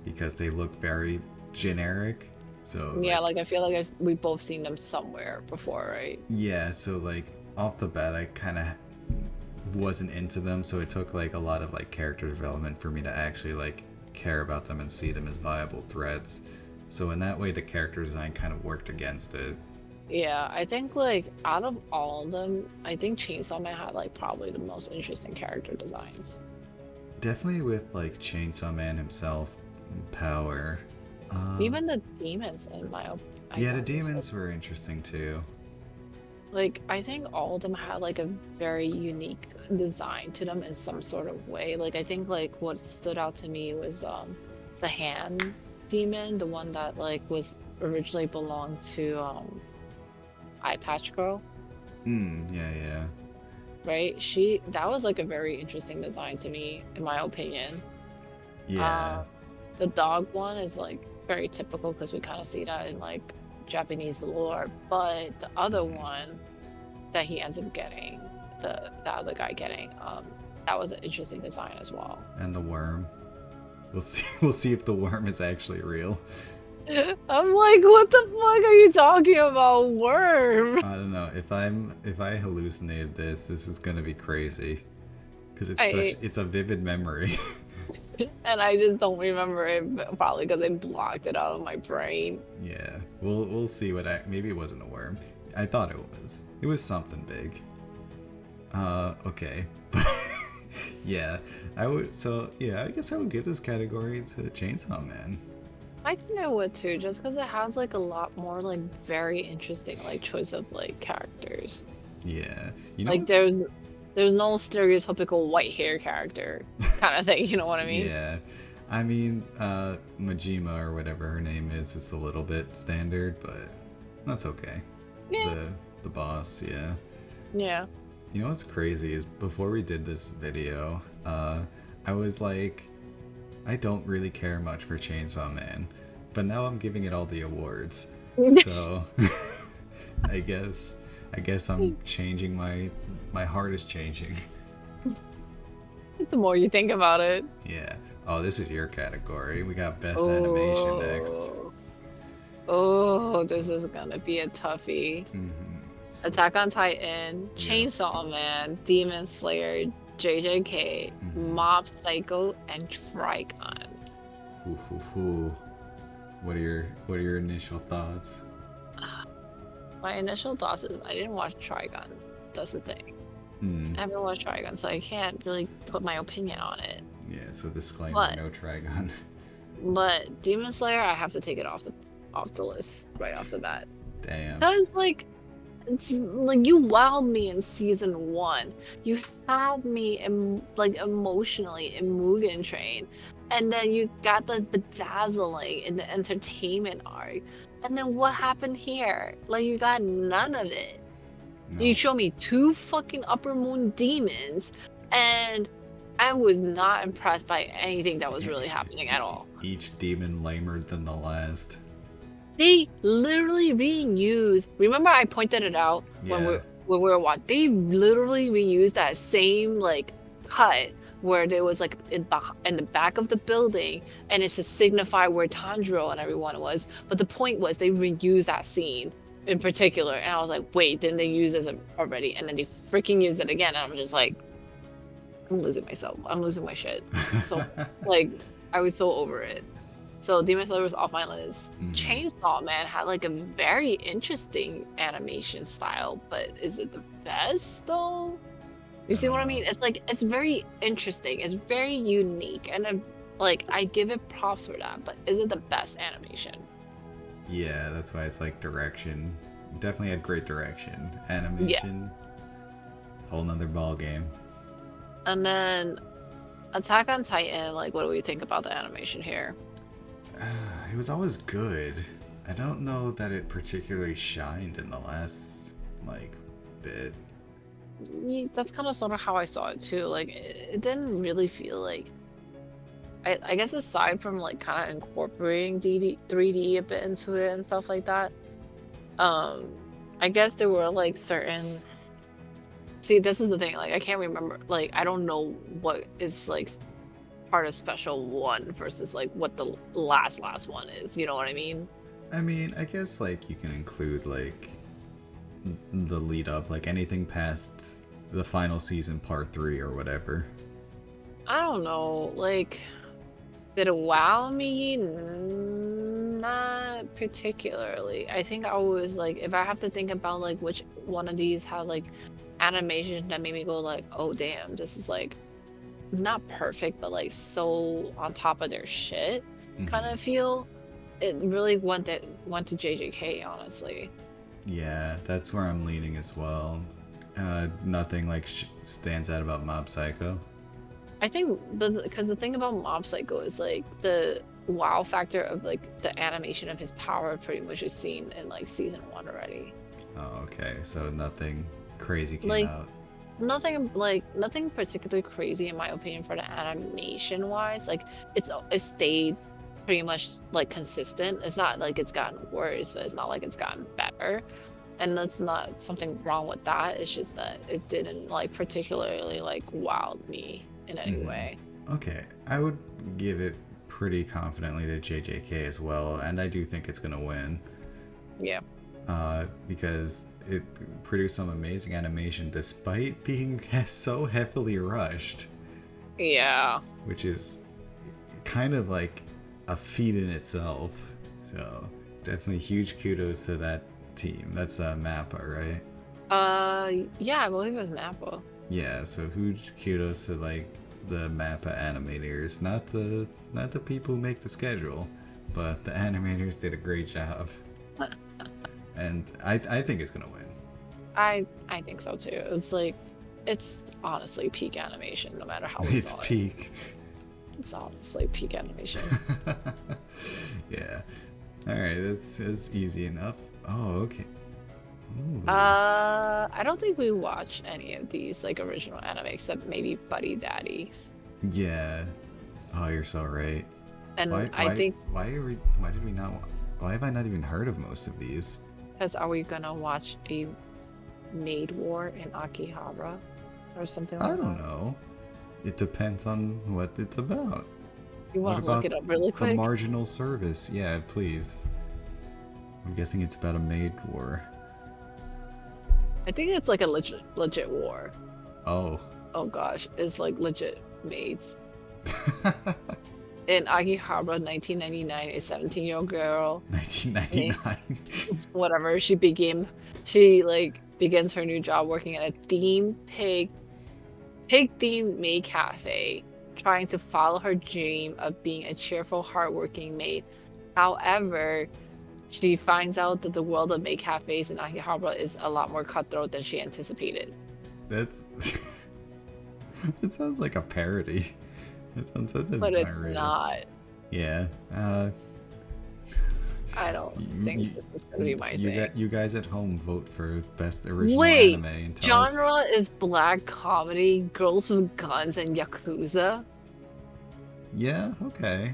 because they look very generic. So Yeah, like like I feel like we both seen them somewhere before, right? yeah, so like off the bat I kind of wasn't into them, so it took like a lot of like character development for me to actually like care about them and see them as viable threats. So in that way the character design kind of worked against it. Yeah, I think like out of all of them, I think Chainsaw Man had like probably the most interesting character designs. Definitely with like Chainsaw Man himself, Power. Uh, Even the demons, in I yeah, the thought was demons were interesting too. like I think all of them had like a very unique design to them in some sort of way. Like I think like what stood out to me was the hand demon, the one that like was originally belonged to Eye Patch Girl, Yeah, yeah. right? That was like a very interesting design to me, in my opinion. Yeah. Uh, the dog one is like very typical because we kind of see that in like Japanese lore, but the other Mhm. one that he ends up getting, the other guy getting, that was an interesting design as well. And the worm. We'll see. We'll see if the worm is actually real. I'm like, what the fuck are you talking about, worm? I don't know if I hallucinated this. This is gonna be crazy because I it's a vivid memory. and I just don't remember it, probably because I blocked it out of my brain. Yeah, we'll see what maybe it wasn't a worm. I thought it was. It was something big. Okay. Yeah, I would. So yeah, I guess I would give this category to Chainsaw Man. I think I would too, just because it has like a lot more like very interesting like choice of like characters. Yeah, you know Like what's there's no stereotypical white hair character kind of thing, you know what I mean? yeah. I mean, Majima or whatever her name is a little bit standard, but that's okay. Yeah, The the boss, yeah. yeah. You know what's crazy is before we did this video, I was like, I don't really care much for Chainsaw Man, but now I'm giving it all the awards. So I guess I'm changing my heart is changing. The more you think about it. Yeah. Oh, this is your category. We got best animation next. Oh, oh, this is gonna be a toughie. So, Attack on Titan, yeah. Chainsaw Man, Demon Slayer, JJK, hmm Mob Psycho, and Trigun. Ooh, ooh, ooh. What are your initial thoughts? My initial thoughts is I didn't watch Trigun. That's the thing. Hmm. I haven't watched Trigun, so I can't really put my opinion on it. Yeah. So disclaimer: But no Trigon. Demon Slayer, I have to take it off the list right off the bat. Damn. Cause like it's like you wowed me in season 1. You had me like emotionally in Mugen Train, and then you got the bedazzling in the entertainment arc. And then what happened here? Like you got none of it. You No. show me 2 fucking upper moon demons, and I was not impressed by anything that was really happening at all. Each demon lamer than the last. They literally reused. Remember, I pointed it out Yeah. when we were watching. They literally reused that same like cut where there was like in the back of the building, and it's to signify where Tanjiro and everyone was. But the point was they reused that scene in particular, and I was like, wait, didn't they use this already? And then they freaking used it again, and I'm just like, I'm losing myself. I'm losing my shit. So like, I was so over it. So Demon Slayer was off my list. Mhm. Chainsaw Man had like a very interesting animation style, but is it the best though? You I see don't what I know. mean? It's like it's very interesting. It's very unique, and like I give it props for that. But is it the best animation? Yeah, that's why it's like direction. Definitely had great direction. Yeah. Animation, whole nother ball game. And then Attack on Titan. Like, what do we think about the animation here? It was always good. I don't know that it particularly shined in the last like bit. That's kind of sort of how I saw it too. Like, it didn't really feel like I guess aside from like kind of incorporating 3D a bit into it and stuff like that, um, I guess there were like certain. See, this is the thing. Like, I can't remember. Like, I don't know what is like part of special one versus like what the last one is. You know what I mean? I mean, I guess like you can include like the lead up, like anything past the final season part 3 or whatever. I don't know. Like, did it wow me? Not particularly. I think I was like, if I have to think about like which one of these had like animation that made me go like, oh damn, this is like not perfect, but like so on top of their shit kind Mhm. of feel. It really went to JJK, honestly. Yeah, that's where I'm leaning as well. Nothing like stands out about Mob Psycho. I think because the thing about Mob Psycho is like the wow factor of like the animation of his power pretty much is seen in like season 1 already. Oh, okay. So nothing crazy came Like out. nothing particularly crazy in my opinion for the animation wise. Like it stayed pretty much like consistent. It's not like it's gotten worse, but it's not like it's gotten better. And that's not something wrong with that. It's just that it didn't like particularly like wow me in any Hmm. way. Okay, I would give it pretty confidently to JJK as well, and I do think it's gonna win. Yeah. Because it produced some amazing animation despite being so heavily rushed, Yeah. which is kind of like a feat in itself. So definitely huge kudos to that team. That's Mappa, right? Yeah, I believe it was Mappa. Yeah, so huge kudos to like the Mappa animators, not the people who make the schedule, but the animators did a great job, and I think it's gonna win. I think so too. It's like it's honestly peak animation no matter how we It's saw it. peak. It's honestly peak animation. Yeah. All right, that's easy enough. Oh, okay. Ooh. I don't think we watched any of these like original anime except maybe Buddy Daddies. Yeah. Oh, you're so right. And Why I why think why are we, why did we not why have I not even heard of most of these? because are we gonna watch a maid war in Akihabara or something I like don't that? know. It depends on what it's about. You What want to look about it up really the quick? marginal service? Yeah, please. I'm guessing it's about a maid war. I think it's like a legit war. Oh. Oh gosh, it's like legit maids. In Akihabara 1999, a 17-year-old girl 1999. whatever she like begins her new job working at a pig themed maid cafe, trying to follow her dream of being a cheerful, hardworking maid. However, she finds out that the world of maid cafes in Akihabara is a lot more cutthroat than she anticipated. That's it sounds like a parody. That But doesn't it's sound real. not. Yeah. I don't think You, this is gonna be my you, thing. you guys at home vote for best original Wait, anime and tell us. genre is black comedy, girls with guns, and yakuza. Yeah, okay.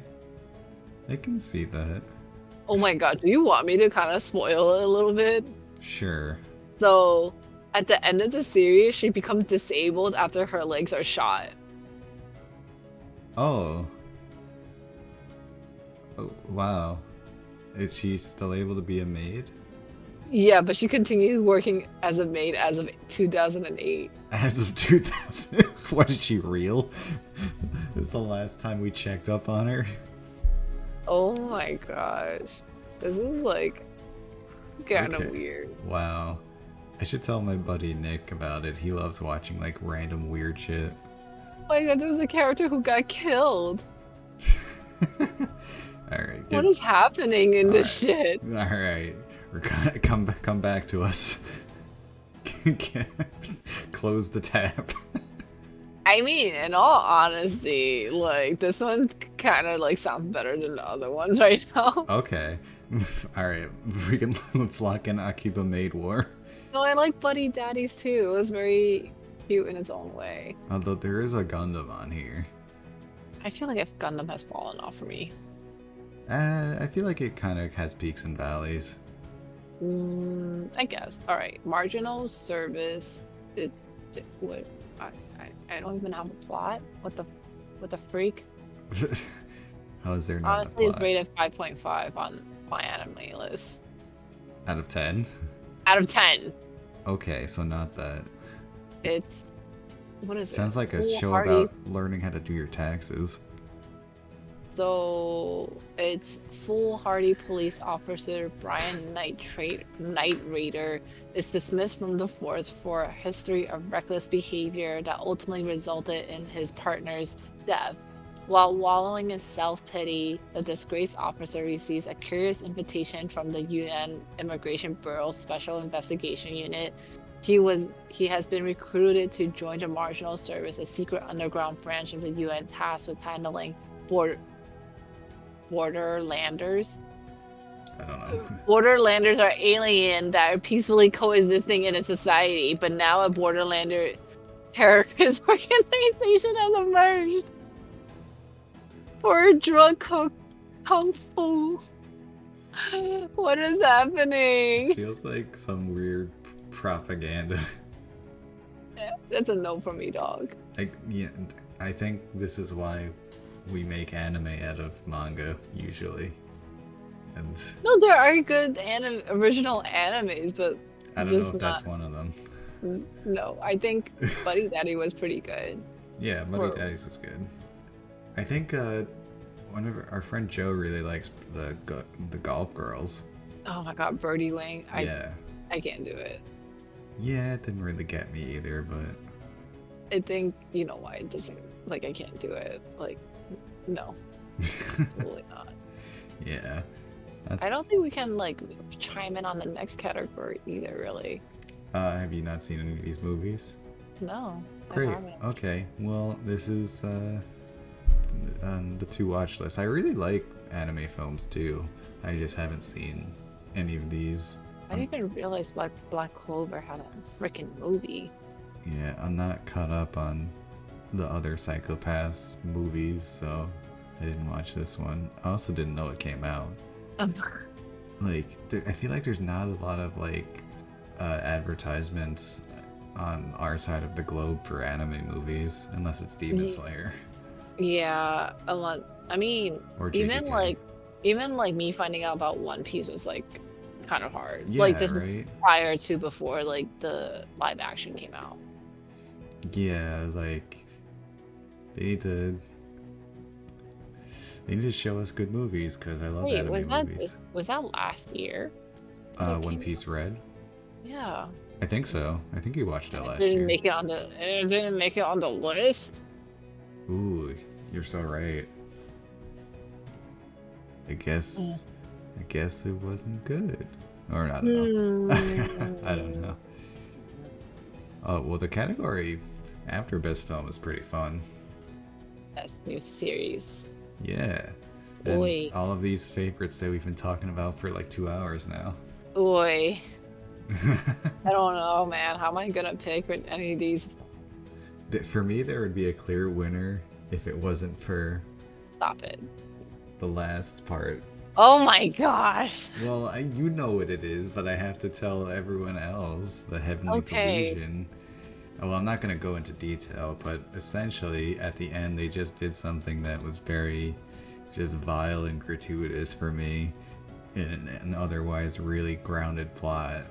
I can see that. Oh my god, do you want me to kind of spoil it a little bit? Sure. So, at the end of the series, she becomes disabled after her legs are shot. Oh. Oh, wow. Is she still able to be a maid? Yeah, but she continues working as a maid as of 2008. As of 2000. What, is she real? This is the last time we checked up on her. Oh my gosh. This is like kind of Okay. weird. Wow. I should tell my buddy Nick about it. He loves watching like random weird shit. Oh my god, there's a character who got killed. Alright, What good. is happening in this shit? Alright. Come back to us. Close the tab. I mean, in all honesty, like this one kind of like sounds better than the other ones right now. Okay. Alright. Let's lock in Akiba Maid War. No, I like Buddy Daddies too. It was very cute in its own way. Although there is a Gundam on here. I feel like if Gundam has fallen off for me. I feel like it kind of has peaks and valleys. I guess. All right, marginal service. What? I don't even have a plot. What the freak? How is there not Honestly, a it's plot? rated 5.5 on my anime list. Out of 10? Out of 10. Okay, so not that. It's what is Sounds it? like a show Foolhardy. about learning how to do your taxes. So it's foolhardy police officer Brian Night Raider is dismissed from the force for a history of reckless behavior that ultimately resulted in his partner's death. While wallowing in self-pity, the disgraced officer receives a curious invitation from the UN Immigration Bureau's Special Investigation Unit. He has been recruited to join the Marginal Service, a secret underground branch of the UN tasked with handling borderlanders. I don't know. Borderlanders are alien that are peacefully coexisting in a society, but now a borderlander terrorist organization has emerged for drug kung fu. What is This happening? feels like some weird propaganda. That's a no for me, dog. Like, yeah, I think this is why we make anime out of manga usually, and No, there are good original animes, but I don't know just if that's not. one of them. No, I think Buddy Daddy was pretty good. Yeah, Buddy Or- Daddy's was good. I think one of our friend Joe really likes the golf girls. Oh my god, Birdie Wing. Yeah, I can't do it. yeah, it didn't really get me either, but I think you know why it doesn't. Like I can't do it. Like no, absolutely not. yeah, that's. I don't think we can like chime in on the next category either. Really, Have you not seen any of these movies? no. I Great. haven't. Okay. Well, this is the to watch list. I really like anime films too. I just haven't seen any of these. I didn't even realize Black Clover had a freaking movie. Yeah, I'm not caught up on the other Psychopaths movies, so I didn't watch this one. I also didn't know it came out. Like, I feel like there's not a lot of like advertisements on our side of the globe for anime movies, unless it's Demon Ye- Slayer Yeah, a lot. I mean, or even JJK. like me finding out about One Piece was like kind of hard. Yeah, Like this is right. prior to before like the live action came out. Yeah, like they need to show us good movies because I love Wait, anime movies. was that last year? that One came Piece Red. Yeah. I think so. I think you watched it And last it didn't year. make it on the and it didn't make it on the list. Ooh, you're so right. I guess it wasn't good. Or I don't know. I don't know. Oh, well, the category after best film is pretty fun. Best new series. Yeah. And Oi. all of these favorites that we've been talking about for like 2 hours now. Oi. I don't know, man. How am I gonna pick with any of these? For me, there would be a clear winner if it wasn't for Stop it. the last part. Oh my gosh. Well, you know what it is, but I have to tell everyone else the Heavenly Okay. Delusion. Well, I'm not going to go into detail, but essentially, at the end, they just did something that was very just vile and gratuitous for me in an otherwise really grounded plot.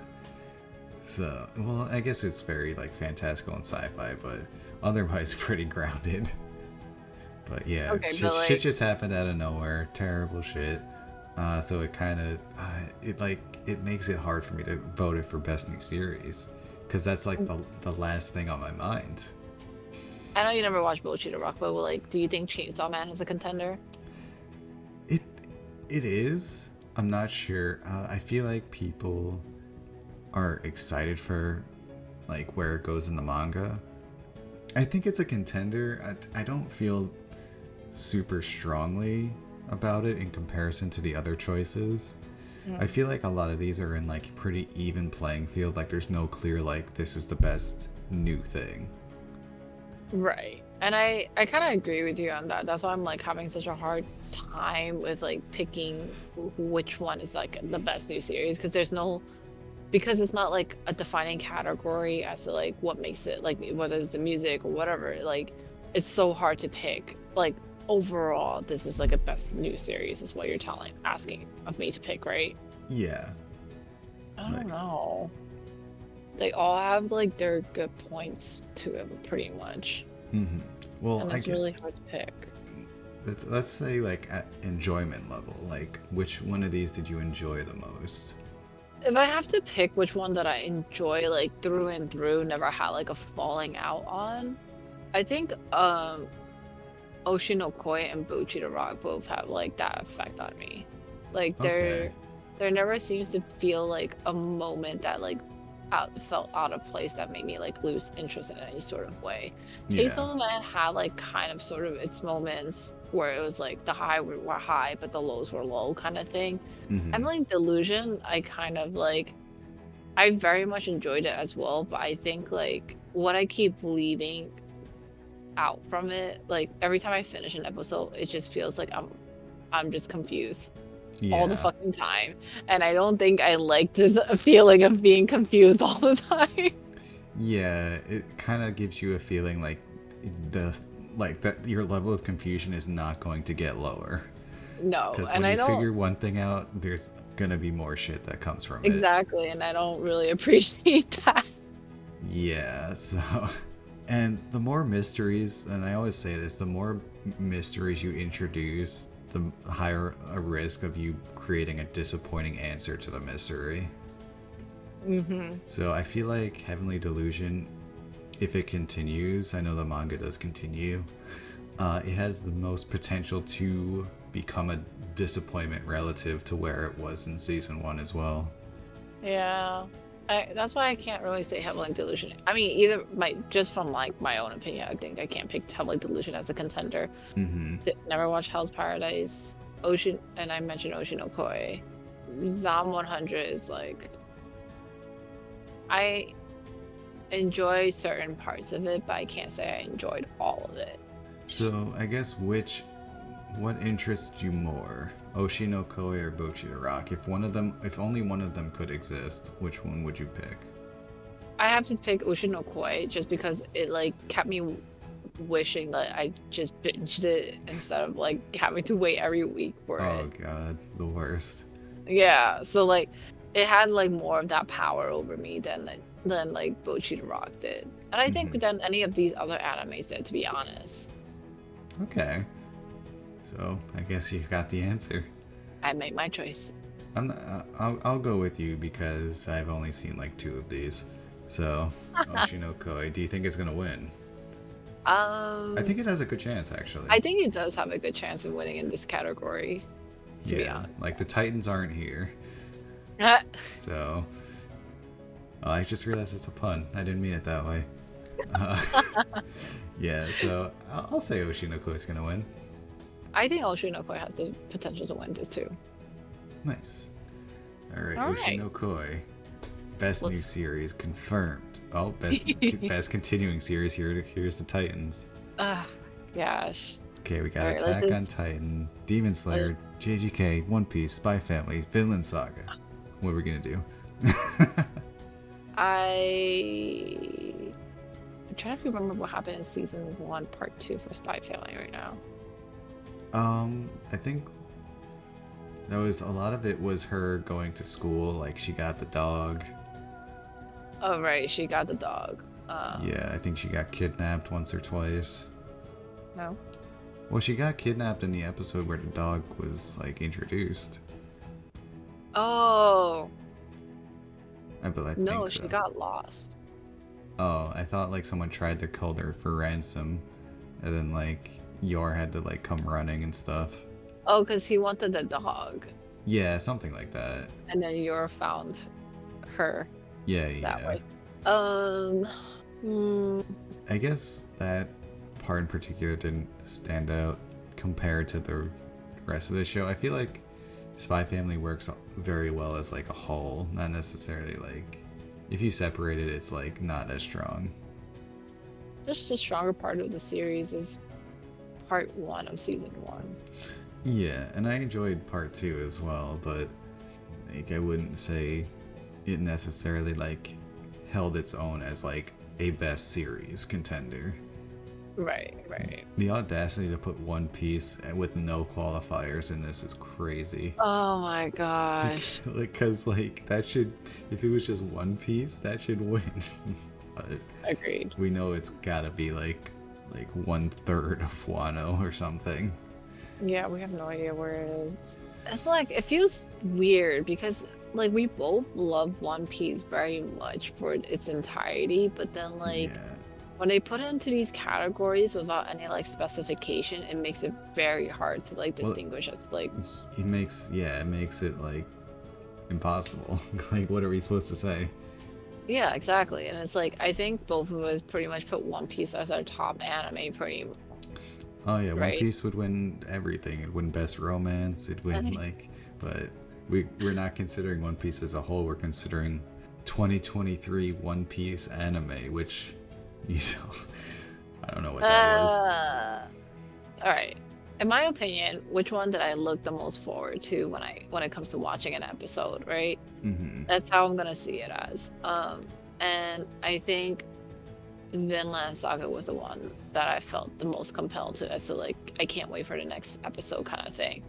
So, well, I guess it's very, like, fantastical and sci-fi, but otherwise pretty grounded. But yeah, Okay, shit, but, like- shit just happened out of nowhere. Terrible shit. So it kind of, it makes it hard for me to vote it for best new series, because that's like the last thing on my mind. I know you never watched Bochi Rock, but like, do you think Chainsaw Man is a contender? It is. I'm not sure. I feel like people are excited for like where it goes in the manga. I think it's a contender. I don't feel super strongly about it in comparison to the other choices. I feel like a lot of these are in like pretty even playing field. Like there's no clear like this is the best new thing. Right. And I kind of agree with you on that. That's why I'm like having such a hard time with like picking which one is like the best new series because it's not like a defining category as to like what makes it like whether it's the music or whatever. Like it's so hard to pick. Like overall, this is like a best new series is what you're asking of me to pick, right? Yeah. I don't Like- know. They all have like their good points to them pretty much. Well, And I it's guess really hard to pick. let's say like at enjoyment level, like which one of these did you enjoy the most? If I have to pick which one that I enjoy like through and through, never had like a falling out on, I think Oshinokoi and Bocchi the Rock both have like that effect on me. Like Okay. there never seems to feel like a moment that like felt out of place that made me like lose interest in any sort of way. Yeah. Chainsaw Man had like kind of sort of its moments where it was like the high were high but the lows were low kind of thing. I'm Mm-hmm. like Delusion, I kind of like I very much enjoyed it as well, but I think like what I keep leaving out from it, like every time I finish an episode, it just feels like I'm just confused all the Yeah. fucking time. And I don't think I like this feeling of being confused all the time. Yeah, it kind of gives you a feeling the like that your level of confusion is not going to get lower. No, Because and when I you don't figure one thing out, there's gonna be more shit that comes from it. exactly, and I don't really appreciate that. Yeah, so. And the more mysteries, and I always say this, the more mysteries you introduce, the higher a risk of you creating a disappointing answer to the mystery. Hmm. So I feel like Heavenly Delusion, if it continues, I know the manga does continue, it has the most potential to become a disappointment relative to where it was in season one as well. Yeah. That's why I can't really say Heavenly Delusion. I mean, either just from like my own opinion, I think I can't pick Heavenly Delusion as a contender. Mm-hmm. Never watched Hell's Paradise, Ocean, and I mentioned Ocean Okoi. Zom 100 is like I enjoy certain parts of it, but I can't say I enjoyed all of it. So I guess what interests you more, Oshinokoi or Bocchi the Rock? If only one of them could exist, which one would you pick? I have to pick Ocean Okoi just because it like kept me wishing that I just binged it instead of like having to wait every week for Oh it. god, the worst. Yeah, so like it had like more of that power over me than like Bocchi the Rock did, and I think Hmm. than any of these other animes did, to be honest. Okay, so I guess you got the answer. I made my choice. I'll go with you because I've only seen like two of these. So, Oshinokoi, do you think it's gonna win? I think it has a good chance, actually. I think it does have a good chance of winning in this category, to be Yeah, honest. like the Titans aren't here, so. Oh, I just realized it's a pun. I didn't mean it that way. Uh, yeah, so I'll say Oshinokoi is gonna win. I think Oshinokoi has the potential to win this too. Nice. Alright, All right. Oshinokoi. Best new Let's. series confirmed. Oh, best continuing series. Here's the Titans. Ah, gosh. Okay, we got All right, let's Attack just. on Titan, Demon Let's. Slayer, JGK, One Piece, Spy Family, Vinland Saga. What are we gonna do? I'm trying to remember what happened in season one, part two for Spy Family right now. I think that was a lot of it was her going to school. Like she got the dog. Oh right, she got the dog. Yeah, I think she got kidnapped once or twice. No. Well, she got kidnapped in the episode where the dog was like introduced. Oh I no, think she so. got lost. Oh, I thought like someone tried to hold her for ransom, and then like Yor had to like come running and stuff. Oh, because he wanted the dog, Yeah, something like that. and then Yor found her Yeah, that yeah. way. Um. Hmm. I guess that part in particular didn't stand out compared to the rest of the show. I feel like Spy Family works very well as like a whole, not necessarily like if you separate it, it's like not as strong. Just the stronger part of the series is part one of season one. Yeah, and I enjoyed part two as well, but like I wouldn't say it necessarily like held its own as like a best series contender. Right, right. The audacity to put One Piece with no qualifiers in this is crazy. Oh my gosh. Because like that should, if it was just One Piece, that should win. But Agreed. we know it's gotta be like 1/3 of Wano or something. Yeah, we have no idea where it is. It's like it feels weird because like we both love One Piece very much for its entirety, but then like Yeah. when they put it into these categories without any like specification, it makes it very hard to like Well, distinguish as like it makes it like impossible. Like, what are we supposed to say? yeah, exactly. And it's like I think both of us pretty much put One Piece as our top anime pretty Oh yeah, One right. Piece would win everything. It'd win best romance. It'd win like, but we're not considering One Piece as a whole. We're considering 2023 One Piece anime, which, you know, I don't know what that was. All right. In my opinion, which one did I look the most forward to when it comes to watching an episode, right? Mm-hmm. That's how I'm gonna see it as. And I think Vinland Saga was the one that I felt the most compelled to as to like I can't wait for the next episode kind of thing.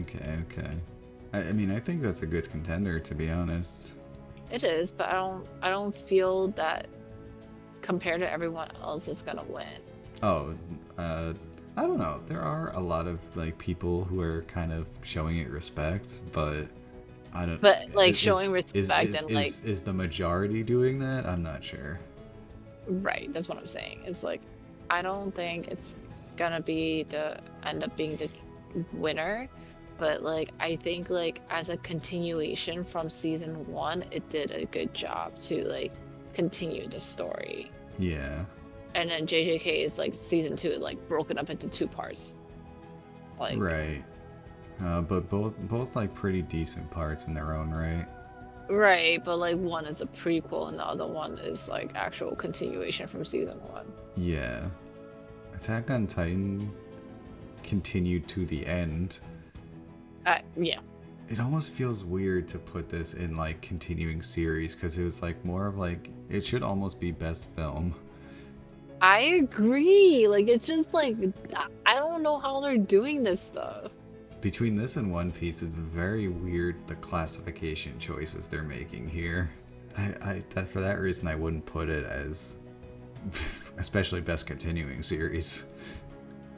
Okay, okay. I mean, I think that's a good contender, to be honest. It is, but I don't feel that compared to everyone else is gonna win. Oh, I don't know. There are a lot of like people who are kind of showing it respect, but I don't. But like showing respect and like Is the majority doing that? I'm not sure. right, that's what I'm saying. It's like I don't think it's gonna be the end up being the winner, but like I think like as a continuation from season one, it did a good job to like continue the story. Yeah. And then JJK is like season two, like broken up into two parts. Like Right. But both like pretty decent parts in their own right. right, but like one is a prequel and the other one is like actual continuation from season one. Yeah. Attack on Titan continued to the end. Yeah. It almost feels weird to put this in like continuing series because it was like more of like it should almost be best film. I agree. Like it's just like I don't know how they're doing this stuff. Between this and One Piece, it's very weird the classification choices they're making here. For that reason, I wouldn't put it as, especially best continuing series.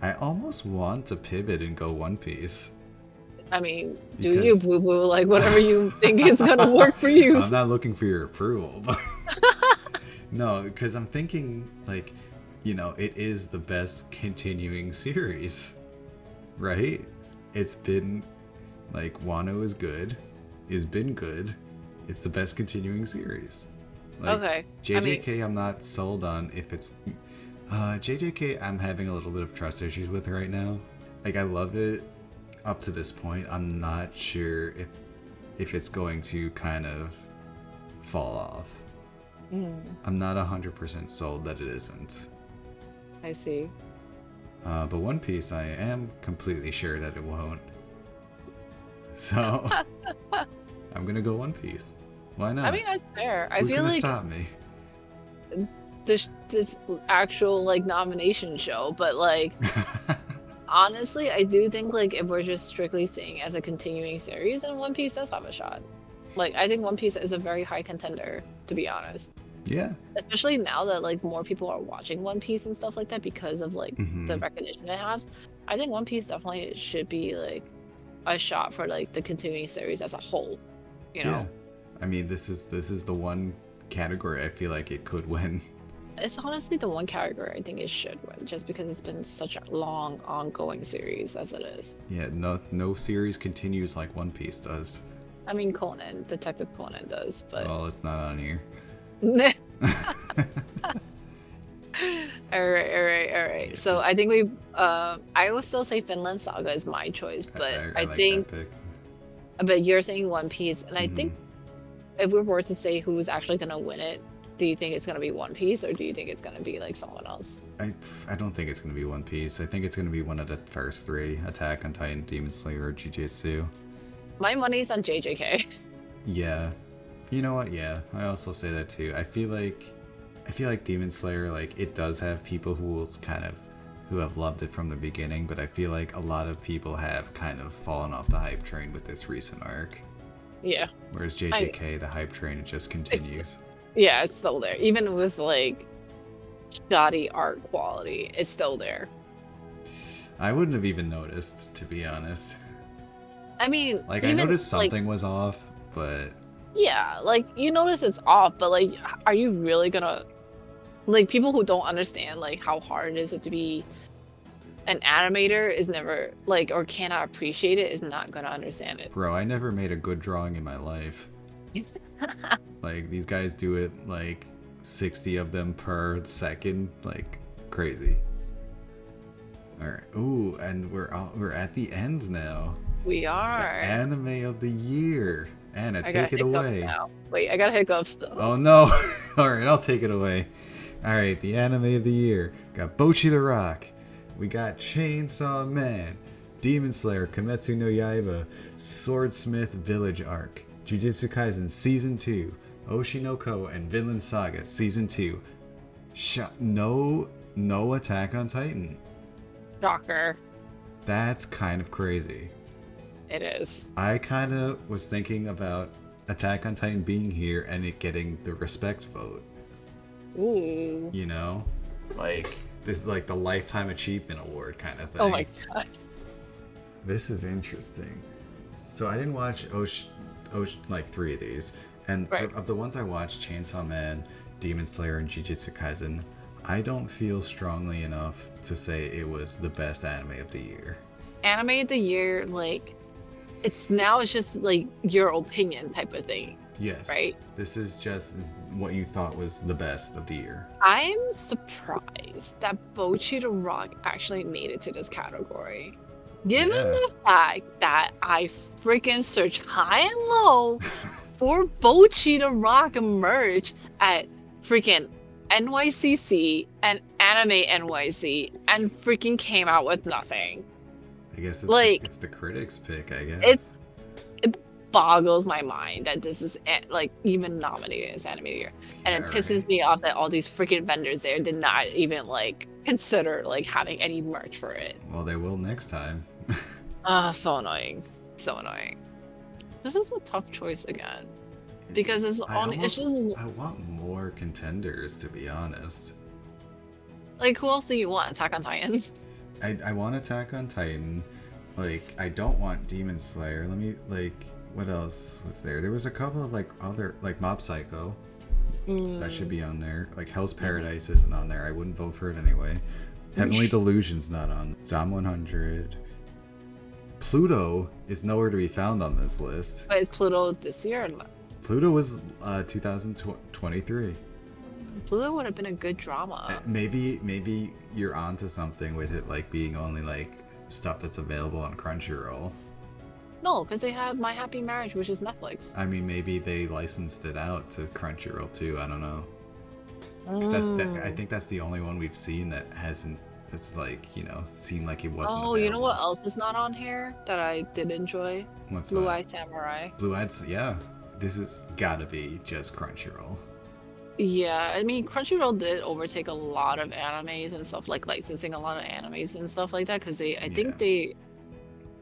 I almost want to pivot and go One Piece. I mean, do you boo boo? Like whatever you think is gonna work for you. I'm not looking for your approval, but no, because I'm thinking like, you know, it is the best continuing series, right? It's been like Wano is good, it's been good. It's the best continuing series. Like, Okay. JJK, I'm not sold on if it's JJK. I'm having a little bit of trust issues with right now. Like I love it up to this point. I'm not sure if it's going to kind of fall off. I'm not 100% sold that it isn't. I see. But One Piece, I am completely sure that it won't. So I'm gonna go One Piece. Why not? I mean, that's fair. I Who's feel gonna like stop me? this actual like nomination show, but like honestly, I do think like if we're just strictly seeing as a continuing series, then One Piece does have a shot. Like I think One Piece is a very high contender, to be honest. Yeah. Especially now that like more people are watching One Piece and stuff like that because of like the recognition it has. I think One Piece definitely should be like a shot for like the continuing series as a whole. You know? Yeah. I mean, this is the one category I feel like it could win. It's honestly the one category I think it should win, just because it's been such a long, ongoing series as it is. Yeah, no series continues like One Piece does. I mean, Conan, Detective Conan does, but Well, it's not on here. all right. Yes. So I think we, I will still say Finland Saga is my choice, but I like think, that pick. but you're saying One Piece, and I think if we were to say who's actually gonna win it, do you think it's gonna be One Piece, or do you think it's gonna be like someone else? I don't think it's gonna be One Piece. I think it's gonna be one of the first three: Attack on Titan, Demon Slayer, or JuJutsu. My money's on JJK. Yeah, you know what? Yeah, I also say that too. I feel like Demon Slayer, like it does have people who have loved it from the beginning, but I feel like a lot of people have kind of fallen off the hype train with this recent arc. Yeah. Whereas JJK, the hype train, it just continues. Yeah, it's still there. Even with like shoddy art quality, it's still there. I wouldn't have even noticed, to be honest. I mean, Like, I even noticed like something was off, but yeah, like you notice it's off, but like, are you really gonna like people who don't understand like how hard it is to be an animator is never like or cannot appreciate it is not gonna understand it. bro, I never made a good drawing in my life. Like, these guys do it like 60 of them per second, like crazy. All right. Ooh, and we're at the end now. We The are. anime of the year. Anna, I got take it hiccups away. now. Wait, I got hiccups though. Oh no! Alright, I'll take it away. Alright, the anime of the year. Got Bocchi the Rock. We got Chainsaw Man. Demon Slayer, Kimetsu no Yaiba. Swordsmith Village Arc. JuJutsu Kaisen Season 2. Oshinoko and Vinland Saga Season 2. No Attack on Titan. Shocker. That's kind of crazy. It is. I kind of was thinking about Attack on Titan being here and it getting the respect vote. Ooh. You know? Like, this is like the Lifetime Achievement Award kind of thing. Oh my gosh. This is interesting. So I didn't watch like 3 of these. And Right. of the ones I watched, Chainsaw Man, Demon Slayer, and JuJutsu Kaisen, I don't feel strongly enough to say it was the best anime of the year. Anime of the year, like it's just like your opinion type of thing. Yes. Right? This is just what you thought was the best of the year. I'm surprised that Bocchi the Rock actually made it to this category. Given Yeah. the fact that I freaking searched high and low for Bocchi the Rock merch at freaking NYCC and Anime NYC and freaking came out with nothing. I guess it's the critics' pick, I guess. It boggles my mind that this is like even nominated as anime of the year, and it pisses me off that all these freaking vendors there did not even like consider like having any merch for it. Well, they will next time. So annoying, so annoying. This is a tough choice again because it's just I want more contenders, to be honest. like who else do you want? Attack on Titan. I want Attack on Titan. Like, I don't want Demon Slayer. Let me, like, what else was there? There was a couple of, like, other, like, Mob Psycho. That should be on there. Like, Hell's Paradise isn't on there. I wouldn't vote for it anyway. Heavenly Delusion's not on. Zom 100. PLUTO is nowhere to be found on this list. But is PLUTO this year? Or not? PLUTO was 2023. PLUTO would have been a good drama. Maybe you're onto something with it, like being only like stuff that's available on Crunchyroll. No, because they had My Happy Marriage, which is Netflix. I mean, maybe they licensed it out to Crunchyroll too. I don't know. 'Cause I think that's the only one we've seen that hasn't. That's like, you know, seemed like it wasn't. Oh, available. you know what else is not on here that I did enjoy? What's Blue that? Eye Samurai. Blue Eyes. Yeah, this has gotta be just Crunchyroll. Yeah, I mean Crunchyroll did overtake a lot of animes and stuff, like licensing a lot of animes and stuff like that, because I think they,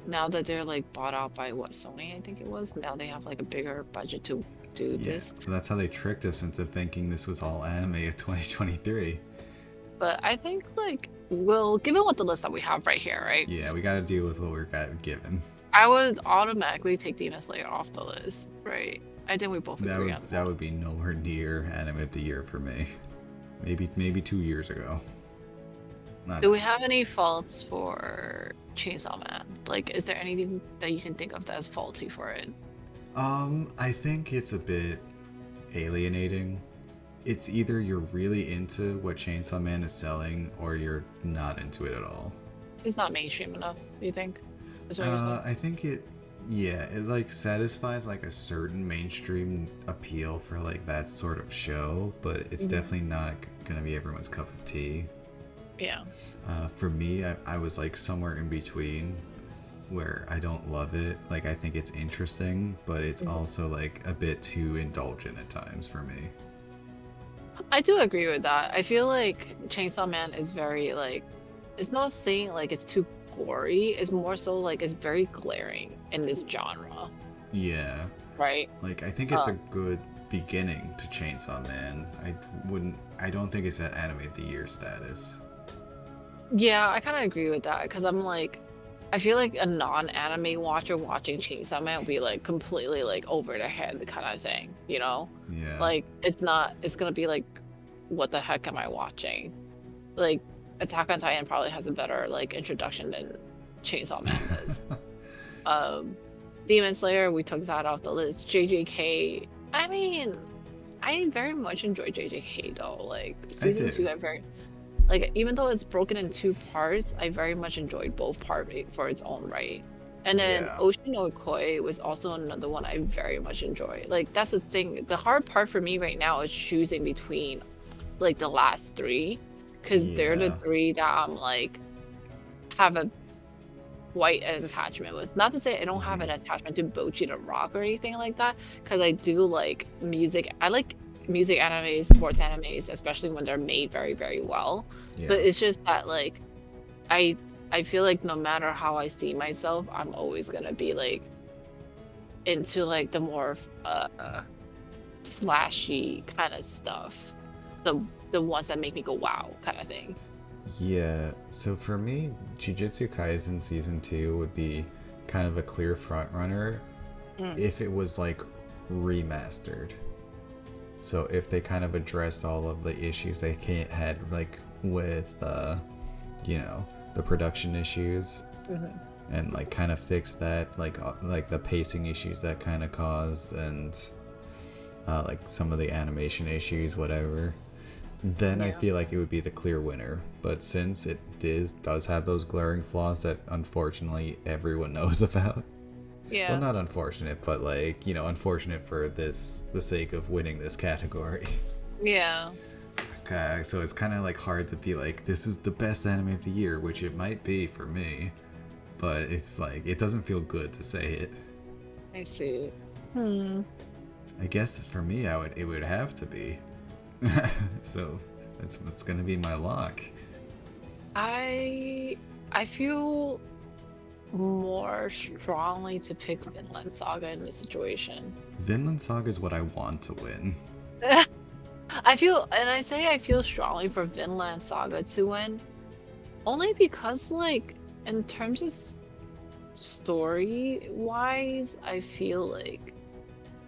now that they're like bought out by what, Sony, I think it was, now they have like a bigger budget to do this. That's how they tricked us into thinking this was all anime of 2023. But I think like, well, given what the list that we have right here, right? Yeah, we gotta deal with what we're given. I would automatically take Demon Slayer off the list, right? I think we both agree on that. That would be nowhere near anime of the year for me. Maybe 2 years ago. Do we have any faults for Chainsaw Man? Like, is there anything that you can think of that's faulty for it? I think it's a bit alienating. It's either you're really into what Chainsaw Man is selling, or you're not into it at all. It's not mainstream enough, do you think? Is what you're saying? I think it like satisfies like a certain mainstream appeal for like that sort of show, but it's definitely not gonna be everyone's cup of tea. Yeah. For me, I was like somewhere in between, where I don't love it. Like, I think it's interesting, but it's also like a bit too indulgent at times for me. I do agree with that. I feel like Chainsaw Man is very like, it's not saying like it's too gory, it's more so like it's very glaring in this genre. Yeah. Right? Like, I think it's a good beginning to Chainsaw Man. I don't think it's at anime of the year status. Yeah, I kind of agree with that because I'm like, I feel like a non-anime watcher watching Chainsaw Man would be like completely like over their head kind of thing, you know? Yeah. Like it's not, it's gonna be like, what the heck am I watching? Like Attack on Titan probably has a better like introduction than Chainsaw Man does. Um, Demon Slayer, we took that off the list. JJK, I mean, I very much enjoy JJK though. Like I season do. two, I very like, even though it's broken in two parts, I very much enjoyed both parts for its own right. And then Yeah. Ocean no Koi was also another one I very much enjoy. Like that's the thing. The hard part for me right now is choosing between like the last three, because they're the Yeah. three that I'm like have a quite an attachment with. Not to say I don't have Hmm. an attachment to Bocchi the Rock or anything like that, because I do like music. I like music animes, sports animes, especially when they're made very, very well. But Yeah. it's just that like I I feel like no matter how I see myself, I'm always gonna be like into like the more flashy kind of stuff. The the ones that make me go wow kind of thing. Yeah. So for me, Jujutsu Kaisen season 2 would be kind of a clear front runner Mm. if it was like remastered. So if they kind of addressed all of the issues they can't had like with you know, the production issues Hmm. and like kind of fix that like the pacing issues that kind of caused and like some of the animation issues whatever, then I Yeah. feel like it would be the clear winner. But since it does have those glaring flaws that unfortunately everyone knows about, well, Yeah. not unfortunate, but like, you know, unfortunate for this the sake of winning this category. Yeah. Okay, so it's kind of like hard to be like this is the best anime of the year, which it might be for me, but it's like it doesn't feel good to say it. I see. Hmm. I guess for me, it would have to be. So that's gonna be my lock. I I feel more strongly to pick Vinland Saga in this situation. Vinland Saga is what I want to win. I feel, and I say I feel strongly for Vinland Saga to win, only because like in terms of story wise, I feel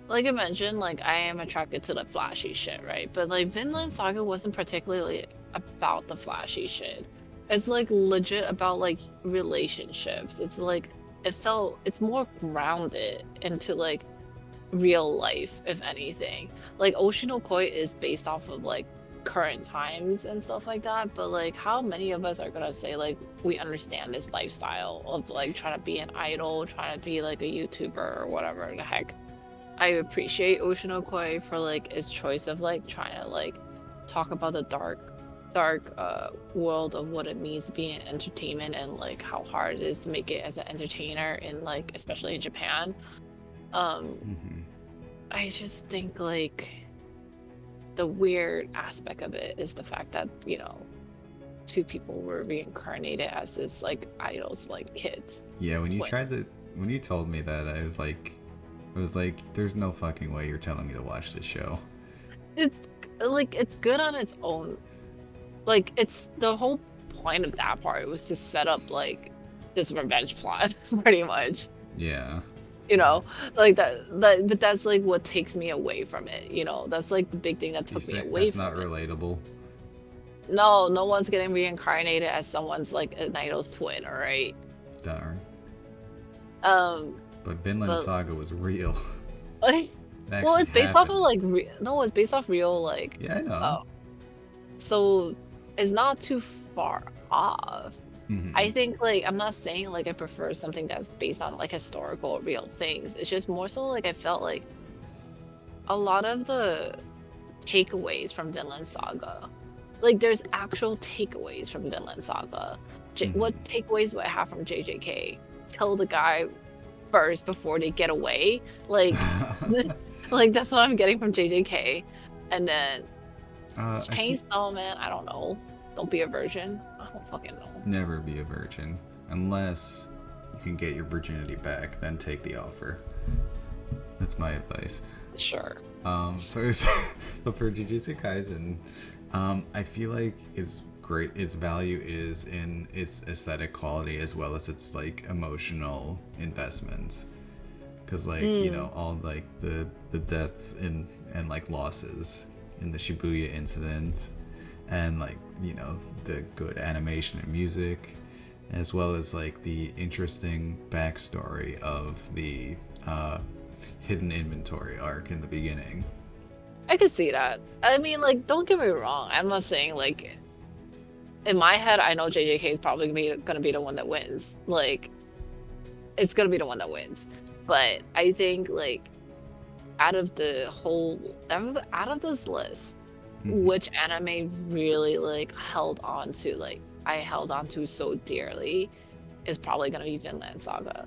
like I mentioned, like I am attracted to the flashy shit, right? But like Vinland Saga wasn't particularly about the flashy shit. It's like legit about like relationships. It's like it's more grounded into like real life, if anything. Like Ocean no Koi is based off of like current times and stuff like that. But like how many of us are gonna say like we understand this lifestyle of like trying to be an idol, trying to be like a YouTuber or whatever the heck. I appreciate Ocean Koi for like its choice of like trying to like talk about the dark world of what it means to be in entertainment and like how hard it is to make it as an entertainer in like especially in Japan. Um Hmm. I just think like the weird aspect of it is the fact that, you know, two people were reincarnated as this like idols like kids. Yeah, Twins. when you told me that, I was like, there's no fucking way you're telling me to watch this show. It's like it's good on its own. Like it's the whole point of that part was to set up like this revenge plot, pretty much. Yeah. You know, like but that's like what takes me away from it. You know, that's like the big thing that You took me say away that's not from it. relatable. No, no one's getting reincarnated as someone's like an idol's twin, all right? Darn. Um, But Vinland but Saga was real. like, It well, actually it's based off of happened. like no, it's based off real like Yeah, I know. oh, so it's not too far off. Hmm. I think like I'm not saying like I prefer something that's based on like historical or real things. It's just more so like I felt like a lot of the takeaways from Vinland Saga, like there's actual takeaways from Vinland Saga. What Hmm. takeaways would I have from JJK? Kill the guy first before they get away. Like, like that's what I'm getting from JJK. And then I feel Chainsaw Man, I don't know. Don't be a virgin. I don't fucking know. never be a virgin unless you can get your virginity back. Then take the offer. That's my advice. Sure. For, but for Jujutsu Kaisen, I feel like it's great its value is in its aesthetic quality as well as its like emotional investments. Because like Mm. all like the deaths and like losses in the Shibuya incident, and like the good animation and music, as well as like the interesting backstory of the hidden inventory arc in the beginning. I could see that. I mean, like, don't get me wrong. I'm not saying like in my head, I know JJK is probably gonna be the one that wins. Like, it's gonna be the one that wins. But I think like out of this list, Mhm. which anime really like held on to like I held on to so dearly is probably gonna be Vinland Saga.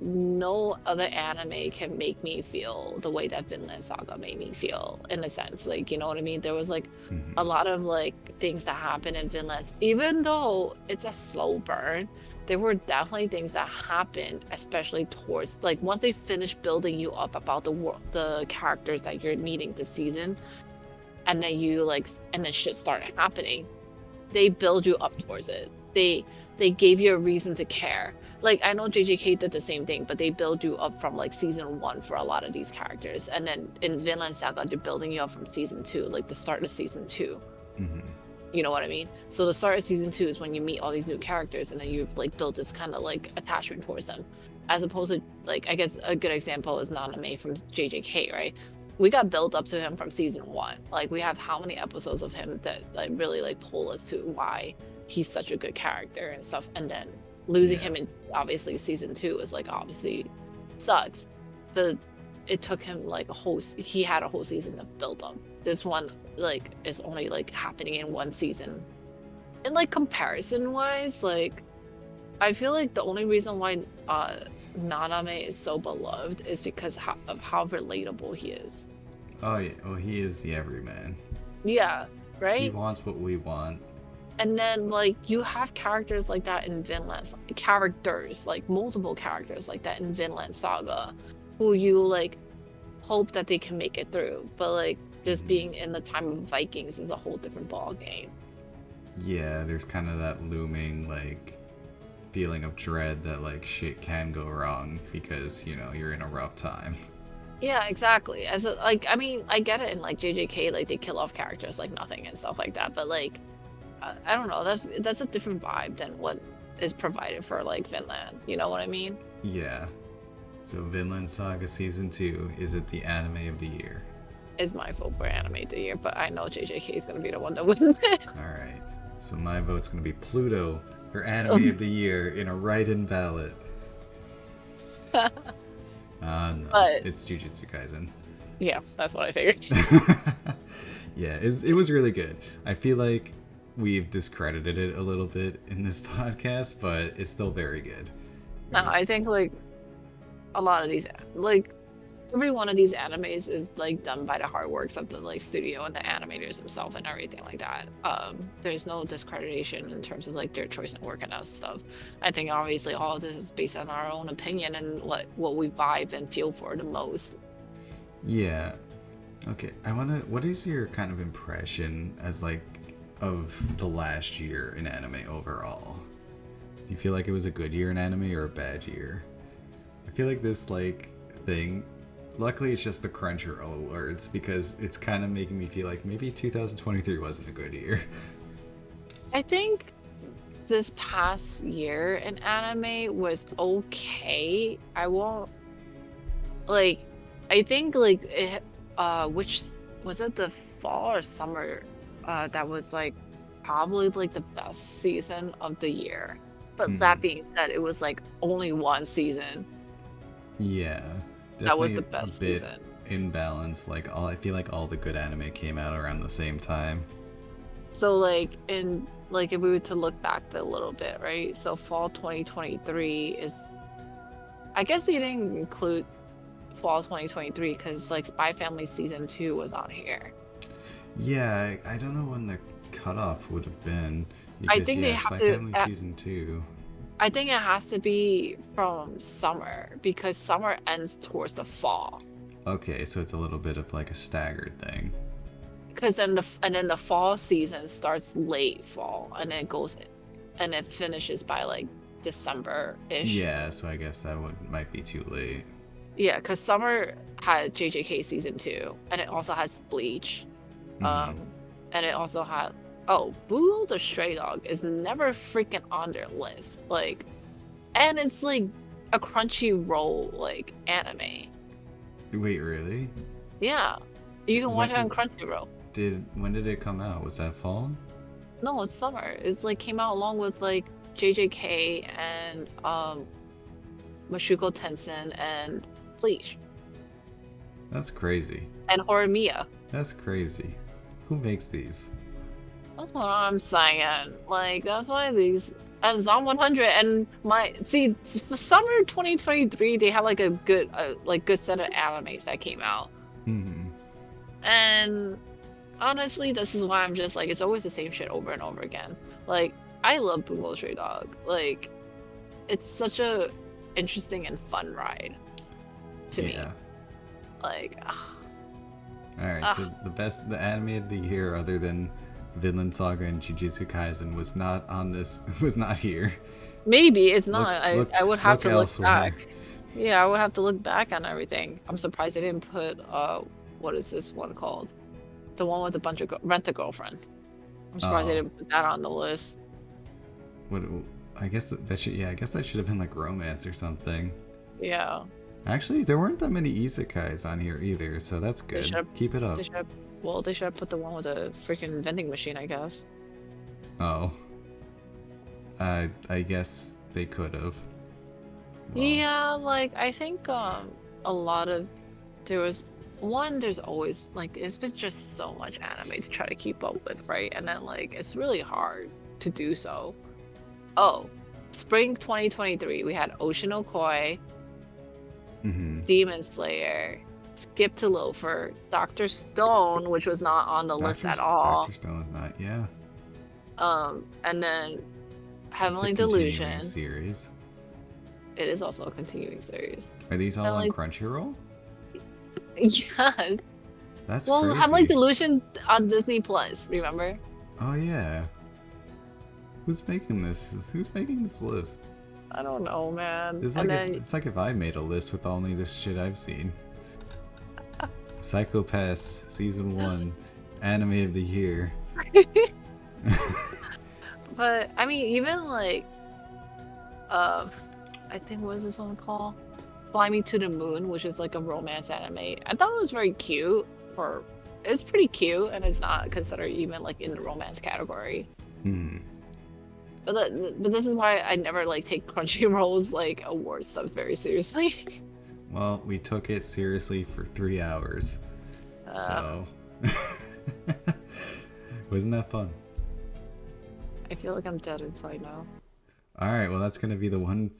No other anime can make me feel the way that Vinland Saga made me feel, in a sense. Like, you know what I mean? There was like a Mhm. lot of like things that happened in Vinland. Even though it's a slow burn, there were definitely things that happened, especially towards like once they finished building you up about the world, the characters that you're meeting this season, and then and then shit started happening. They build you up towards it. They gave you a reason to care. Like I know JJK did the same thing, but they build you up from like season 1 for a lot of these characters, and then in Vinland Saga they're building you up from season 2, like the start of season 2. Mhm. You know what I mean? So the start of season 2 is when you meet all these new characters, and then you like build this kind of like attachment towards them, as opposed to like I guess a good example is Naname from JJK, right? We got built up to him from season 1. Like we have how many episodes of him that like really like pull us to why he's such a good character and stuff, and then losing Yeah. him in obviously season 2 is like obviously sucks, but it took him like he had a whole season of build up. This one like is only like happening in one season. And like comparison wise, like I feel like the only reason why Naname is so beloved is because of how relatable he is. Oh yeah. Oh, he is the everyman. Yeah, He right? wants what we want. And then like you have characters like that in Vinland, characters like multiple characters like that in Vinland Saga, who you like hope that they can make it through, but like just Mhm. being in the time of Vikings is a whole different ball game. Yeah, there's kind of that looming like feeling of dread that like shit can go wrong because you're in a rough time. Yeah, exactly. Like I mean, I get it in like JJK, like they kill off characters like nothing and stuff like that, but like I don't know, that's a different vibe than what is provided for like Vinland. You know what I mean? Yeah. So Vinland Saga season 2, is it the anime of the year? Is my vote for anime of the year, but I know JJK is gonna be the one that wins it. All right. So my vote's gonna be Pluto for anime of the year in a write-in ballot. No, But it's JuJutsu Kaisen. yeah, that's what I figured. Yeah, it was really good. I feel like we've discredited it a little bit in this podcast, but it's still very good. It No, I was, think like a lot of these like every one of these animes is like done by the hard works of the like studio and the animators themselves and everything like that. There's no discreditation in terms of like their choice in work and that stuff. I think obviously all of this is based on our own opinion and what we vibe and feel for the most. yeah. Okay, what is your kind of impression as like of the last year in anime overall? Do you feel like it was a good year in anime or a bad year? I feel like this like thing. Luckily, it's just the Crunchyroll awards because it's kind of making me feel like maybe 2023 wasn't a good year. I think this past year in anime was okay. I won't like I think like it which was it the fall or summer that was like probably like the best season of the year. But that Hmm. being said, it was like only one season Yeah, that was the definitely a best bit season. imbalanced. Like I feel like all the good anime came out around the same time. So like in like if we were to look back a little bit, right? So fall 2023 is I guess they didn't include fall 2023 because like Spy Family season 2 was on here. Yeah, I don't know when the cutoff would have been I because think they yeah, have Spy to. Family season 2. I think it has to be from summer because summer ends towards the fall. Okay, so it's a little bit of like a staggered thing. because then the fall season starts late fall, and then and it finishes by like December-ish. Yeah, so I guess that might be too late. Yeah, because summer had JJK season 2, and it also has Bleach. Mm-hmm. And it also had Blue the Stray Dog is never freaking on their list. Like, and it's like a Crunchyroll like anime. Wait, really? Yeah, you can watch it on Crunchyroll. When did it come out? Was that fall? No, it's summer. It's like came out along with like JJK and Mashuko Tensei and Bleach That's crazy. and Horimiya. That's crazy. Who makes these? That's what I'm saying. Like, that's why these and Zom 100 and for summer 2023 they have like a good good set of animes that came out. Mm-hmm. And honestly, this is why I'm just like it's always the same shit over and over again. Like, I love Bungo Stray Dog. Like, it's such a interesting and fun ride to me. Like, Alright, so the anime of the year other than Vinland Saga and JuJutsu Kaisen was not here. maybe it's not. I would have to look elsewhere. back. Yeah, I would have to look back on everything. I'm surprised they didn't put what is this one called? The one with a bunch of Rent a Girlfriend. I'm surprised they didn't put that on the list. What? I guess that should I guess that should have been like romance or something. Yeah. Actually, there weren't that many isekais on here either, so that's good. Keep it up. They should have put the one with the freaking vending machine, I guess. Oh. I guess they could have. Well, yeah, like I think a lot of there's always like it's been just so much anime to try to keep up with, right? And then like it's really hard to do so. Oh, spring 2023 we had Ocean Okoi, Demon Slayer, Skip to Loafer, Dr. Stone, which was not on the list at all. Dr. Stone is not, yeah. And then Heavenly Delusion series. It is also a continuing series. Are these all on Crunchyroll? Yes. That's crazy. Heavenly Delusion on Disney Plus, remember? Oh yeah. Who's making this? Who's making this list? I don't know, man. It's like if I made a list with only this shit I've seen. Psycho Pass Season 1, Anime of the Year. But I mean, even like, I think what is this one called? Fly Me to the Moon, which is like a romance anime. I thought it was very cute. It's pretty cute, and it's not considered even like in the romance category. But this is why I never like take Crunchyroll's like award stuff very seriously. Well, we took it seriously for 3 hours, so wasn't that fun? I feel like I'm dead inside now. All right, well that's gonna be the one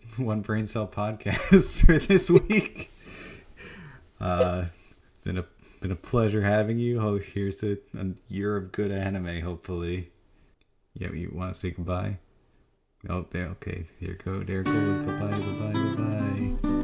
brain cell podcast for this week. Been a pleasure having you. Oh, here's a year of good anime. Hopefully, yeah. You want to say goodbye? Oh, there. Okay, there it goes. Bye bye.